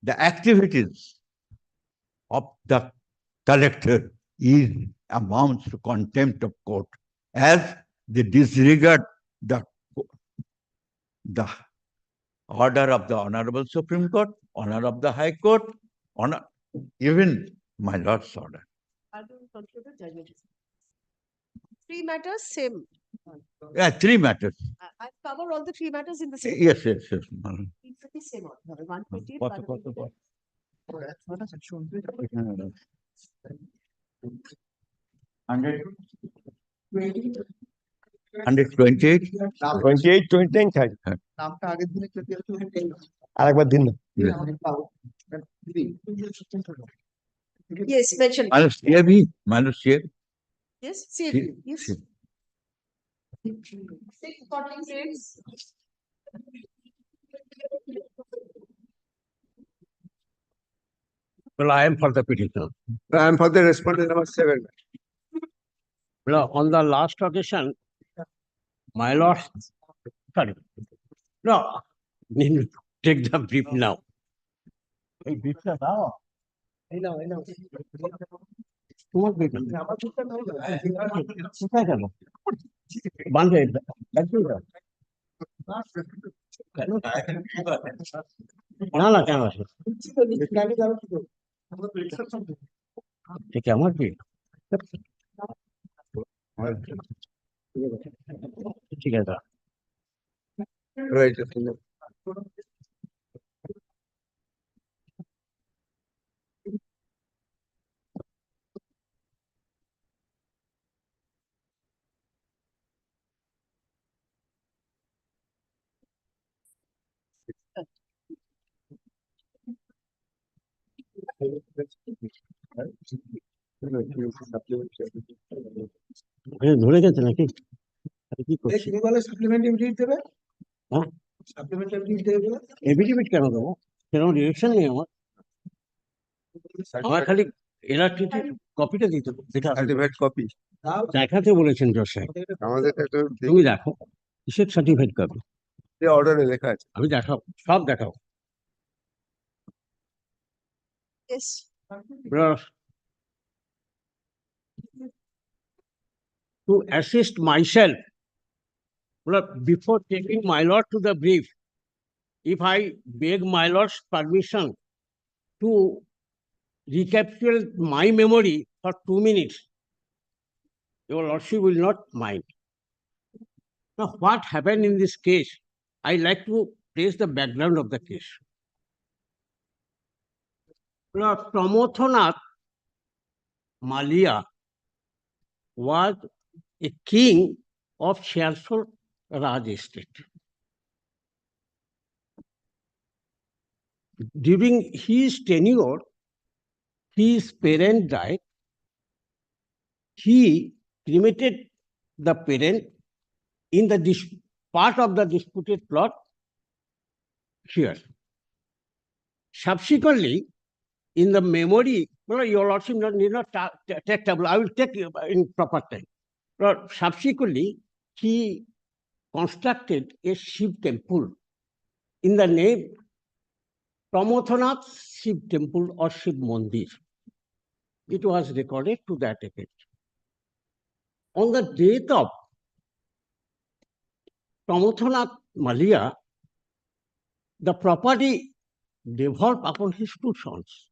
the activities of the collector is amounts to contempt of court, as they disregard the order of the Honorable Supreme Court, honor of the High Court, honor even my lord's order.
Are you concluded? Judgment reserved. Three matters, same.
Yeah, three matters.
I've covered all the three matters in the same.
Yes, yes, yes.
It's the same order. 120,
What? 128?
28, 29, 30. আরেকবার দিন না।
Yes, mention.
Minus share.
Yes, same. Yes. 646.
Well, I am for the petition.
I am for the respondent number 7.
Well, on the last occasion, my lord, sorry, no, take the brief now. Hey, brief now. I know. তোমার brief না। কোথায় গেল? বান্ধে, একদম না। না, কেন আসে? ঠিক আমার brief? ঠিক আছে। ধরে গেছে নাকি? কি করছি? হ্যাঁ? এফিডেভিট কেন দেবো? সেরকম ডিরেকশন নেই আমার। আমার খালি এলআরটিটির কপিটা দিতে সার্টিফাইড কপি দেখাতে বলেছেন জজ সাহেব।
আমাদের
তুমি দেখো কিসের সার্টিফাইড কপি?
অর্ডারে লেখা আছে।
আমি দেখাও, সব দেখাও।
Yes.
To assist myself, before taking my lord to the brief, if I beg my lord's permission to recapitulate my memory for 2 minutes, your lordship will not mind. Now, what happened in this case? I like to trace the background of the case. Pramothonath Malia was a king of Shershor Raj estate. During his tenure, his parent died. He cremated the parent in the dis- part of the disputed plot here.
Subsequently, in the memory, well, your lordship need not take trouble. I will take in proper time. But subsequently, he constructed a Shiv temple in the name Pramothanath Shiv temple or Shiv Mandir. It was recorded to that effect. On the death of Pramothanath Malia, the property devolved upon his two sons.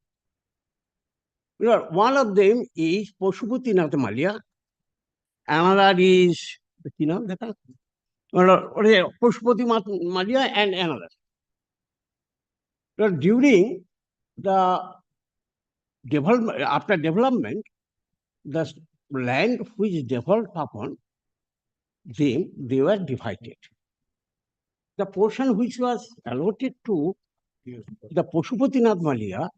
One of them is Pashupatinath Malia, another is Pashupati Malia and another. During the development, after development, the land which devolved upon them, they were divided. The portion which was allotted to the Pashupatinath Malia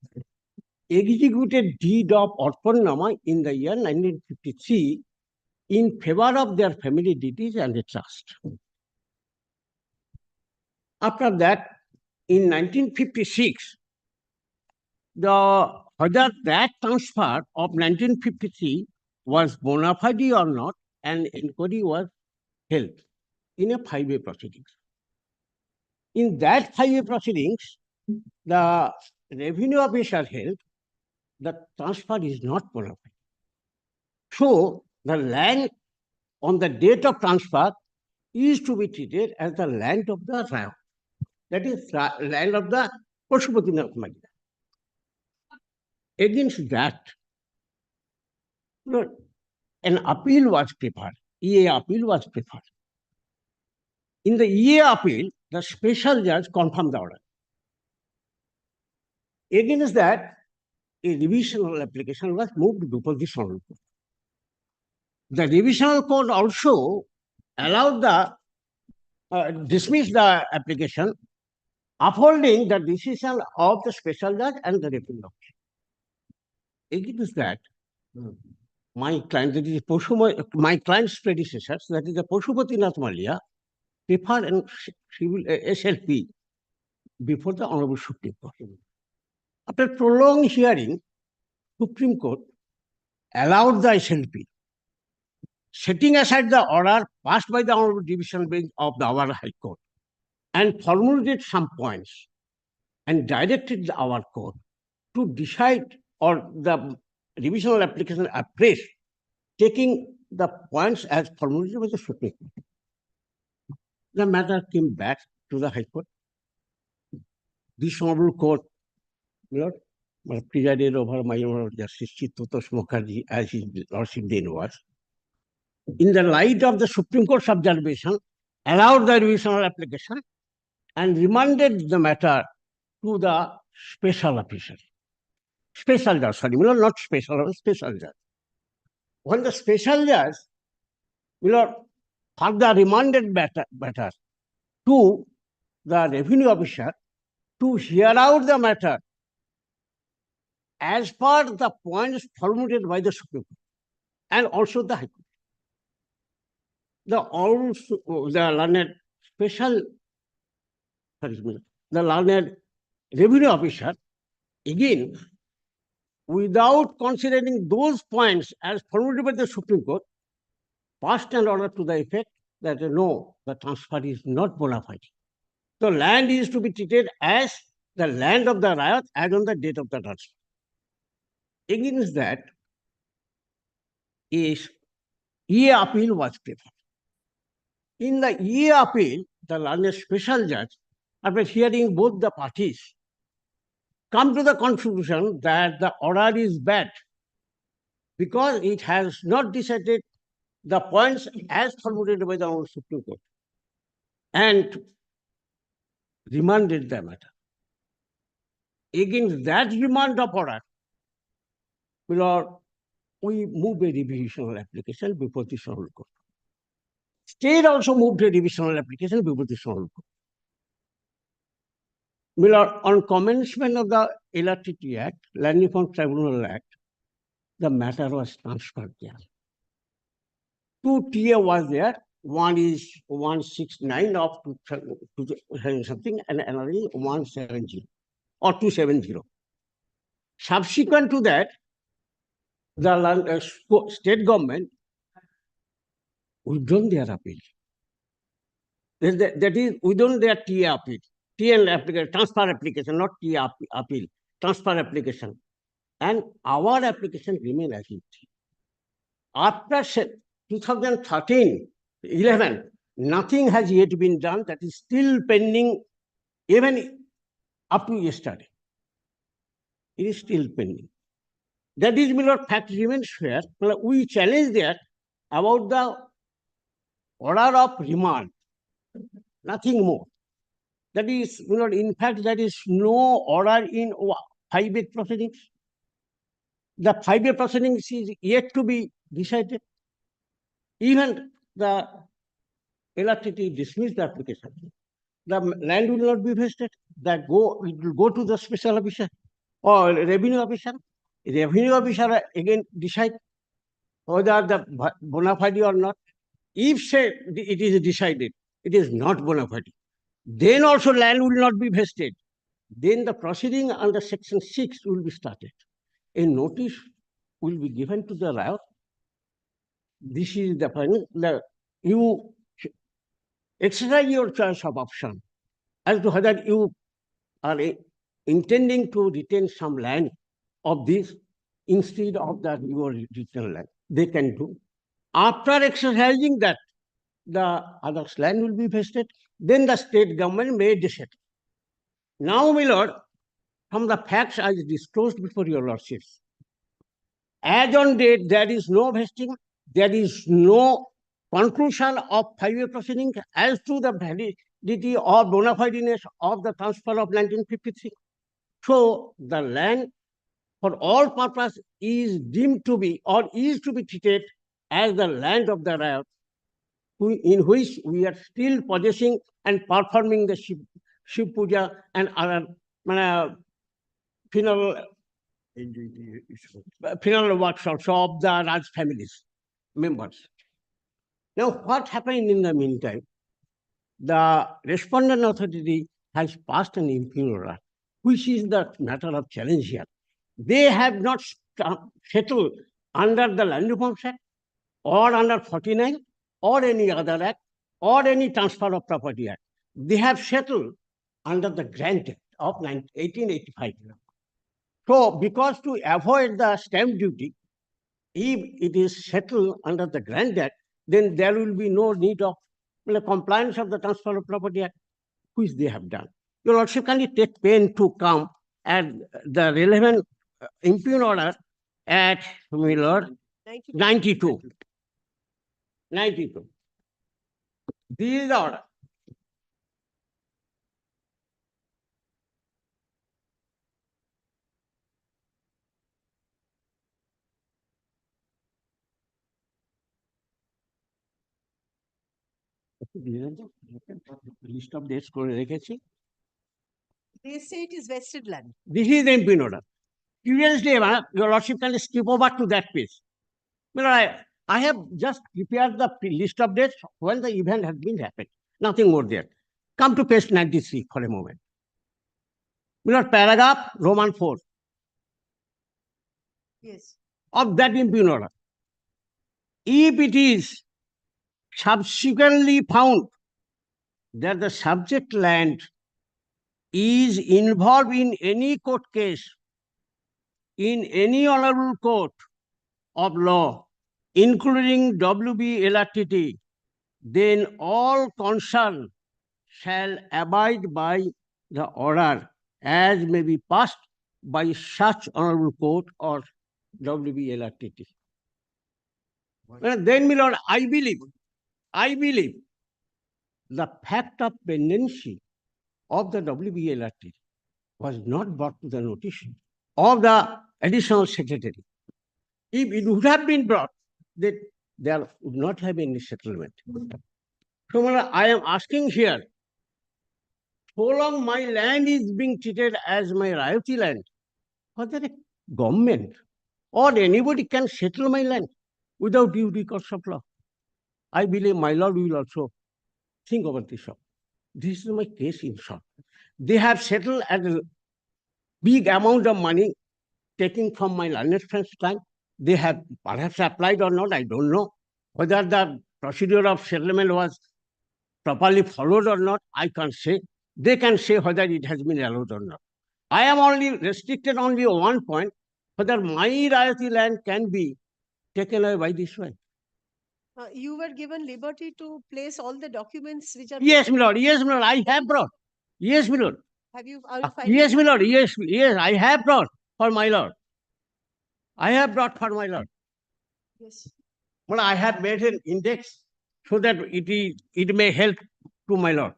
executed deed of Arpanama in the year 1953 in favor of their family deities and the trust. After that, in 1956, whether that transfer of 1953 was bona fide or not, an inquiry was held in a 5-way proceedings. In that 5-way proceedings, the revenue officer held the transfer is not bona fide. So the land on the date of transfer is to be treated as the land of the Raya. That is land of the Pashupatinath Malia. Against that, an appeal was prepared. EA appeal was prepared. In the EA appeal, the special judge confirmed the order. Against that, a revisional application was moved before the Honorable Court. The revisional court also allowed the dismiss the application, upholding the decision of the special judge and the referee officer. Against that, my client, that is my client's predecessors, that is the Pashupatinath Malia, preferred an SLP before the Honorable Supreme Court. After prolonged hearing, Supreme Court allowed the SLP, setting aside the order passed by the Honorable Division Bench of the our High Court, and formulated some points and directed our court to decide or the revisional application afresh, taking the points as formulated by the Supreme Court. The matter came back to the High Court. This Honorable Court, presided over my Honorable Justice Chittatosh Mukherjee, as his lordship then was, in the light of the Supreme Court's observation, allowed the revisional application and remanded the matter to the special officer. Special judge, sorry, not special, special judge. When the special judge further remanded matter to the revenue officer to hear out the matter as per the points formulated by the Supreme Court and also the High Court. The learned special, the learned revenue officer, again, without considering those points as formulated by the Supreme Court, passed an order to the effect that no, the transfer is not bona fide. The land is to be treated as the land of the Rayat as on the date of the transfer. Against that, EA appeal was preferred. In the EA appeal, the learned special judge, after hearing both the parties, come to the conclusion that the order is bad because it has not decided the points as formulated by the Supreme Court and remanded the matter. Against that remand of order, we moved a revisional application before the Honorable Court. State also moved a revisional application before the Honorable Court. On commencement of the LRTT Act, Land Reform Tribunal Act, the matter was transferred there. 2 TA was there. One is 169 of 2000 something and another is 170. or 270. Subsequent to that, the state government withdrawn their appeal. That is withdrawn their TA appeal, TL application, transfer application, not TA appeal, transfer application. And our application remain as it. After 2013-11, nothing has yet been done. That is still pending, even up to yesterday. It is still pending. That is, my lord, fact remains fair. We challenge that about the order of remand, nothing more. That is, my lord, in fact, there is no order in 5A proceedings. The 5A proceedings is yet to be decided. Even the LRTT dismissed the application. The land will not be vested. It will go to the special officer or revenue officer. Revenue officer again decide whether the bona fide or not. If say it is decided, it is not bona fide, then also land will not be vested. Then the proceeding under section 6 will be started. A notice will be given to the riot. This is the final. You exercise your choice of option as to whether you are intending to retain some land of this instead of that your return land. They can do. After exercising that, the other's land will be vested, then the state government may decide. Now, my lord, from the facts I disclosed before your lordships, as on date, there is no vesting, there is no conclusion of 5A proceeding as to the validity or bona fideness of the transfer of 1953. So, the land for all purpose is deemed to be or is to be treated as the land of the riot, in which we are still possessing and performing the Shiv Puja and other funeral works also of the Raj families members. Now, what happened in the meantime? The respondent authority has passed an impugn order, which is the matter of challenge here. They have not settled under the Land Reforms Act or under 49 or any other act or any Transfer of Property Act. They have settled under the Grant Act of 1885. So, because to avoid the stamp duty, if it is settled under the Grant Act, then there will be no need of compliance of the Transfer of Property Act, which they have done. Your lordship, can you take pain to come at the relevant impugn order at, my lord, 92. 92. This is the order. List of dates করে রেখেছি.
They say it is vested land.
This is the impugn order. Curiously, your lordship can skip over to that page. I have just prepared the list of dates when the event has been happened. Nothing more there. Come to page 93 for a moment. Paragraph Roman 4.
Yes.
Of that impugn order. If it is subsequently found that the subject land is involved in any court case, in any honorable court of law, including WB LRTT, then all concerned shall abide by the order as may be passed by such honorable court or WB LRTT. Then, my lord, I believe the fact of pendency of the WBLRT was not brought to the notice of the additional secretary. If it would have been brought, then there would not have been any settlement. So, I am asking here, so long my land is being treated as my royalty land, whether a government or anybody can settle my land without due recourse of law. I believe my lord will also think about this. This is my case in short. They have settled at big amount of money taking from my learned friends' time. They have perhaps applied or not, I don't know. Whether the procedure of settlement was properly followed or not, I can't say. They can say whether it has been allowed or not. I am only restricted only on one point, whether my royalty land can be taken away by this way.
You were given liberty to place all the documents which are.
Yes, my lord. Yes, my lord. I have brought. Yes, my lord.
Are you filing?
Yes, my lord. Yes, yes. I have brought for my lord. I have brought for my lord.
Yes.
Well, I have made an index so that it may help to my lord.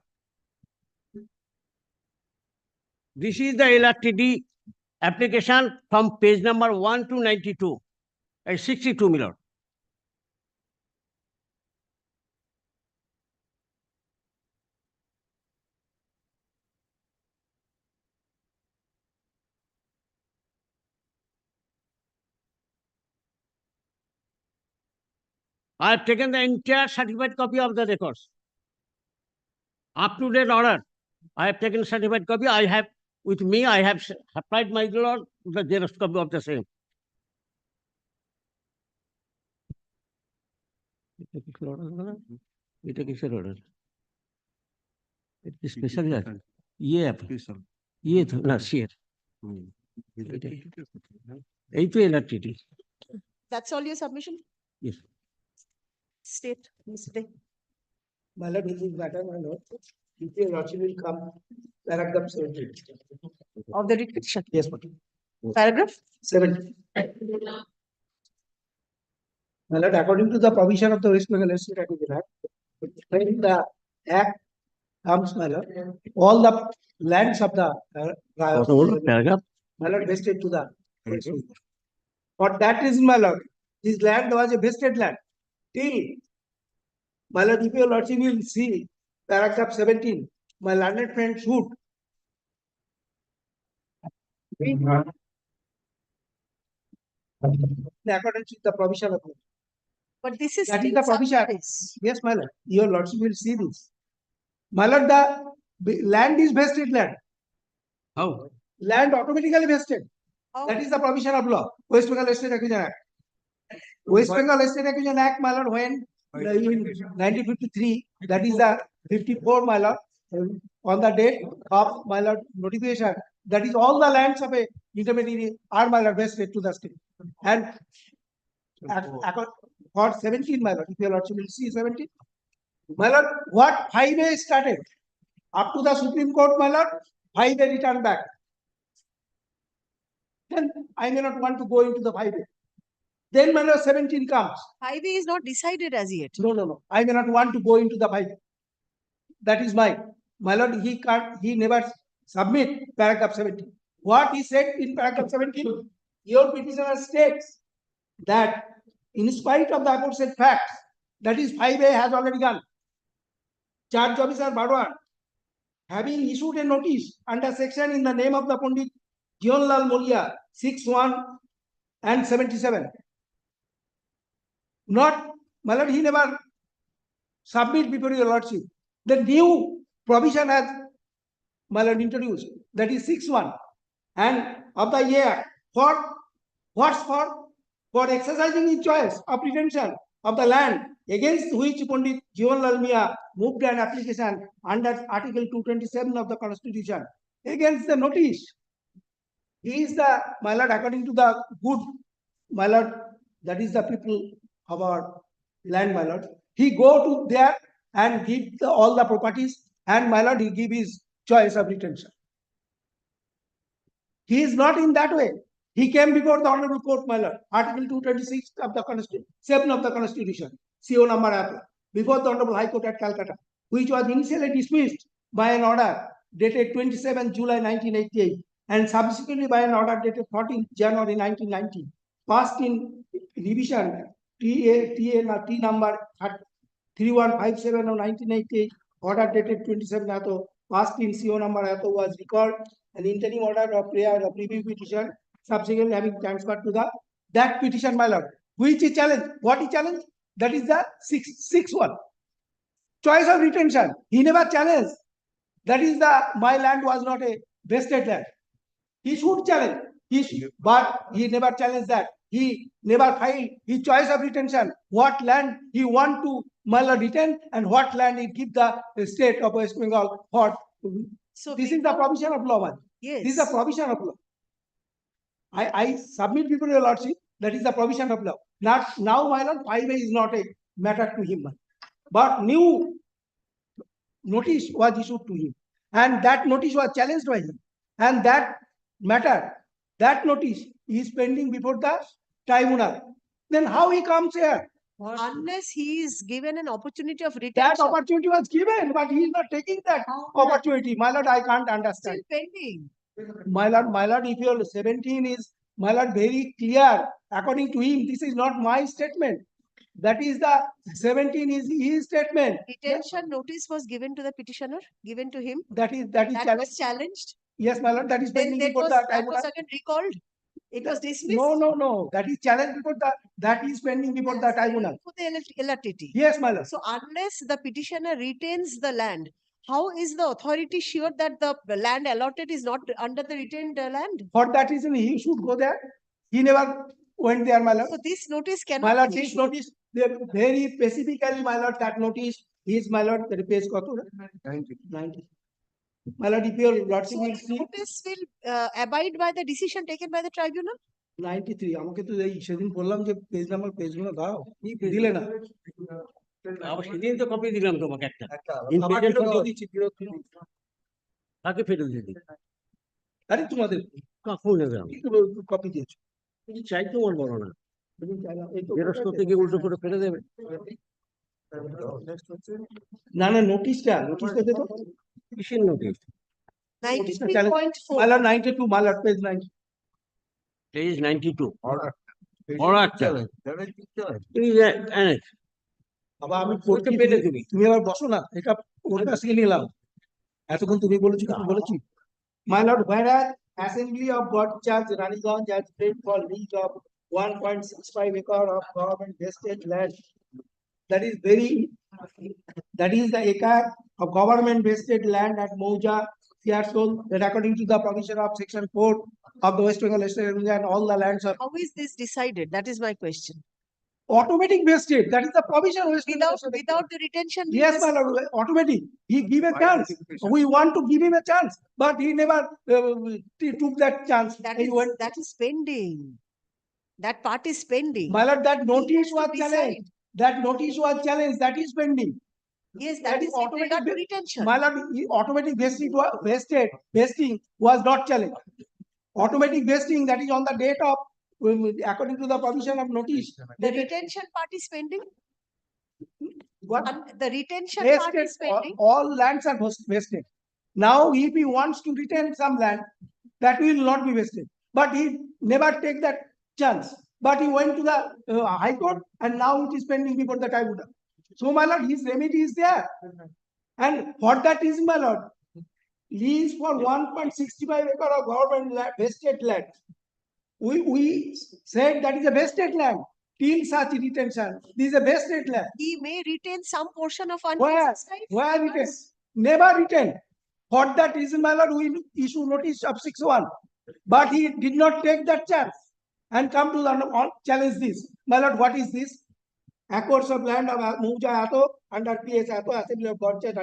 This is the LRTD application from page number 1 to 92. 62, my lord. I have taken the entire certified copy of the records. Up to date order. I have taken certified copy. I have with me, I have applied my lord the Xerox copy of the same. এটা কিসের order? এটা special ইয়ে তো না share এই তো LRTD.
That's all your submission?
Yes.
State, Mr. Day.
My lord, in this matter, my lord, if your lordship will come, paragraph 17.
Of the writ petition?
Yes, madam.
Paragraph?
17. My lord, according to the provision of the West Bengal State Acquisition Act, when the act comes, my lord, all the lands of the
paragraph?
My lord, vested to the West Bengal. For that reason, my lord, this land was a vested land till, my lord, if your lordship will see paragraph 17, my learned friend should in accordance with the provision of the.
But this is.
That is the provision. Yes, my lord. Your lordship will see this. My lord, the land is vested land.
How?
Land automatically vested.
How?
That is the provision of law. West Bengal State Acquisition Act. West Bengal State Acquisition Act, my lord, when in 1953, that is the 54, my lord, on the date of my lord notification, that is all the lands of a intermediary are, my lord, vested to the state. And for 17, my lord, if your lordship will see 17, my lord, what 5A started up to the Supreme Court, my lord, 5A returned back. Then I may not want to go into the 5A. Then, my lord, 17 comes.
5A is not decided as yet.
No. I may not want to go into the 5A. That is my lord, he never submit paragraph 17. What he said in paragraph 17, your petitioner states that in spite of the aforesaid facts, that is 5A has already gone. Charge officer Barwan, having issued a notice under section in the name of the Pandit Jeevanlal Molia 61 and 77. Not, my lord, he never submit before your lordship. The new provision has, my lord, introduced, that is 61 and of the year for what's for exercising his choice of retention of the land against which Pandit Jeevanlal Mia moved an application under Article 227 of the Constitution against the notice. He is the, my lord, according to the good, my lord, that is the people of our land, my lord. He go to there and give all the properties, and my lord, he give his choice of retention. He is not in that way. He came before the Honorable Court, my lord, Article 226 of the Constitution, 7 of the Constitution, CO number apply, before the Honorable High Court at Calcutta, which was initially dismissed by an order dated 27 July 1988 and subsequently by an order dated 14 January 1990, passed in revision T number 3157 of 1988, order dated 27 Ato, passed in CO number Ato was recalled, an interim order of prayer of review petition, subsequently having transferred to that petition, my lord, which he challenged. What he challenged? That is the 6-1. Choice of retention. He never challenged. That is my land was not a vested land. He should challenge. But he never challenged that. He never filed his choice of retention. What land he want to retain and what land he give the state of West Bengal for.
So
This is the provision of law, man.
Yes.
This is the provision of law. I submit before your lordship, that is the provision of law. Not now, my lord, 5A is not a matter to him. But new notice was issued to him. And that notice was challenged by him. And that matter, that notice is pending before the tribunal. Then how he comes here?
Unless he is given an opportunity of retention.
That opportunity was given, but he is not taking that opportunity. My lord, I can't understand.
Still pending.
My lord, if your 17 is, my lord, very clear, according to him, this is not my statement. That is the 17 is his statement.
Retention notice was given to the petitioner, given to him.
That is
was challenged.
Yes, my lord, that is
Then
pending before
that was again recalled. It was dismissed.
No. That is challenged before that is pending before the tribunal.
For the LRTT.
Yes, my lord.
So unless the petitioner retains the land, how is the authority sure that the land allotted is not under the retained land?
For that reason, he should go there. He never went there, my lord.
So this notice cannot
My lord,
be
this
issued.
notice, they very specifically, my lord, that notice is, my lord, the page 90. My lord, if your lordship
So
will
the
see
notice will abide by the decision taken by the tribunal?
93, আমাকে তো এই সেদিন বললাম যে page number পেজগুলো দাও দিলে না
আবার সেদিন তো কপি দিলাম তোমাকে একটা
আমার ফেরত দিয়ে দিচ্ছি, ফেরত দিয়ে দিচ্ছি।
কাকে ফেরত দিদি
আরে তোমাদের
কখন নেবে
কপি দিয়েছো
চাই তোমার বলো না
এই তো
জেরক্স করতে গিয়ে উল্টো করে ফেলে দেবে
না নোটিশটা দেখো
কিসের notice
93.4.
my lord 92, my lord, page 90.
Page 92. Order challenge.
বাবা আমি পড়তে পেলে তুমি আবার বসো না এটা ওর কাছ থেকে নিলাম এতক্ষণ তুমি বলেছো কি বলেছি my lord, whereas assembly of God Church Raniganj has paid for lease of 1.65 acre of government vested land, that is the acre of government vested land at Mouja, Siarsol, that according to the provision of section 4 of the West Bengal State and all the lands are
How is this decided? That is my question.
automatic vested. That is the provision.
Without the retention.
Yes, my lord, automatic. He give a chance. We want to give him a chance, but he never took that chance.
That is pending. That part is pending.
My lord, that notice was challenged. That notice was challenged. That is pending.
Yes, that is automatic retention.
My lord, automatic vesting was not challenged. Automatic vesting, that is on the date of, according to the provision of notice.
The retention part is pending.
What?
The retention part is pending.
All lands are vested. Now, if he wants to retain some land, that will not be vested. But he never take that chance. But he went to the High Court, and now it is pending before the tribunal. So, my lord, his remedy is there. And for that reason, my lord, lease for 1.65 acre of government vested land. We said that is a vested land. Till such retention, this is a vested land.
He may retain some portion of
Where retain? Never retain. For that reason, my lord, we issue notice of 6-1. But he did not take that chance and come to the challenge this. My lord, what is this? Acres of land of Mouja Ato under PS Ato Assembly of God Church.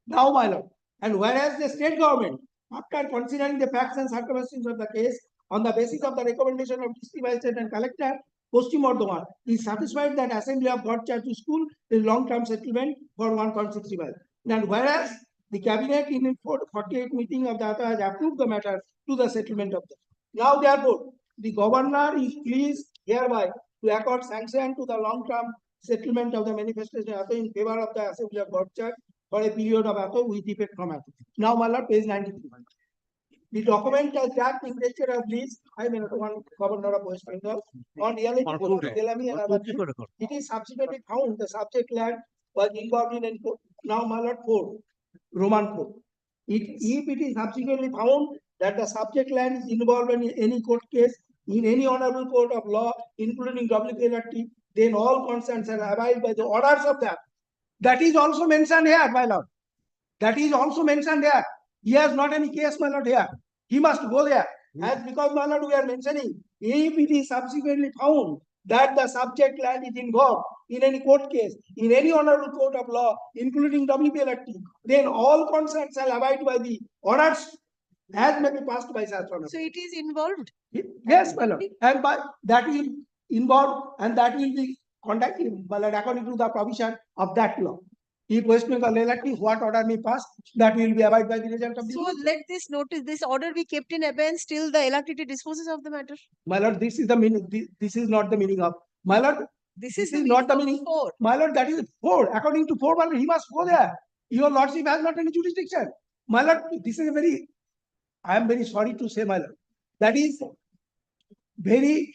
Now, my lord, and whereas the state government, after considering the facts and circumstances of the case, on the basis of the recommendation of district magistrate and collector, Paschim Bardhaman, is satisfied that Assembly of God Church School is long-term settlement for 1.65. And whereas the cabinet in 48 meeting of the Ato has approved the matter to the settlement of that. Now, therefore, the governor is pleased hereby to accord sanction to the long-term settlement of the manifestation Ato in favor of the Assembly of God Church for a period of Ato with effect from Ato. Now, my lord, page 93. The document has that in nature of lease. I mean, one governor of West Bengal on reality. It is subsequently found the subject land was involved in any court. Now, my lord, court, Roman court. If it is subsequently found that the subject land is involved in any court case in any honorable court of law, including WLRT, then all concerns are abide by the orders of that. That is also mentioned here, my lord. That is also mentioned here. He has not any case, my lord, here. He must go there. As because, my lord, we are mentioning, if it is subsequently found that the subject land is involved in any court case, in any honorable court of law, including WPLT, then all concerned shall abide by the orders as may be passed by such honorable.
So it is involved.
Yes, my lord, and by that will involve and that will be conducted, my lord, according to the provision of that law. If West Bengal LRT, what order may pass, that will be abide by the result of the
So
law.
let this notice, this order be kept in abeyance till the LRTT disposes of the matter.
My lord, this is the meaning. This is not the meaning of. My lord,
This
this
is
is
the
not the
meaning
meaning.
of 4.
My lord, that is 4. According to 4, my lord, he must go there. Your lordship has not any jurisdiction. My lord, this is a very, I am very sorry to say, my lord, that is very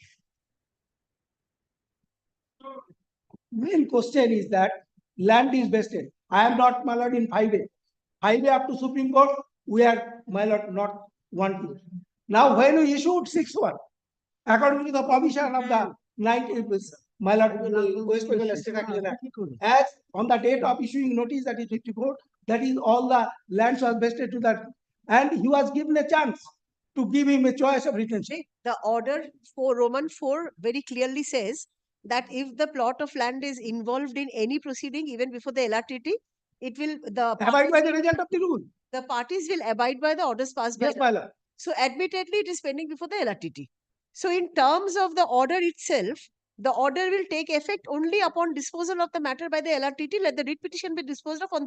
main question is that land is vested. I am not, my lord, in 5A. 5A up to Supreme Court, we are, my lord, not wanting. Now, when we issued 6-1, according to the provision of the 90, my lord, West Bengal State Act, as on the date of issuing notice, that is 54, that is all the lands was vested to that, and he was given a chance to give him a choice of retention.
The order for Roman 4 very clearly says that if the plot of land is involved in any proceeding, even before the LRTT, it will
Abide by the result of the rule.
the parties will abide by the orders passed by
Yes,
the.
my lord.
So admittedly, it is pending before the LRTT. So in terms of the order itself, the order will take effect only upon disposal of the matter by the LRTT. Let the writ petition be disposed of on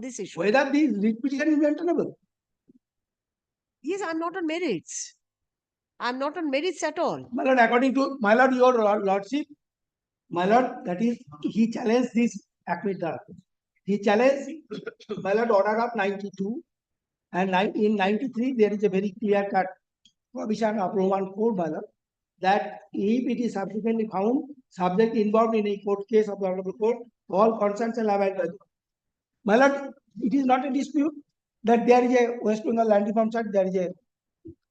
this issue.
Whether the writ petition is maintainable.
Yes, I'm not on merits. I'm not on merits at all.
My lord, according to my lord, your lordship, my lord, that is, he challenged this acquittal. He challenged, my lord, order of 92, and in 93 there is a very clear cut provision of Roman 4, my lord, that if it is subsequently found subject involved in a court case of the honorable court, all concerns shall abide by the. My lord, it is not a dispute that there is a West Bengal Land Reforms Act, there is a.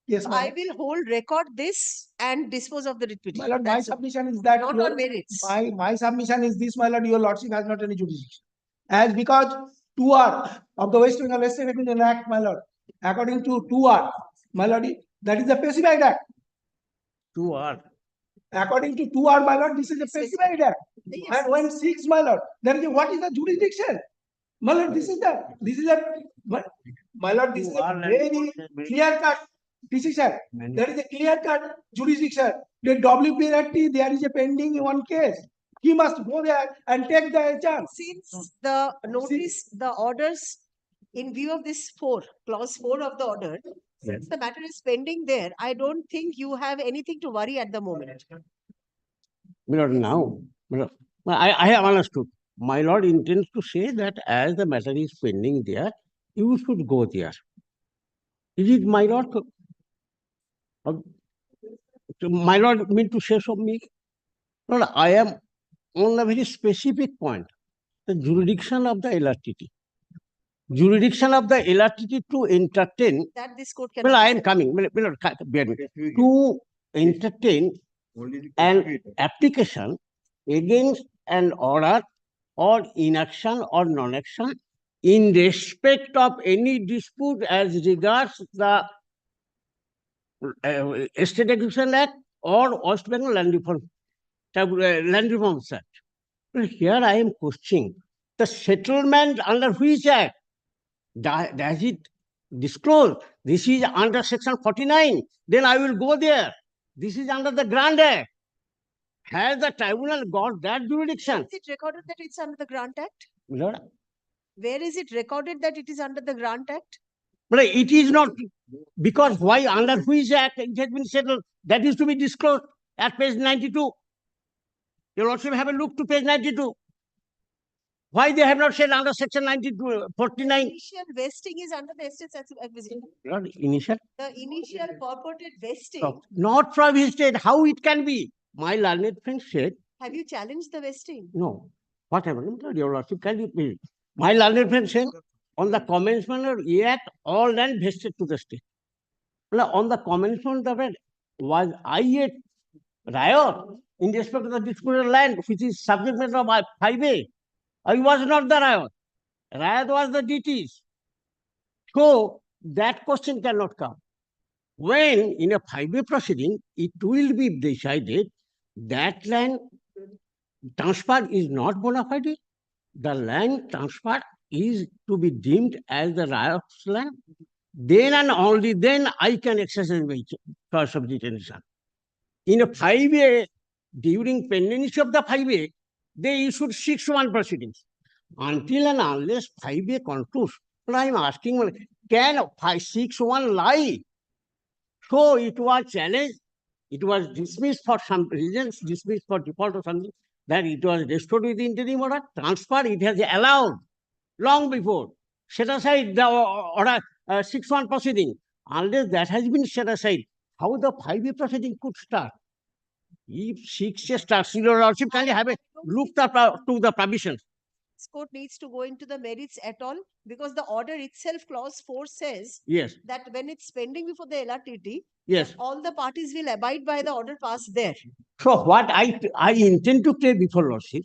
Yes, my
I
lord.
will hold record this and dispose of the writ petition.
My lord, my
That's all.
submission is that
Not
your-
on merits.
my submission is this, my lord, your lordship has not any jurisdiction. As because 2R of the West Bengal State Act, my lord, according to 2R, my lord, that is a specified act.
2R.
According to 2R, my lord, this is a specified act. And when 6, my lord, then what is the jurisdiction? My lord, this is a my lord, this is a very clear cut decision. There is a clear cut jurisdiction. The WPLT, there is a pending one case. He must go there and take the chance.
Since the notice, the orders, in view of this clause 4 of the order, since the matter is pending there, I don't think you have anything to worry at the moment.
My lord, now, my lord, I have understood. My lord intends to say that as the matter is pending there, you should go there. Is it my lord? My lord mean to say something? Lord, I am on a very specific point. The jurisdiction of the LRTT. Jurisdiction of the LRTT to entertain.
That this court can.
Well, I am coming. My lord, bear with me. To entertain an application against an order or inaction or non-action in respect of any dispute as regards the State Acquisition Act or West Bengal Land Reforms Act. Well, here I am questioning the settlement under which act? Does it disclose? This is under section 49. Then I will go there. This is under the Grant Act. Has the tribunal got that jurisdiction?
Is it recorded that it's under the Grant Act?
Lord,
Where is it recorded that it is under the Grant Act?
but it is not, because why, under which act it has been settled? That is to be disclosed at page 92. Your lordship have a look to page 92. Why they have not said under section 92, 49?
Initial vesting is under the Estates Acquisition.
Lord, initial?
The initial purported vesting.
Not from his state. How it can be? My learned friend said,
Have you challenged the vesting?
no. What happened? Your lordship, can you please? My learned friend said, on the commencement of the act, all land vested to the state. Well, on the commencement of it, was I a riot in respect of the disputed land, which is subject matter of 5A? I was not the riot. Riot was the DTs. So that question cannot come. when in a 5-way proceeding, it will be decided that land transfer is not bona fide, the land transfer is to be deemed as the riot's land, then and only then I can exercise my choice of detention. In a 5-way, during pendency of the 5-way, they issued 6-1 proceedings. Until and unless 5-way concludes, but I am asking, can 6-1 lie? So it was challenged, it was dismissed for some reasons, dismissed for default or something, that it was restored with interim order, transfer, it has allowed long before. Set aside the order 6-1 proceeding. Unless that has been set aside, how the 5-way proceeding could start? If 6 starts, your lordship can have a look to the provisions.
This court needs to go into the merits at all, because the order itself, clause 4 says
Yes.
that when it's pending before the LRTT,
Yes.
all the parties will abide by the order passed there.
So what I intend to play before lordship,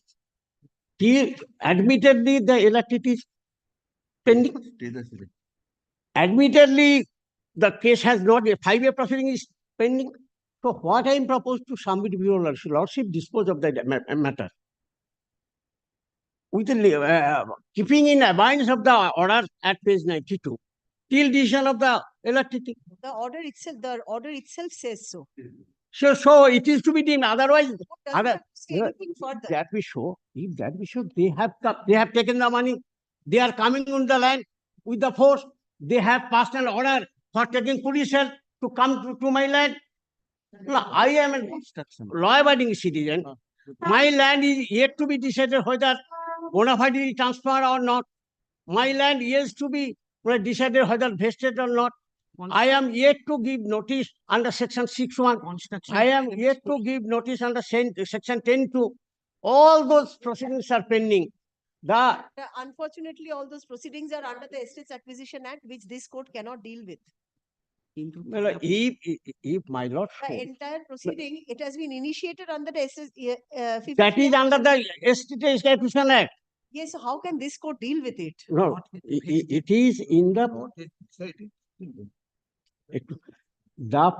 admittedly the LRTT is pending. Admittedly, the case has not, a 5-way proceeding is pending. So what I am proposed to submit before lordship, lordship dispose of the matter. With keeping in abeyance of the order at page 92, till decision of the LRTT.
The order itself says so.
So it is to be deemed. Otherwise,
anything further.
That we show, if that we show, they have taken the money, they are coming on the land with the force, they have passed an order for taking police help to come to my land. No, I am a law-abiding citizen. My land is yet to be decided whether bona fide transfer or not. My land is to be decided whether vested or not. I am yet to give notice under section 6.1. I am yet to give notice under section 10.2. All those proceedings are pending.
Unfortunately, all those proceedings are under the Estates Acquisition Act, which this court cannot deal with.
If my lord,
the entire proceeding, it has been initiated under the
that is under the Estates Acquisition Act.
Yes, so how can this court deal with it?
No, it is in the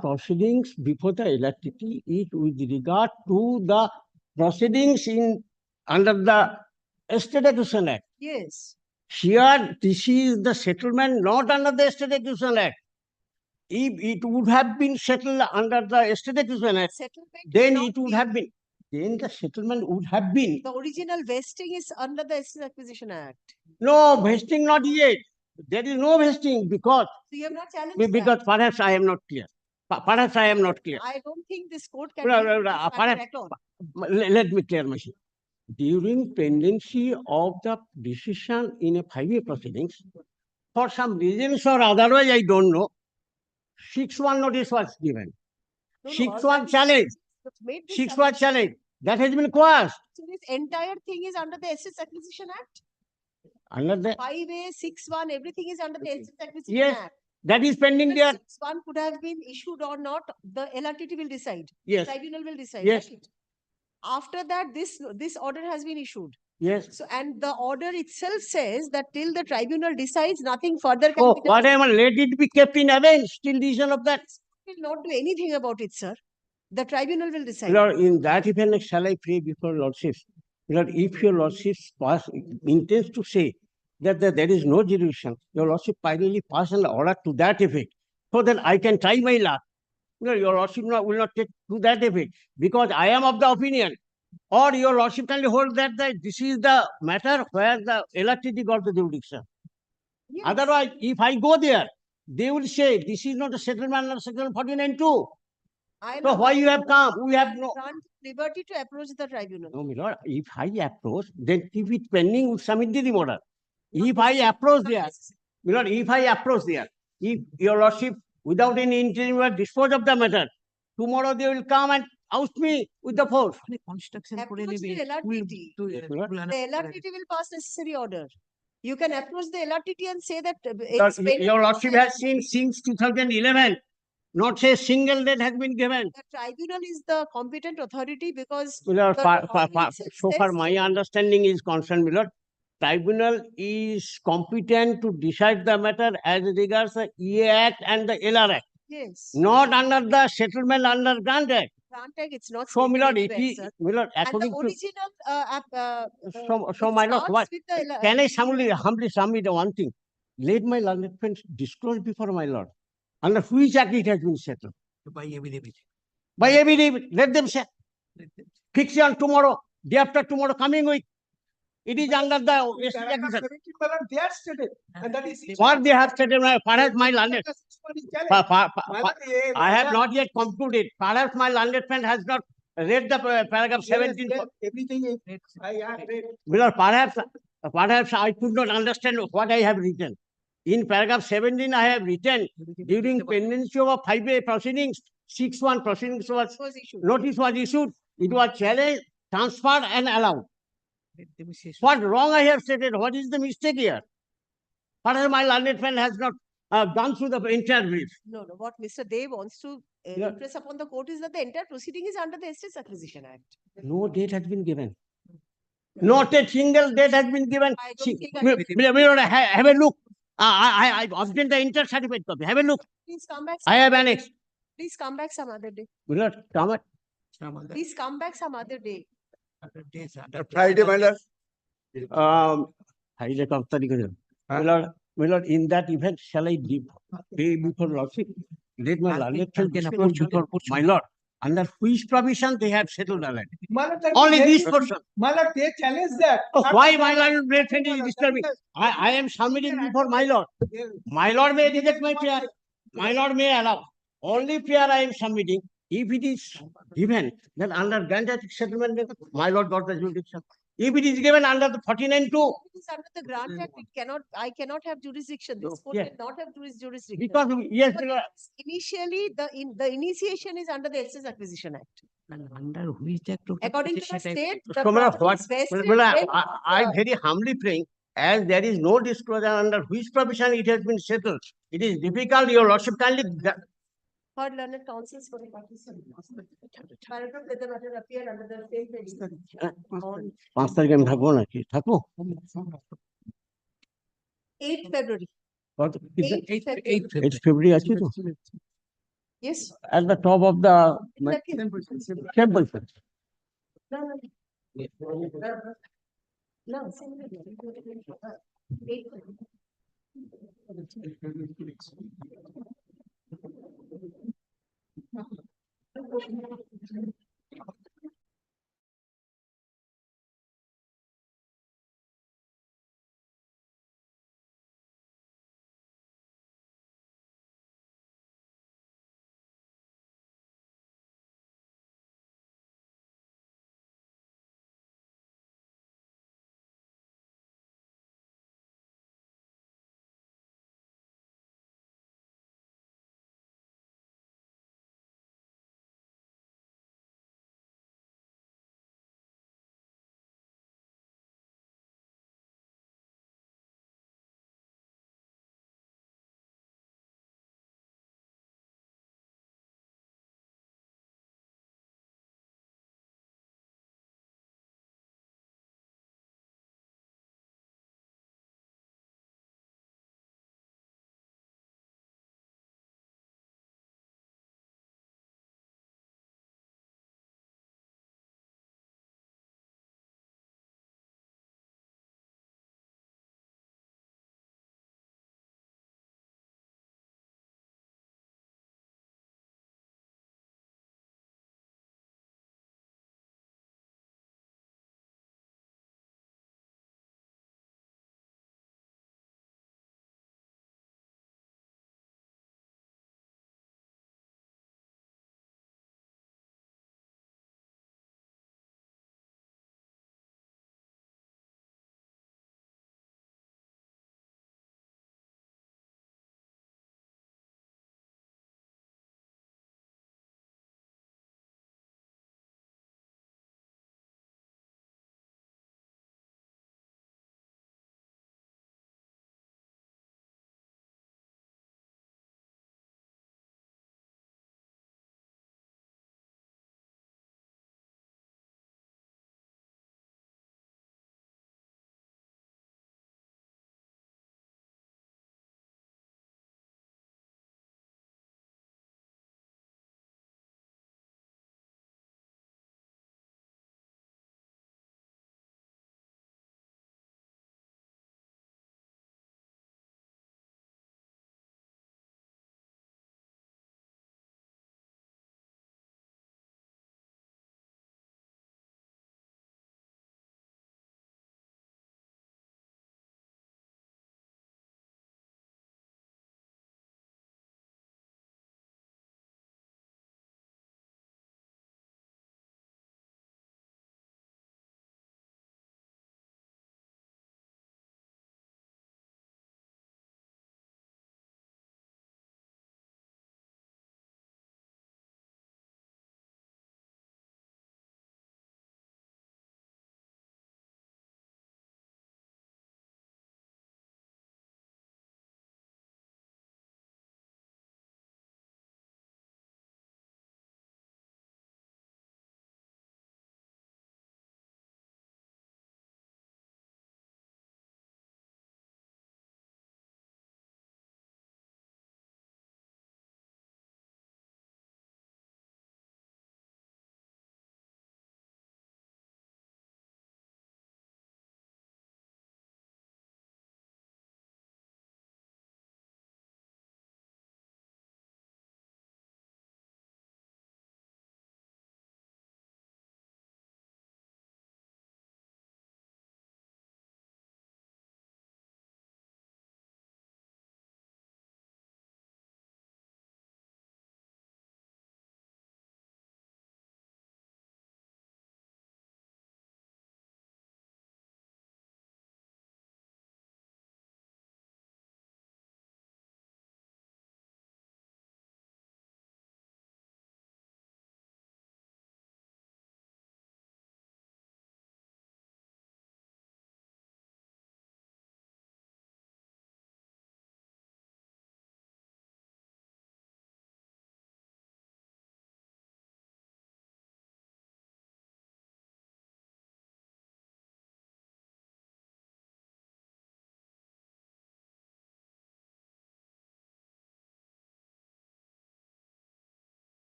proceedings before the LRTT is with regard to the proceedings under the Estate Acquisition Act.
Yes.
Here, this is the settlement not under the Estate Acquisition Act. If it would have been settled under the Estate Acquisition Act, then it would have been. Then the settlement would have been.
The original vesting is under the Estate Acquisition Act.
No, vesting not yet. There is no vesting because.
So you have not challenged
because perhaps I am not clear. Perhaps I am not clear.
I don't think this court can deal with this matter at all.
Let me clear myself. During pendency of the decision in a 5-way proceedings, for some reasons or otherwise, I don't know, 6-1 notice was given. 6-1 challenge. 6-1 challenge. That has been quashed.
So this entire thing is under the Estates Acquisition Act?
Under the
5-way, 6-1, everything is under the Estates Acquisition
yes,
Act.
that is pending there.
6-1 could have been issued or not, the LRTT will decide.
Yes.
Tribunal will decide.
Yes.
Right? After that, this order has been issued.
Yes.
So, and the order itself says that till the tribunal decides, nothing further can be done.
Whatever, let it be kept in abeyance till decision of that.
Will not do anything about it, sir. The tribunal will decide.
Lord, in that event, shall I pray before lordship? Lord, if your lordship intends to say that there is no jurisdiction, your lordship finally pass an order to that effect, so that I can try my luck. Your lordship will not take to that effect, because I am of the opinion, or your lordship can hold that this is the matter where the LRTT got the jurisdiction. Yes. Otherwise, if I go there, they will say this is not a settlement under section 49(2). So why you have come? We have no
liberty to approach the tribunal.
No, my lord. If I approach, then keep it pending with some interim order. If I approach there, my lord, if I approach there, if your lordship without any interim order dispose of the matter, tomorrow they will come and oust me with the force.
Approach the LRTT. The LRTT will pass necessary order. You can approach the LRTT and say that
your lordship has seen since 2011. Not say single date has been given.
The tribunal is the competent authority because
so far my understanding is concerned, my lord, tribunal is competent to decide the matter as regards the EA Act and the LR Act.
Yes.
not under the settlement under Grant Act.
Grant Act, it's not.
So, my
stated
lord,
anywhere,
it is,
sir.
my lord,
And the
according to,
original,
so
it
my lord,
starts
what,
with the,
can I humbly submit one thing? Let my learned friends disclose before my lord, under which act it has been settled.
By affidavit.
By affidavit, let them say. Fix it on tomorrow, day after tomorrow, coming week. It is under the
Paragraph 17, my lord, they are stated, and that is.
what they have stated, perhaps my learned.
My lord,
I have not yet concluded. Perhaps my learned friend has not read the paragraph 17.
Everything is, I have read.
Because perhaps I could not understand what I have written. In paragraph 17, I have written during pendency of 5A proceedings, 6-1 proceedings was notice was issued. It was challenged, transferred, and allowed. What wrong I have stated? What is the mistake here? Perhaps my learned friend has not gone through the entire brief.
no, what Mr. Dev wants to
Yeah.
impress upon the court is that the entire proceeding is under the Estates Acquisition Act.
No date has been given. Not a single date has been given.
I don't
See,
think
have a look. I obtained the inter certificate copy. Have a look.
Please come back.
I have annexed.
Please come back some other day.
Will not come at
Please come back some other day.
Friday, my lord.
Friday come my lord, in that event, shall I pay before lordship? Let my learned friend disclose before my lord. Under which provision they have settled the land?
My lord,
Only
they-
this portion.
My lord, they challenge that.
Why my learned friend is disturbing? I am submitting before my lord. My lord may reject my prayer. My lord may allow. Only prayer I am submitting. If it is given, then under granted settlement, my lord got the jurisdiction. If it is given under the 49(2),
It is under the Grant Act. I cannot have jurisdiction. This court
yes.
cannot have jurisdiction.
Because, yes,
But
my lord.
initially, the initiation is under the Estates Acquisition Act.
Under which act?
According to the state, the
So, my lord,
property
what?
is vested
Well,
when
I very humbly praying, as there is no disclosure under which provision it has been settled. It is difficult, your lordship kindly.
for learned counsels for the participant. Paragraph, let the matter appear under the same heading on
5 তারিখে আমি থাকবো নাকি? থাকবো?
8th February.
কত?
8th February.
8 February আছে তো?
Yes.
At the top of the
Second.
temple. Sir.
No, no. No, same. 8th February.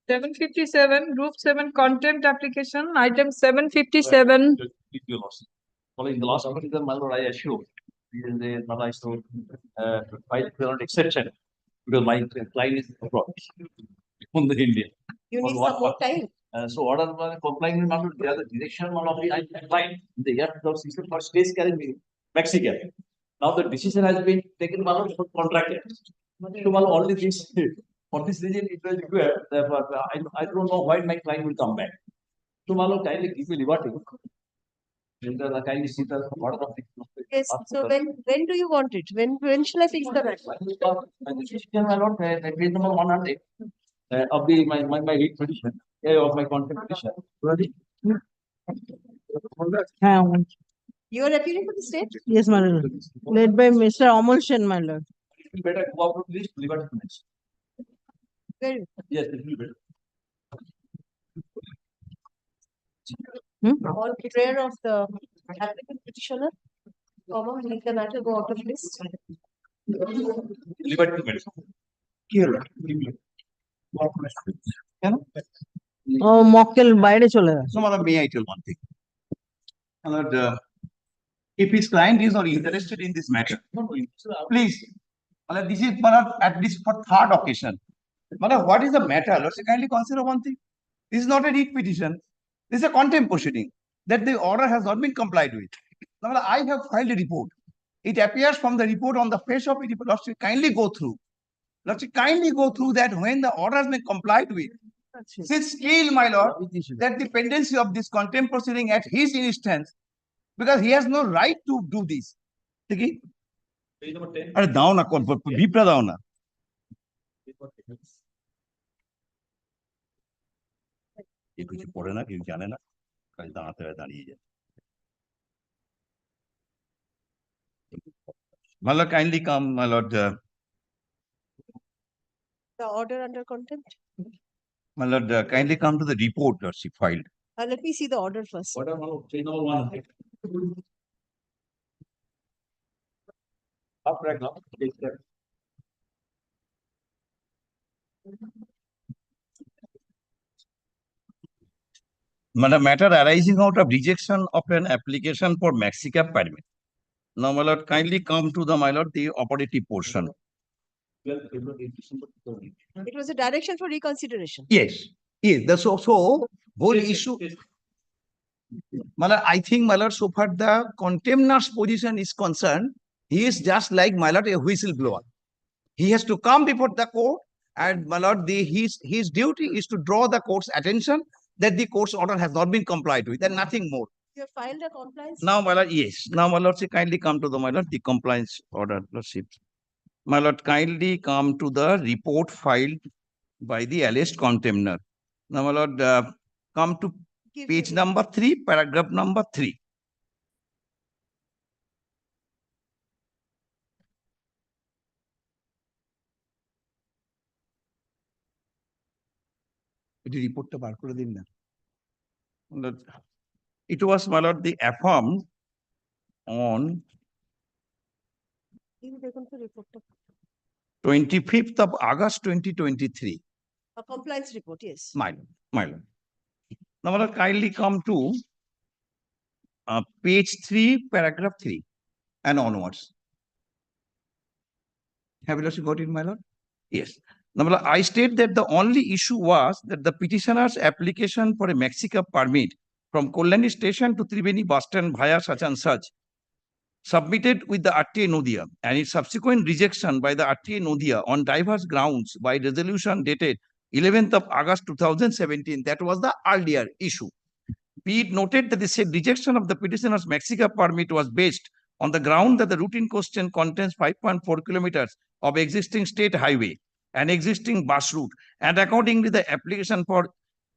757, Group 7 Contempt Application, item 757.
Following the last criticism, my lord, I assure this is a not I so by exception because my client is abroad from the India.
You
For
need
what
some more
purpose?
time.
So order complying with my lord, the other direction one of the client the year 2016 for stays carrying me Mexico. Now the decision has been taken by lord for contractor. So my lord, only this for this reason it was required. Therefore, I don't know why my client will come back. So my lord, kindly give me liberty. Kindly see the order of the
Yes, so when do you want it? When shall I fix the matter?
my lord, page number 100 of the my read petition of my content petition.
You are appealing for the state?
Yes, my lord. Led by Mr. Amol Sen, my lord.
It will better go out to this liberty next.
Very
Yes, it will better.
On prayer of the applicant petitioner, comma, make the matter go out of list.
Liberty next.
ও মক্কেল বাইরে চলে গেছে।
So, madam, may I tell one thing? If his client is not interested in this matter, please, madam, this is madam, at least for third occasion. Madam, what is the matter? Let's kindly consider one thing. This is not a writ petition. This is a contempt proceeding that the order has not been complied with. Now, madam, I have filed a report. It appears from the report on the face of it. Let's kindly go through. Let's kindly go through that when the order has been complied with. Since still, my lord, that the pendency of this contempt proceeding at his instance, because he has no right to do this. Okay?
Page number 10.
Are down a bipra down na. ये कुछ पढ़े ना क्यों जाने ना कल दांते हुए दानी है मतलब kindly come my lord
The order under contempt.
my lord kindly come to the report that she filed.
Let me see the order first.
Order page number 100. Up right now.
Madam, matter arising out of rejection of an application for Mexican permit. Now, my lord, kindly come to the my lord the operative portion.
It was a direction for reconsideration.
Yes, yes. That's also whole issue. My lord, I think my lord, so far the contemptor's position is concerned, he is just like my lord a whistleblower. He has to come before the court, and my lord, his duty is to draw the court's attention that the court's order has not been complied with, and nothing more.
You have filed a compliance.
Now, my lord, yes. Now, my lord, say kindly come to the my lord the compliance order. Lordship. My lord, kindly come to the report filed by the alleged contemptor. Now, my lord, come to page number 3, paragraph number 3. The report to bar kore din na. It was, my lord, the affirmed on 25th of August 2023.
A compliance report, yes.
My lord. Now, my lord, kindly come to page 3, paragraph 3 and onwards. Have you got it, my lord? Yes. Now, my lord, I state that the only issue was that the petitioner's application for a Mexican permit from Kollani station to Triveni bus stand via such and such submitted with the RTA Nodia and its subsequent rejection by the RTA Nodia on diverse grounds by resolution dated 11th of August 2017. That was the earlier issue. Be it noted that the said rejection of the petitioner's Mexican permit was based on the ground that the route in question contains 5.4 kilometers of existing state highway and existing bus route, and accordingly the application for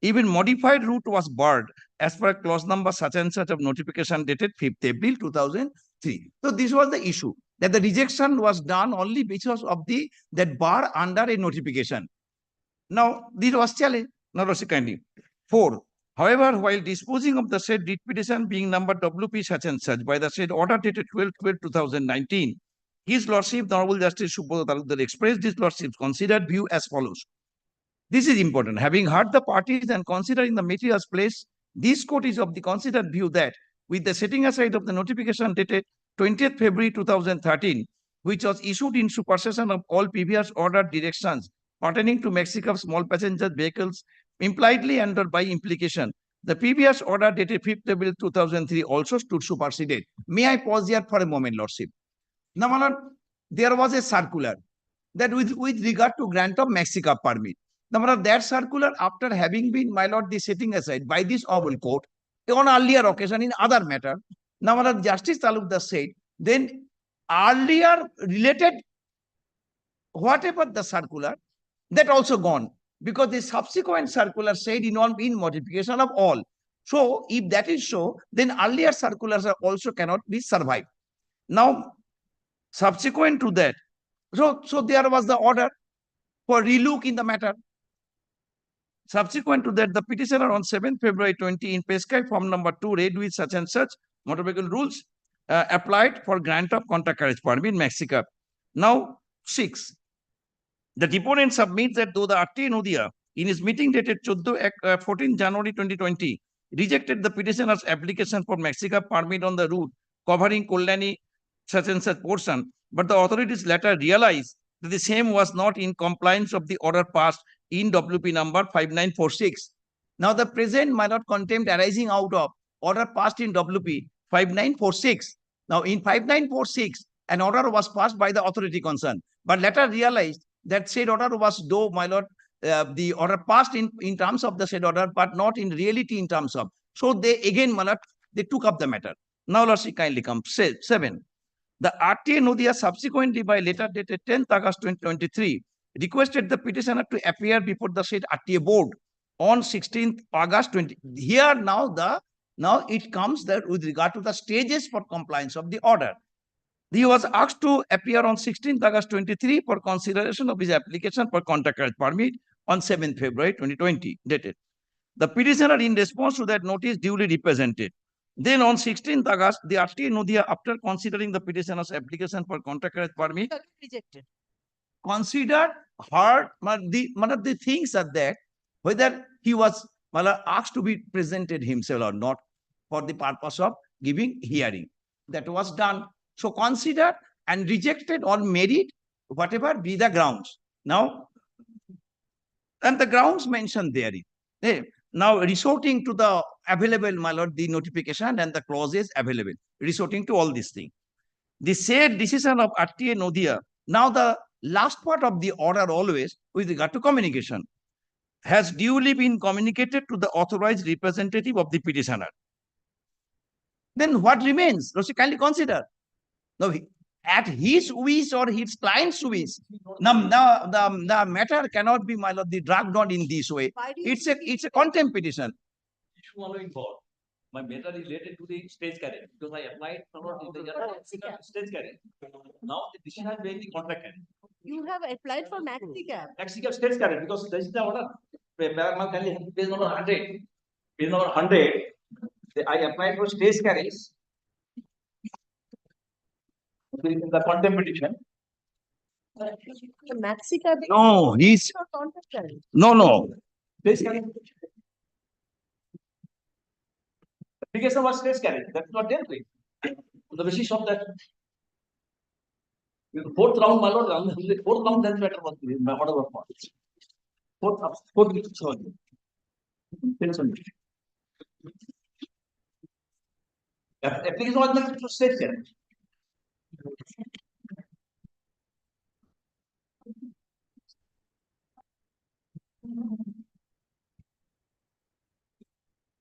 even modified route was barred as per clause number such and such of notification dated 5th April 2003. So this was the issue, that the rejection was done only because of that bar under a notification. Now, this was challenged. Now, kindly. 4. However, while disposing of the said writ petition being number WP such and such by the said order dated 12/12/2019, His Lordship, the Honorable Justice Subodh Talukdar expressed his Lordship's considered view as follows. This is important. Having heard the parties and considering the materials placed, this court is of the considered view that with the setting aside of the notification dated 20th February 2013, which was issued in supersession of all previous ordered directions pertaining to Mexico small passenger vehicles, impliedly and or by implication, the previous order dated 5th April 2003 also stood superseded. May I pause here for a moment, Lordship? Now, my Lord, there was a circular that with regard to grant of Mexico permit. Now, my Lord, that circular, after having been, my Lord, the setting aside by this Honorable Court on earlier occasion in other matter, now, my Lord, Justice Talukdar said, then earlier related whatever the circular, that also gone, because the subsequent circular said in modification of all. So, if that is so, then earlier circulars are also cannot be survived. Now, subsequent to that, so there was the order for relook in the matter. Subsequent to that, the petitioner on 7th February 20 in Peskai form number 2 read with such and such motor vehicle rules applied for grant of contract carriage permit in Mexico. Now, 6. The deponent submits that though the RTA Nodia in his meeting dated 14 January 2020 rejected the petitioner's application for Mexico permit on the route covering Kollani such and such portion, but the authorities later realized that the same was not in compliance of the order passed in WP number 5946. Now, the present minor contempt arising out of order passed in WP 5946. Now, in 5946, an order was passed by the authority concerned, but later realized that said order was, though, my Lord, the order passed in terms of the said order, but not in reality in terms of. So, they again, my Lord, they took up the matter. Now, Lordship kindly come. 7. The RTA Nodia subsequently by letter dated 10th August 2023 requested the petitioner to appear before the said RTA board on 16th August 20. Here now it comes that with regard to the stages for compliance of the order. He was asked to appear on 16th August 23 for consideration of his application for contract carriage permit on 7th February 2020 dated. The petitioner in response to that notice duly represented. Then on 16th August, the RTA Nodia, after considering the petitioner's application for contract carriage permit,
Rejected.
Considered her, the things are that whether he was asked to be presented himself or not for the purpose of giving hearing. That was done. So considered and rejected on merit, whatever be the grounds. Now, and the grounds mentioned therein. Now, resorting to the available, my Lord, the notification and the clauses available, resorting to all these things. The said decision of RTA Nodia, now the last part of the order always with regard to communication, has duly been communicated to the authorized representative of the petitioner. Then what remains? Lordship, kindly consider. Now, at his wish or his client's wish, now the matter cannot be, my Lord, dragged on in this way. It's a contempt petition.
Issue following for my matter is related to the stage carriage because I applied for the stage carriage. Now the decision has been the contract carriage.
You have applied for maxi cab.
Maxi cab stage carriage because this is the order. Page number 100. Page number 100. I applied for stage carriage. The contempt petition.
The maxi cab.
No, he's
contract carriage.
no.
Stage carriage. Application was stage carriage. That's not there. On the basis of that. Fourth round, my Lord, fourth round, then matter was my order was passed. Fourth, sorry. Application was not to stage carriage.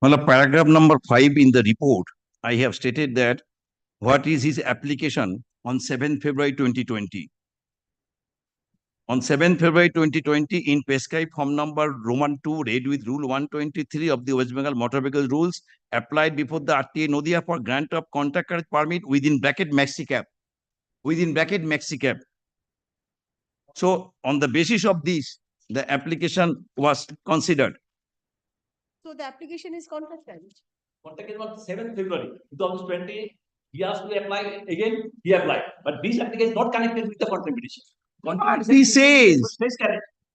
Well, paragraph number 5 in the report, I have stated that what is his application on 7th February 2020. On 7th February 2020, in Peskai form number Roman 2, read with Rule 123 of the West Bengal Motor Vehicle Rules, applied before the RTA Nodia for grant of contract carriage permit within bracket maxi cab. Within bracket maxi cab. So, on the basis of this, the application was considered.
So the application is contract carriage.
Contract is on 7th February 2020. He asked to apply again, he applied. But this application is not connected with the contempt petition.
What he says.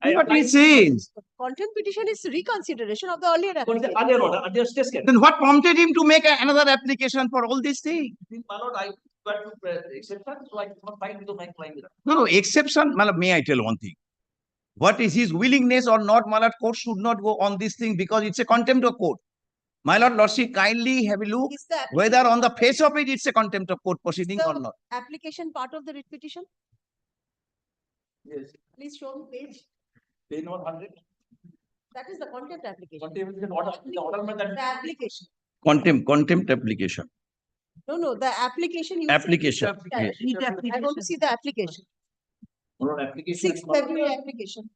What he says.
Contempt petition is reconsideration of the earlier application.
Earlier order, earlier state carriage.
Then what prompted him to make another application for all these things?
My lord, I got to accept that, so I did not fight with my client.
No, exception. My lord, may I tell one thing? What is his willingness or not, my lord, court should not go on this thing because it's a contempt of court. My lord, lordship, kindly have a look whether on the face of it, it's a contempt of court proceeding or not.
Application part of the writ petition?
Yes.
Please show me page.
Page number 100.
That is the contempt application.
Contempt order, the order meant that.
The application.
Contempt application.
No, the application. You
Application.
said-
Yes.
I want to see the application.
Lord, application.
6th February application.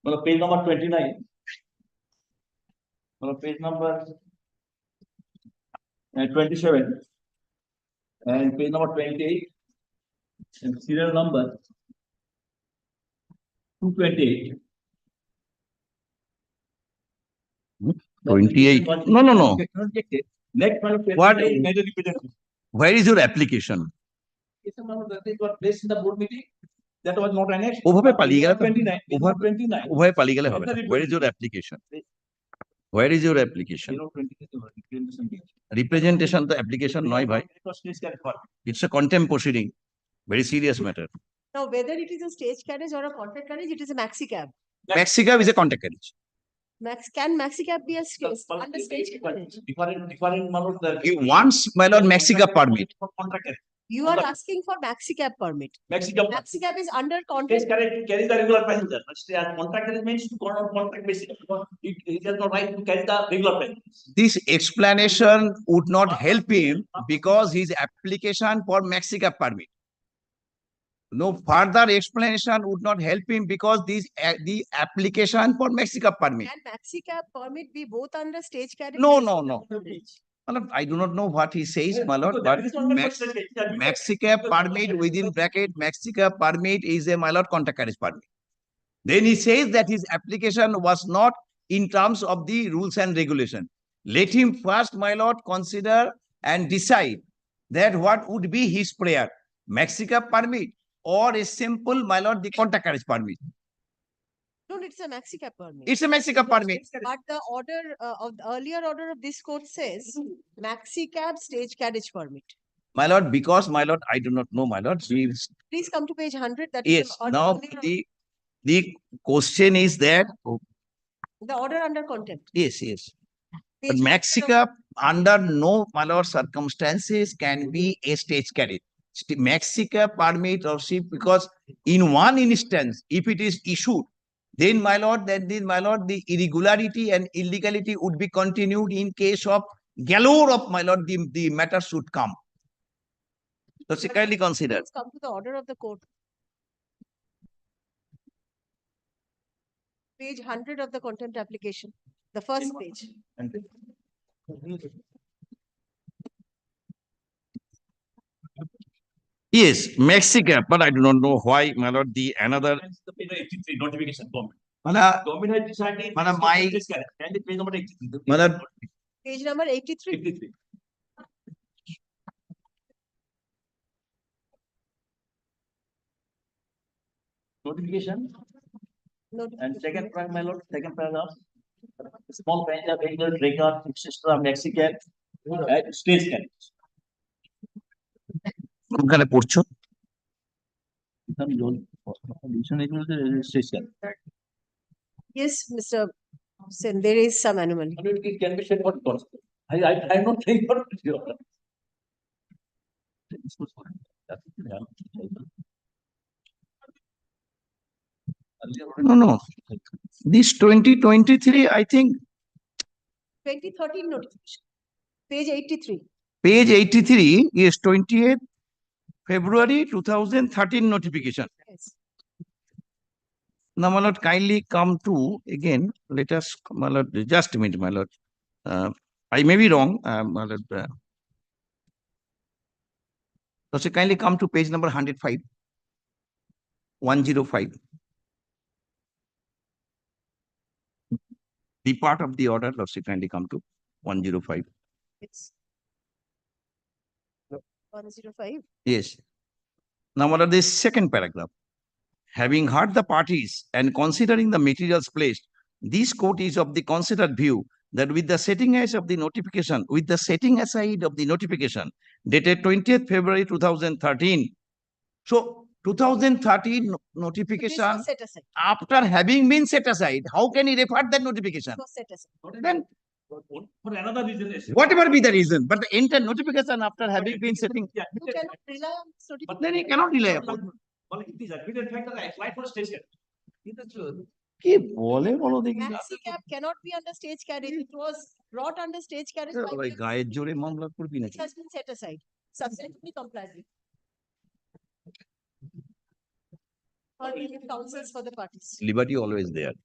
Well, page number 29. Well, page number 27. And page number 28. And serial number 228.
28. No.
Next one,
What?
major representative.
Where is your application?
That was placed in the board meeting. That was not annexed.
ওভাবে পালিয়ে গেলে তো
29. 29.
ওভাবে পালিয়ে গেলে হবে না। Where is your application? Where is your application? Representation তো application নয় ভাই। It's a contempt proceeding. Very serious matter.
Now, whether it is a stage carriage or a contact carriage, it is a maxi cab.
Maxi cab is a contact carriage.
Can maxi cab be a stage under stage carriage?
Different model.
He wants, my lord, maxi cab permit.
You are asking for maxi cab permit.
Maxi cab.
Maxi cab is under
Stage
contact.
carry the regular passenger. Contract carriage means to go on contract basis. He has no right to carry the regular passenger.
This explanation would not help him because his application for maxi cab permit. No further explanation would not help him because the application for maxi cab permit.
Can maxi cab permit be both under stage carriage?
No.
Coverage?
My lord, I do not know what he says, my lord, but maxi cab permit within bracket, maxi cab permit is a, my lord, contact carriage permit. Then he says that his application was not in terms of the rules and regulation. Let him first, my lord, consider and decide that what would be his prayer, maxi cab permit or a simple, my lord, the contact carriage permit.
No, it's a maxi cab permit.
It's a maxi cab permit.
But the order of the earlier order of this court says maxi cab stage carriage permit.
My lord, because, my lord, I do not know, my lord.
Please come to page 100. That
Yes,
is the
now
order,
the question is that,
the order under contempt.
yes. But
Page
maxi cab under no, my lord, circumstances can be a stage carriage. Maxi cab permit or ship, because in one instance, if it is issued, then my lord, the irregularity and illegality would be continued in case of galore of, my lord, the matter should come. So kindly consider.
Let's come to the order of the court. Page 100 of the contempt application, the first page.
Yes, maxi cab, but I do not know why, my lord, the another.
The page 83 notification government.
Mana-
Government has decided.
Mana, my-
Can the page number 83?
My lord,
Page number 83.
83. Notification. And second paragraph, my lord, second paragraph. Small passenger vehicle, trigger, etc., Mexican, stage carriage.
কোনখানে পড়ছো?
Stage carriage.
Yes, Mr. Sen, there is some anomaly.
It can be said what cost. I'm not saying what.
No. This 2023, I think,
2013 notification. Page 83.
page 83 is 28th February 2013 notification.
Yes.
Now, my lord, kindly come to, again, let us, my lord, just a minute, my lord. I may be wrong, my lord. So kindly come to page number 105. 105. The part of the order, Lordship, kindly come to 105.
It's 105.
Yes. Now, what are the second paragraph? Having heard the parties and considering the materials placed, this court is of the considered view that with the setting aside of the notification, dated 20th February 2013. So 2013 notification,
This was set aside.
after having been set aside, how can he refer that notification?
It was set aside.
Then
For another reason.
whatever be the reason, but the entire notification after having been setting,
You cannot rely on this
but
notification.
then he cannot rely upon.
Well, it is admitted fact that I applied for stage care.
কি বলে বলো দেখি?
Maxi cab cannot be under stage carriage. It was brought under stage carriage. by
ওই
the-
গায়ের জোরে মামলা করবি
It
নাকি?
has been set aside. Substantially complied with. Or even counsels for the parties.
Liberty always there.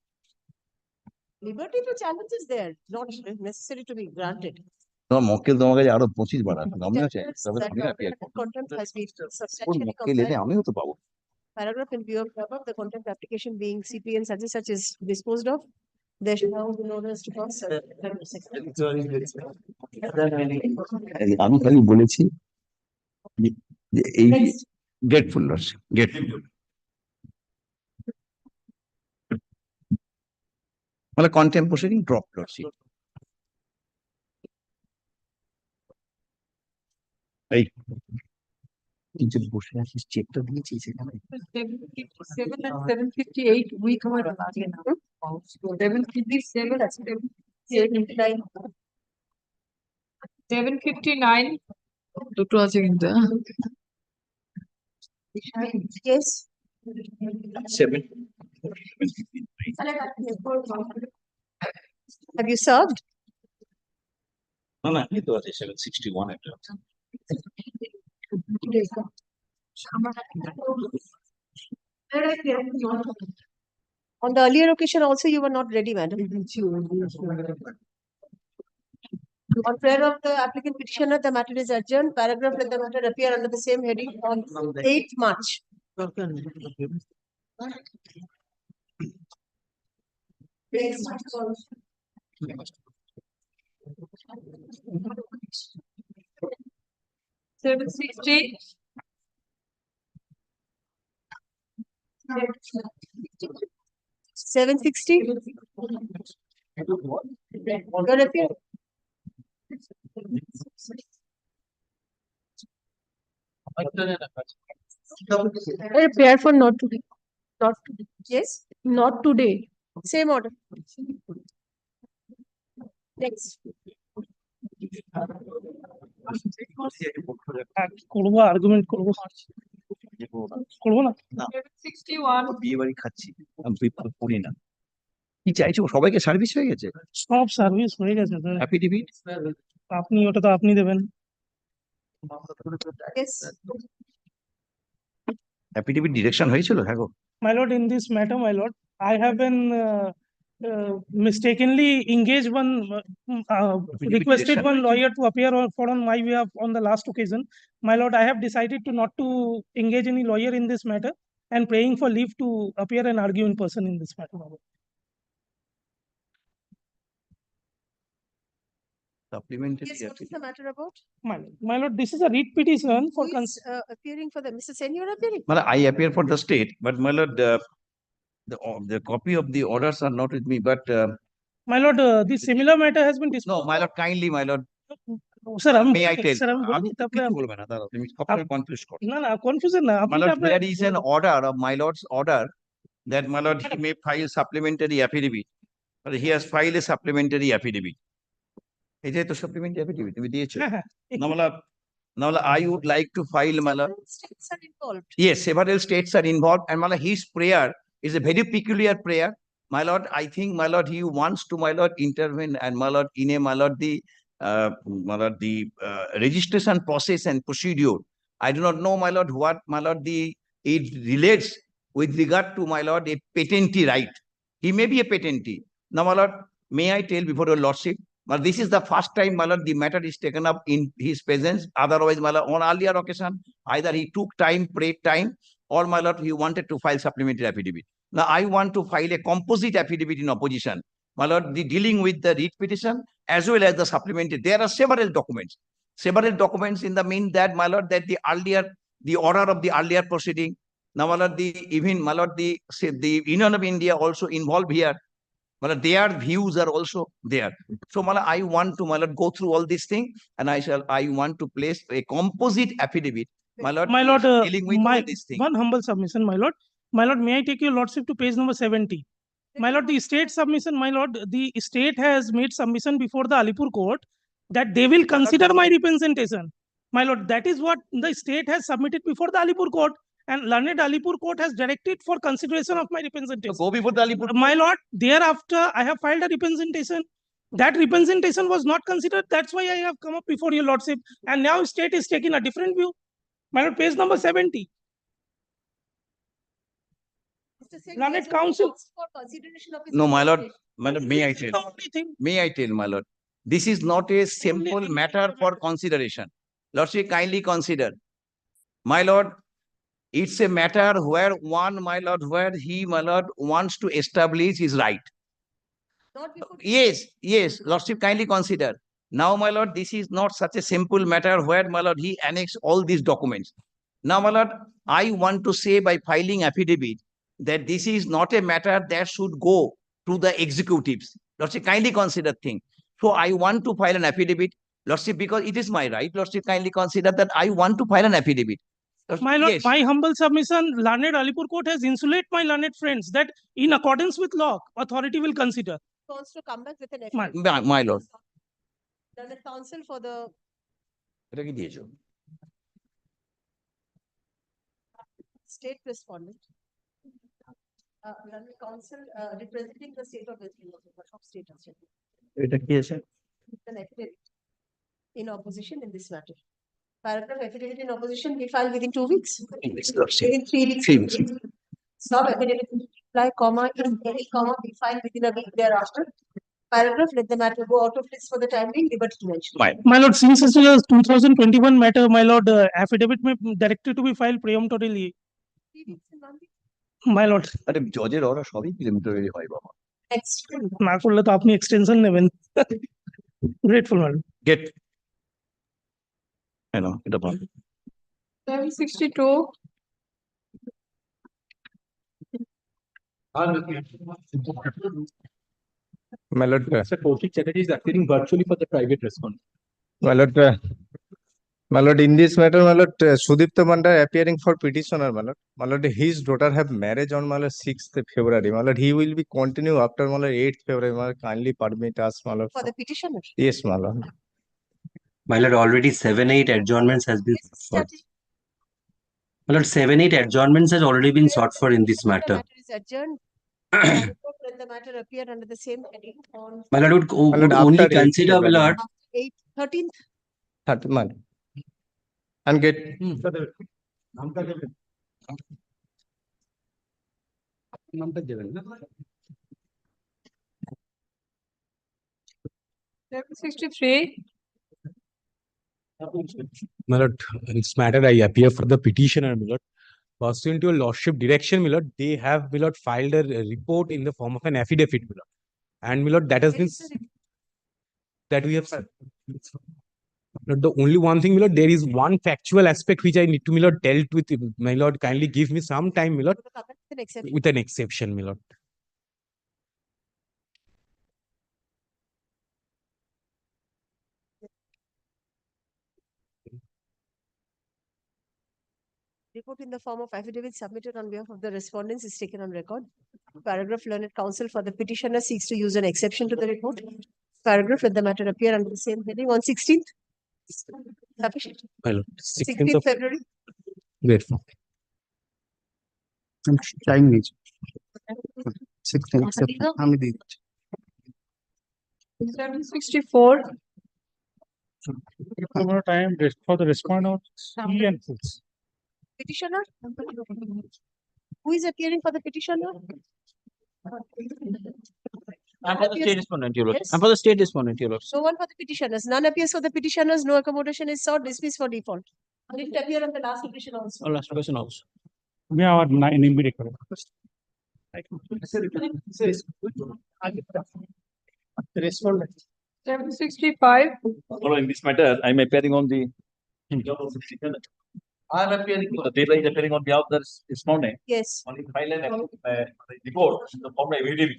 Liberty to challenge is there, not necessary to be granted.
তোমার মক্কেল তোমার কাছে আরো 25 বাড়ানো মনে আছে? তবে
That
আমি appear করব।
contempt has been
or
substantially
মক্কেল এলে
complied.
আমিও তো পাবো।
Paragraph in view of the above, the contempt application being CP and such is disposed of. There should now be notice to pass.
আমি খালি বলেছি যে এই গেটফুল লর্ডশিপ, গেটফুল। মানে কন্টেম্প প্রসিডিং ড্রপ লর্ডশিপ। এই তুই যে বসে আছিস চেকটা দিয়েছিস সেখানে?
757 and 758 we covered last year. 757 and 759. 759 দুটো আছে কিন্তু
Yes.
7.
Have you served?
না না এই তো আছে 761 একটা।
On the earlier occasion also, you were not ready, madam. On prayer of the applicant petitioner, the matter is adjourned. Paragraph let the matter appear under the same heading on 8th March. Next.
760.
760. Your appeal. Prayer for not today. Not today. Yes, not today. Same order. Next.
করবো argument করবো করবো না
761.
বিয়ে বাড়ি খাচ্ছি আমি পড়ি না। কি চাইছো? সবাইকে সার্ভিস হয়ে গেছে?
সব সার্ভিস হয়ে গেছে স্যার।
অ্যাফিডেভিট
আপনি ওটা তো আপনি দেবেন।
Yes.
অ্যাফিডেভিট ডিরেকশন হয়েছিল? হ্যাঁ গো।
My lord, in this matter, my lord, I have been mistakenly engaged requested one lawyer to appear on my behalf on the last occasion. My lord, I have decided to not to engage any lawyer in this matter and praying for leave to appear and argue in person in this matter. My lord.
Supplementary.
Yes, what is the matter about?
My lord, this is a writ petition for
Who is appearing for the, Mr. Sen, you are appearing?
Well, I appear for the state, but my lord, the copy of the orders are not with me, but
my lord, the similar matter has been
no,
disposed.
my lord, kindly, my lord,
Sir,
may I tell?
sir, আমি
আমি
বলছি তারপরে
কিছু বলবো না, দাঁড়াও, তুমি সবসময় confuse করো।
না না কনফিউশন না
My
আপনি
lord,
তারপরে
there is an order of my lord's order that my lord, he may file supplementary affidavit, but he has filed a supplementary affidavit. এটাই তো supplementary affidavit তুমি দিয়েছো।
হ্যাঁ হ্যাঁ
Now, I would like to file, my lord.
States are involved.
Yes, several states are involved, and my lord, his prayer is a very peculiar prayer. My lord, I think, my lord, he wants to, my lord, intervene, and my lord, in a, my lord, the registration process and procedure. I do not know, my lord, what, my lord, it relates with regard to, my lord, a patentee right. He may be a patentee. Now, my lord, may I tell before your lordship, but this is the first time, my lord, the matter is taken up in his presence. Otherwise, my lord, on earlier occasion, either he took time, prayed time, or, my lord, he wanted to file supplementary affidavit. Now, I want to file a composite affidavit in opposition. my lord, the dealing with the writ petition as well as the supplementary. There are several documents in the mean that, my lord, that the order of the earlier proceeding. Now, my lord, my lord, the Union of India also involved here. My lord, their views are also there. So, my lord, I want to, my lord, go through all these things, and I want to place a composite affidavit, my lord, dealing with all these things.
one humble submission, my lord. My lord, may I take your lordship to page number 70? My lord, the state submission, my lord, the state has made submission before the Alipur court that they will consider my representation. My lord, that is what the state has submitted before the Alipur court, and learned Alipur court has directed for consideration of my representation.
So go before the Alipur.
My lord, thereafter I have filed a representation. That representation was not considered. That's why I have come up before your lordship. And now state is taking a different view. My lord, page number 70. Learned counsel.
No, my lord, may I tell? May I tell, my lord? This is not a simple matter for consideration. Lordship, kindly consider. My lord, it's a matter where one, my lord, where he, my lord, wants to establish his right. Yes, Lordship, kindly consider. Now, my lord, this is not such a simple matter where, my lord, he annexed all these documents. Now, my lord, I want to say by filing affidavit that this is not a matter that should go to the executives. Lordship, kindly consider thing. So I want to file an affidavit, Lordship, because it is my right. Lordship, kindly consider that I want to file an affidavit. Lordship,
my lord,
yes.
my humble submission, learned Alipur court has insulated my learned friends that in accordance with law, authority will consider.
Wants to come back with an
My lord.
Learned counsel for the state respondent. Learned counsel representing the state of West Bengal, state of an affidavit in opposition in this matter. Paragraph affidavit in opposition be filed within 2 weeks. Within 3 weeks. Sub affidavit reply, comma, in any comma be filed within a week thereafter. Paragraph, let the matter go out of list for the time being, liberty to mention.
My lord, since it is a 2021 matter, my lord, affidavit may directed to be filed preemptorily.
3 weeks in 1 week.
My lord.
আরে জজের ওরা সবই preliminary হয় বাবা।
না করলে তো আপনি extension নেবেন। Grateful, my lord.
Get. I know, এটা বল।
762.
My lord,
Sir, Kaushik Chatterjee is appearing virtually for the private respondent.
My lord, in this matter, my lord, Sudipta Manda appearing for petitioner, my lord. My lord, his daughter have marriage on, my lord, 6th February. My lord, he will be continue after, my lord, 8th February. My lord, kindly permit us, my lord.
For the petitioner.
Yes, my lord.
My lord, already 7-8 adjournments has been sought. My lord, 7-8 adjournments has already been sought for in this matter.
The matter is adjourned. Let the matter appear under the same heading on.
My lord would only consider, my lord.
13th.
30th, my lord. And get.
My lord, in this matter, I appear for the petitioner, my lord. Pursuant to your lordship direction, my lord, they have, my lord, filed a report in the form of an affidavit, my lord. And, my lord, that has been that we have. But the only one thing, my lord, there is one factual aspect which I need to, my lord, dealt with. My lord, kindly give me some time, my lord, with an exception, my lord.
Report in the form of affidavit submitted on behalf of the respondents is taken on record. Paragraph, learned counsel for the petitioner seeks to use an exception to the report. Paragraph, let the matter appear under the same heading on 16th. Sufficient.
My lord,
16th February.
Grateful.
Chinese. 16th.
764.
Time for the respondent.
Petitioner? Who is appearing for the petitioner?
I'm for the state respondent, your lord.
Yes.
I'm for the state respondent, your lord.
No one for the petitioners. None appears for the petitioners. No accommodation is sought. Dismissed for default. Did it appear on the last petition also?
Last question also.
We are in immediate.
Respondent.
765.
Following this matter, I am appearing on the. I am appearing, the data is appearing on behalf of the respondent.
Yes.
On the file and report, the form affidavit.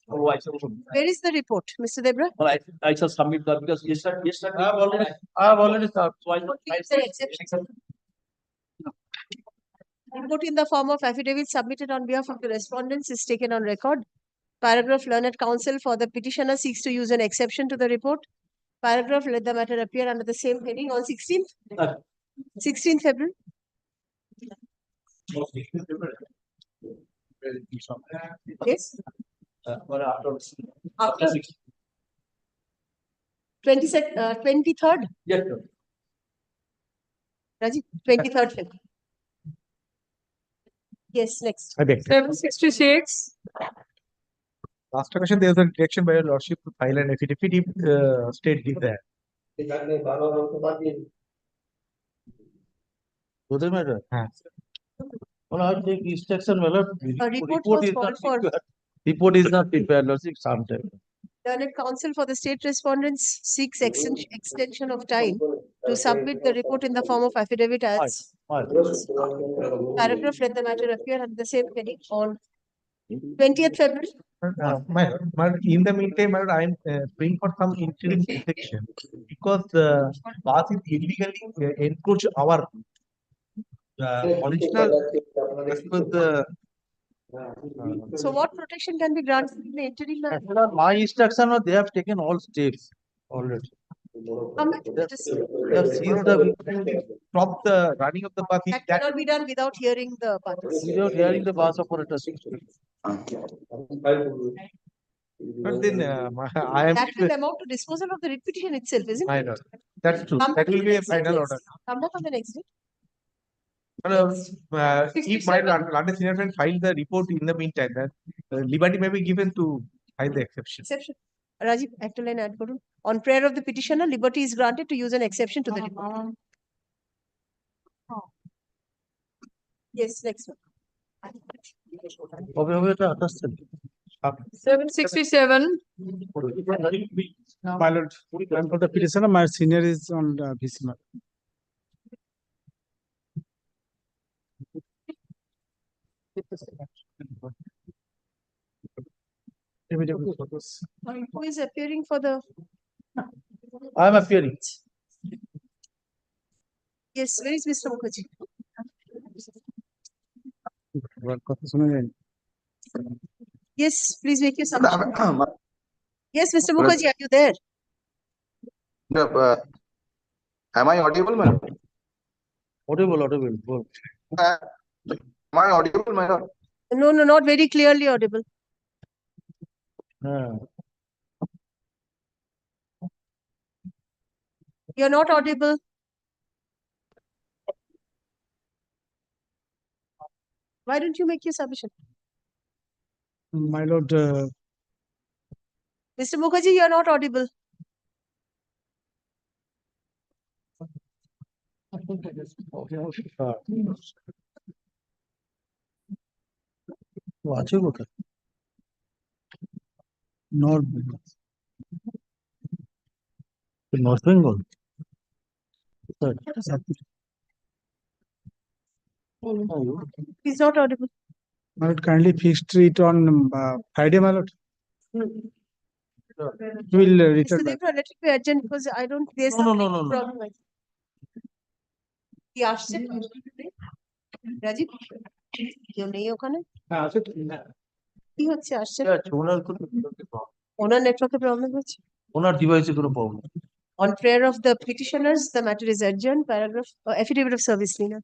Oh, I shall.
Where is the report, Mr. Debra?
Well, I shall submit that because yesterday.
I have already started.
So I.
Is there exception? Report in the form of affidavit submitted on behalf of the respondents is taken on record. Paragraph learned counsel for the petitioner seeks to use an exception to the report. Paragraph let the matter appear under the same heading on 16th. 16th February. Yes. After 23rd.
Yes.
Rajiv, 23rd February. Yes, next.
766.
Last question, there was a direction by your lordship to file an affidavit if state did that.
Doesn't matter. Well, I take instruction, my lord.
A report was
is
called
not
for.
prepared. Report is not prepared, lordship, sometime.
Learned counsel for the state respondents seeks extension of time to submit the report in the form of affidavit as. Paragraph let the matter appear under the same heading on 20th February.
In the meantime, I am praying for some interim protection because bus is illegally encroach our original. As per the
So what protection can be granted in the interim?
As per my instruction, they have taken all steps already.
Come back, let us see.
They have seized the,
stop the running of the bus.
That cannot be done without hearing the parties.
without hearing the bus operators.
But then I am.
That will amount to disposal of the writ petition itself, isn't
I
it?
know. That's true.
Come
That
back
will
on
be
the
a
next date,
final
yes.
order.
Come back on the next date.
If my London senior friend file the report in the meantime, then liberty may be given to file the exception.
Exception. Rajiv, act line add করুন. On prayer of the petitioner, liberty is granted to use an exception to the report. Yes, next one.
767.
My lord, I'm for the petitioner, my senior is on the VC.
Who is appearing for the?
I am appearing.
Yes, where is Mr. Mukherjee? Yes, please make your submission. Yes, Mr. Mukherjee, are you there?
Am I audible, madam?
Audible.
Am I audible, madam?
No, not very clearly audible. You're not audible. Why don't you make your submission?
My lord,
Mr. Mukherjee, you're not audible.
North Bengal.
He's not audible.
my lord, kindly fixed it on Friday, my lord. We'll return
Mr.
back.
Devra, let it be urgent because I don't. There's
No.
problem. কি আসছে রাজীব কেউ নেই ওখানে কি হচ্ছে আসছে ওনার নেটওয়ার্কে problem হচ্ছে
ওনার ডিভাইসে কোনো problem
on prayer of the petitioners the matter is adjourned paragraph affidavit of service Nina.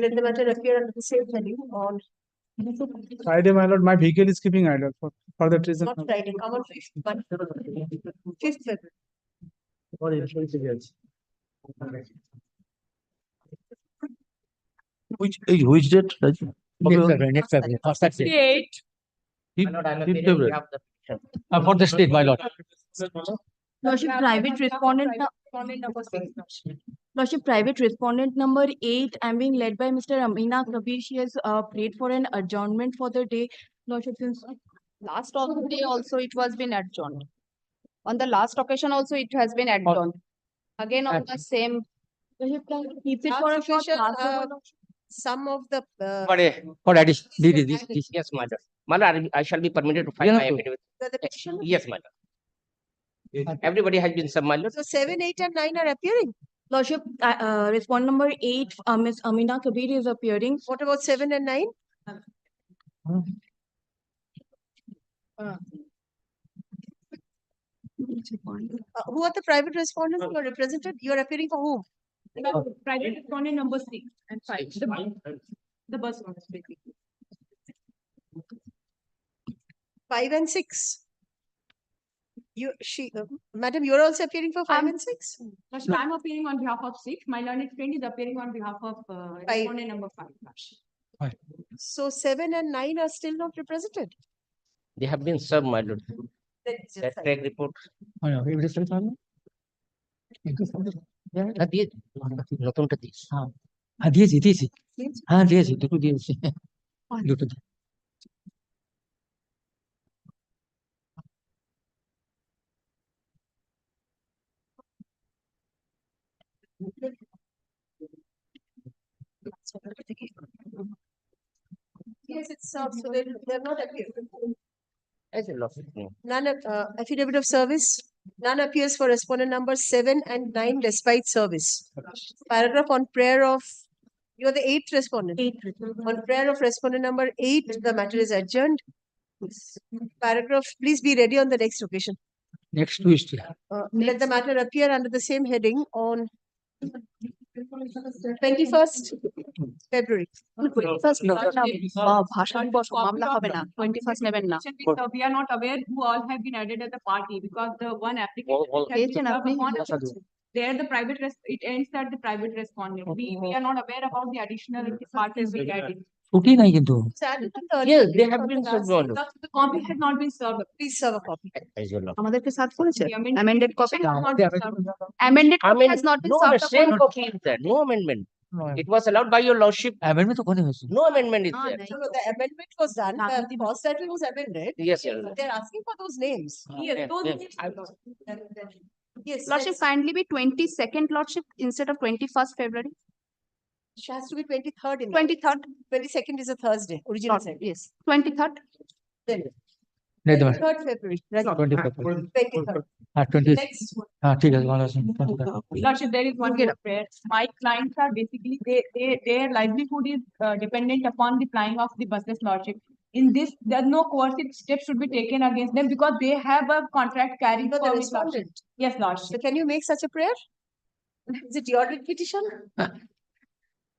Let the matter appear under the same heading on
Friday, my lord, my vehicle is keeping idle for that reason.
not Friday come on 5th but 5th February.
Which date?
Next February. For that date.
68.
February.
For the state, my lord.
Lordship, private respondent. Lordship, private respondent number 8. I'm being led by Mr. Amina Kabir. She has prayed for an adjournment for the day. Lordship, since
Last day also it was been adjourned. On the last occasion also it has been adjourned. Again on the same.
Keep it
Last
for a short
occasion,
class.
some of the
For addition, this, yes, madam. Madam, I shall be permitted to file my affidavit.
the petition.
Yes, madam. Everybody has been submitted.
So 7, 8, and 9 are appearing.
Lordship, respondent number 8, Ms. Amina Kabir is appearing.
What about 7 and 9? Who are the private respondents who are represented? You are appearing for whom?
Private respondent number 6 and 5. The bus owners, basically.
5 and 6. Madam, you're also appearing for 5 and 6?
Lordship, I'm appearing on behalf of 6. My learned friend is appearing on behalf of respondent number 5.
So 7 and 9 are still not represented.
They have been served, my lord. That track report. নতুনটা দিস।
হ্যাঁ দিয়েছি হ্যাঁ দিয়েছি দুটো দিয়েছি দুটো
Yes, it's so they're not appeared.
As a lawsuit.
None affidavit of service. None appears for respondent number 7 and 9 despite service. Paragraph on prayer of you're the 8th respondent. On prayer of respondent number 8, the matter is adjourned. Paragraph, please be ready on the next occasion.
next twist.
Let the matter appear under the same heading on 21st February.
21st no, ভাষা দিবস মামলা হবে না 21st নেবেন না
We are not aware who all have been added as a party because the one application has been served upon there the private it ends at the private respondent. We are not aware about the additional parties we added.
ছুটি নাই কিন্তু
Yes, they have been served.
The copy has not been served.
Please serve a copy.
As your law.
আমাদেরকে serve করেছে amended copy
Amended
copy has not been
No,
served
the same
upon.
copy is there. No amendment. It was allowed by your lordship.
amendment ওখানে হয়েছে
No amendment is there.
No, the amendment was done. The first title was amended.
Yes, yes.
They're asking for those names.
Yes, those
Yes.
Lordship kindly be 22nd Lordship instead of 21st February.
It has to be 23rd.
23rd.
22nd is a Thursday. Original
Lordship,
set.
yes. 23rd.
Then
नहीं तो
3rd February. 23rd.
হ্যাঁ 20
Next one.
হ্যাঁ ঠিক আছে ভালো আছে
Lordship, there is one more prayer. My clients are basically their livelihood is dependent upon the flying of the buses, Lordship. In this, there no coercive steps should be taken against them because they have a contract carrying
You're the
for
respondent.
Yes, Lordship.
So can you make such a prayer? Is it your petition?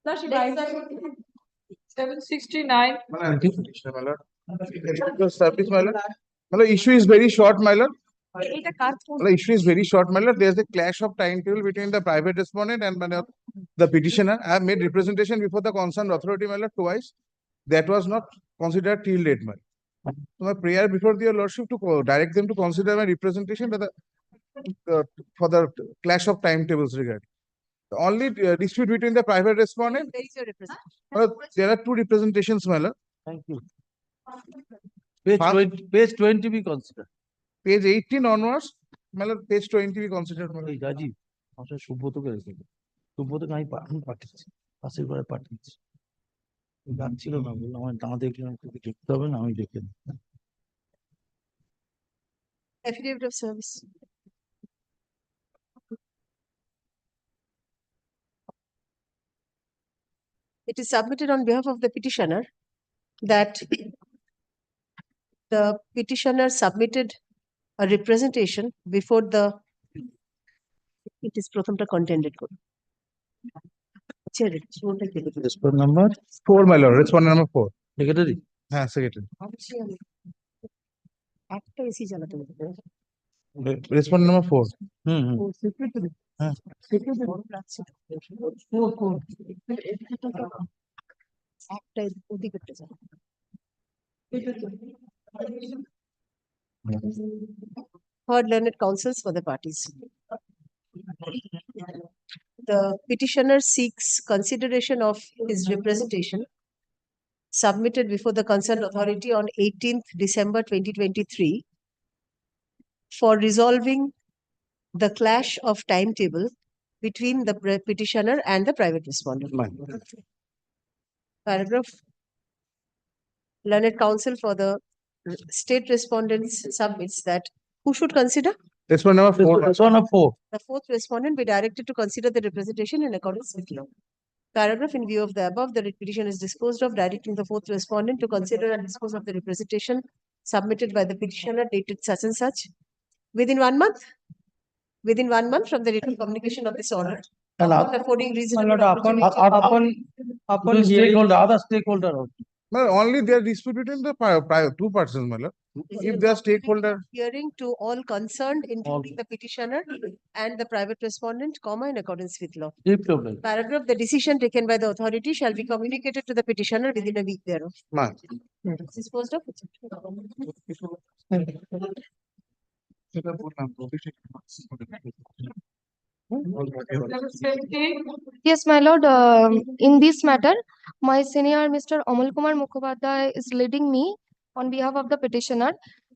Lordship,
Next
I
one.
769.
Service, my lord. My issue is very short, my lord.
এটা কার
The issue is very short, my lord. There's a clash of timetable between the private respondent and the petitioner. I have made representation before the concerned authority, my lord, twice. That was not considered till date, my lord. So my prayer before your lordship to direct them to consider my representation for the clash of timetables regarding. The only dispute between the private respondent.
Where is your representation?
There are two representations, my lord.
thank you
Page 20 be considered. Page 18 onwards, my lord, page 20 be considered, my lord.
Rajib আমার সুব্রতকে রেখে সুব্রতকে আমি পাঠিয়েছি পাশের ঘরে পাঠিয়েছি গান ছিল না বললাম আমার না দেখলাম তোকে দেখতে হবে না আমি দেখে নিই
Affidavit of service. It is submitted on behalf of the petitioner that the petitioner submitted a representation before the it is pratham contended code.
Respondent number 4, my lord. Respondent number 4.
Secretary
হ্যাঁ, secretary.
একটা AC চালাতে হবে
Respondent number 4.
Secretary
হ্যাঁ।
একটা ওদিকে যাও heard learned counsels for the parties. The petitioner seeks consideration of his representation submitted before the concerned authority on 18th December 2023 for resolving the clash of timetable between the petitioner and the private respondent. Paragraph. Learned counsel for the state respondents submits that who should consider?
Respondent number 4.
The fourth respondent be directed to consider the representation in accordance with law. Paragraph. In view of the above, the petition is disposed of, directing the fourth respondent to consider and dispose of the representation submitted by the petitioner dated such and such within 1 month. Within 1 month from the written communication of this order.
And
affording reasonable
upon stakeholder, other stakeholder also.
Well, only they are disputed in the two persons, my lord. If they are stakeholder.
Hearing to all concerned, including the petitioner and the private respondent, in accordance with law. Paragraph. The decision taken by the authority shall be communicated to the petitioner within a week thereof. Disposed of.
Yes, my lord. In this matter, my senior Mr. Amal Kumar Mukhopadhyay is leading me on behalf of the petitioner.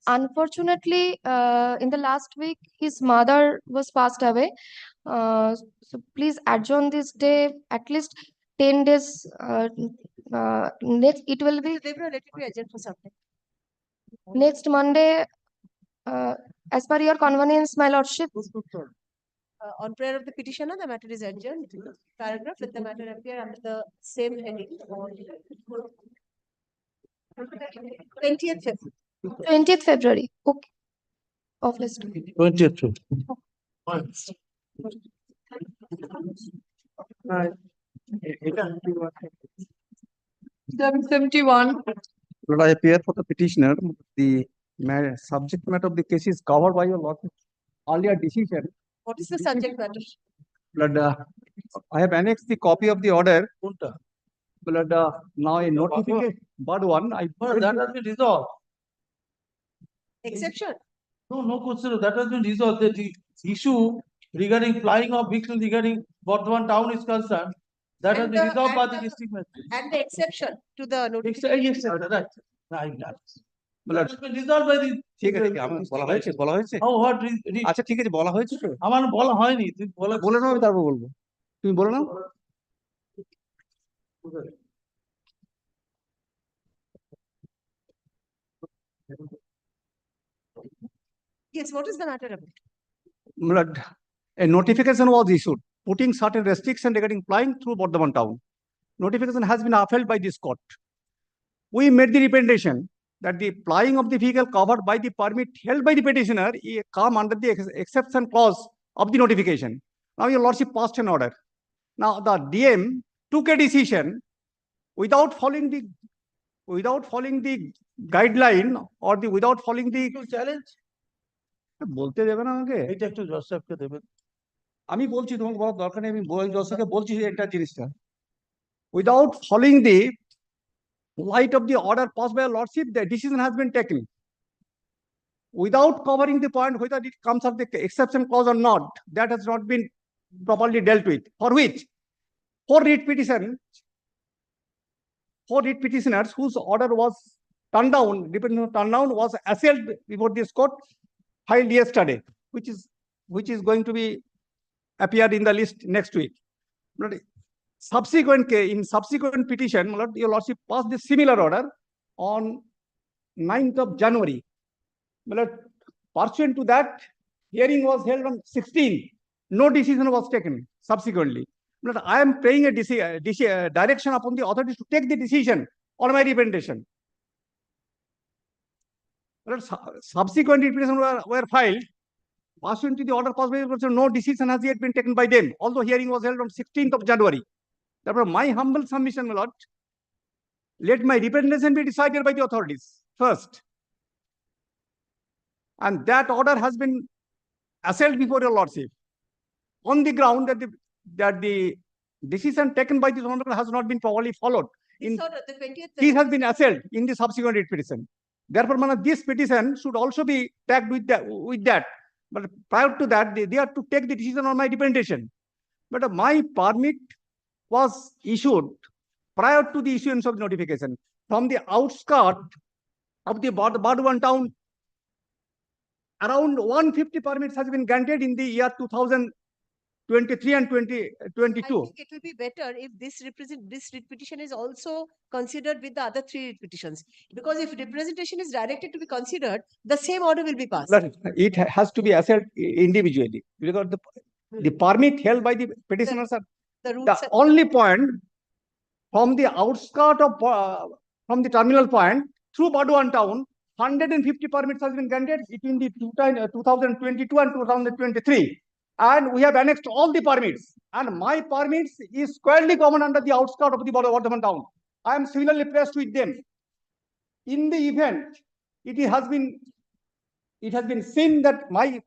Unfortunately, in the last week, his mother was passed away. So please adjourn this day at least 10 days. Next, it will be
Let it be adjourned for some time.
next Monday. As per your convenience, my lordship.
On prayer of the petitioner, the matter is adjourned. Paragraph. Let the matter appear under the same heading. 20th February.
20th February. Okay. Of list.
20th.
771.
Lord, I appear for the petitioner. The subject matter of the case is covered by your lordship's earlier decision.
What is the subject matter?
Lord, I have annexed the copy of the order. Lord, now a notification, but one,
That has been resolved.
Exception.
No question. That has been resolved. The issue regarding flying of vehicles regarding Burdwan town is concerned. That has been resolved by the district magistrate.
And the exception to the notification.
Yes, sir, right. That has been resolved by the.
ঠিক আছে আমার বলা হয়েছে
How what?
আচ্ছা ঠিক আছে বলা হয়েছে তো
আমার বলা হয়নি তুমি
বলে নাও আমি তারপর বলবো তুমি বলে নাও
Yes, what is the matter about?
Lord, a notification was issued putting certain restrictions regarding flying through Burdwan town. Notification has been upheld by this court. We made the representation that the flying of the vehicle covered by the permit held by the petitioner come under the exception clause of the notification. Now your lordship passed an order. Now the DM took a decision without following the guideline or without following the
challenge.
বলতে দেবে না আমাকে
এটা একটু জজ সাহেবকে দেবেন
আমি বলছি তোমাকে বলার দরকার নেই আমি জজ সাহেবকে বলছি এটা জিনিসটা without following the light of the order passed by your lordship the decision has been taken without covering the point whether it comes under the exception clause or not that has not been properly dealt with for which four writ petitioners whose order was turned down was assailed before this court filed yesterday, which is going to be appeared in the list next week. But in subsequent petition, your lordship passed the similar order on 9th of January. But pursuant to that, hearing was held on 16th. No decision was taken subsequently. But I am praying a direction upon the authorities to take the decision on my representation. Subsequent representations were filed. Pursuant to the order passed by the court, no decision has yet been taken by them, although hearing was held on 16th of January. Therefore, my humble submission, my lord, let my representation be decided by the authorities first. And that order has been assailed before your lordship on the ground that the decision taken by this honorable has not been properly followed. This has been assailed in the subsequent petition. Therefore, this petition should also be tagged with that. But prior to that, they are to take the decision on my representation. But my permit was issued prior to the issuance of the notification. from the outskirt of the Burdwan town, around 150 permits has been granted in the year 2023 and 2022.
I think it will be better if this petition is also considered with the other three petitions. Because if representation is directed to be considered, the same order will be passed.
But it has to be assessed individually because the permit held by the petitioners are the only point from the outskirt of from the terminal point through Burdwan town. 150 permits has been granted between the 2022 and 2023, and we have annexed all the permits. And my permits is squarely common under the outskirt of the Burdwan town. I am similarly placed with them. In the event, it has been seen that my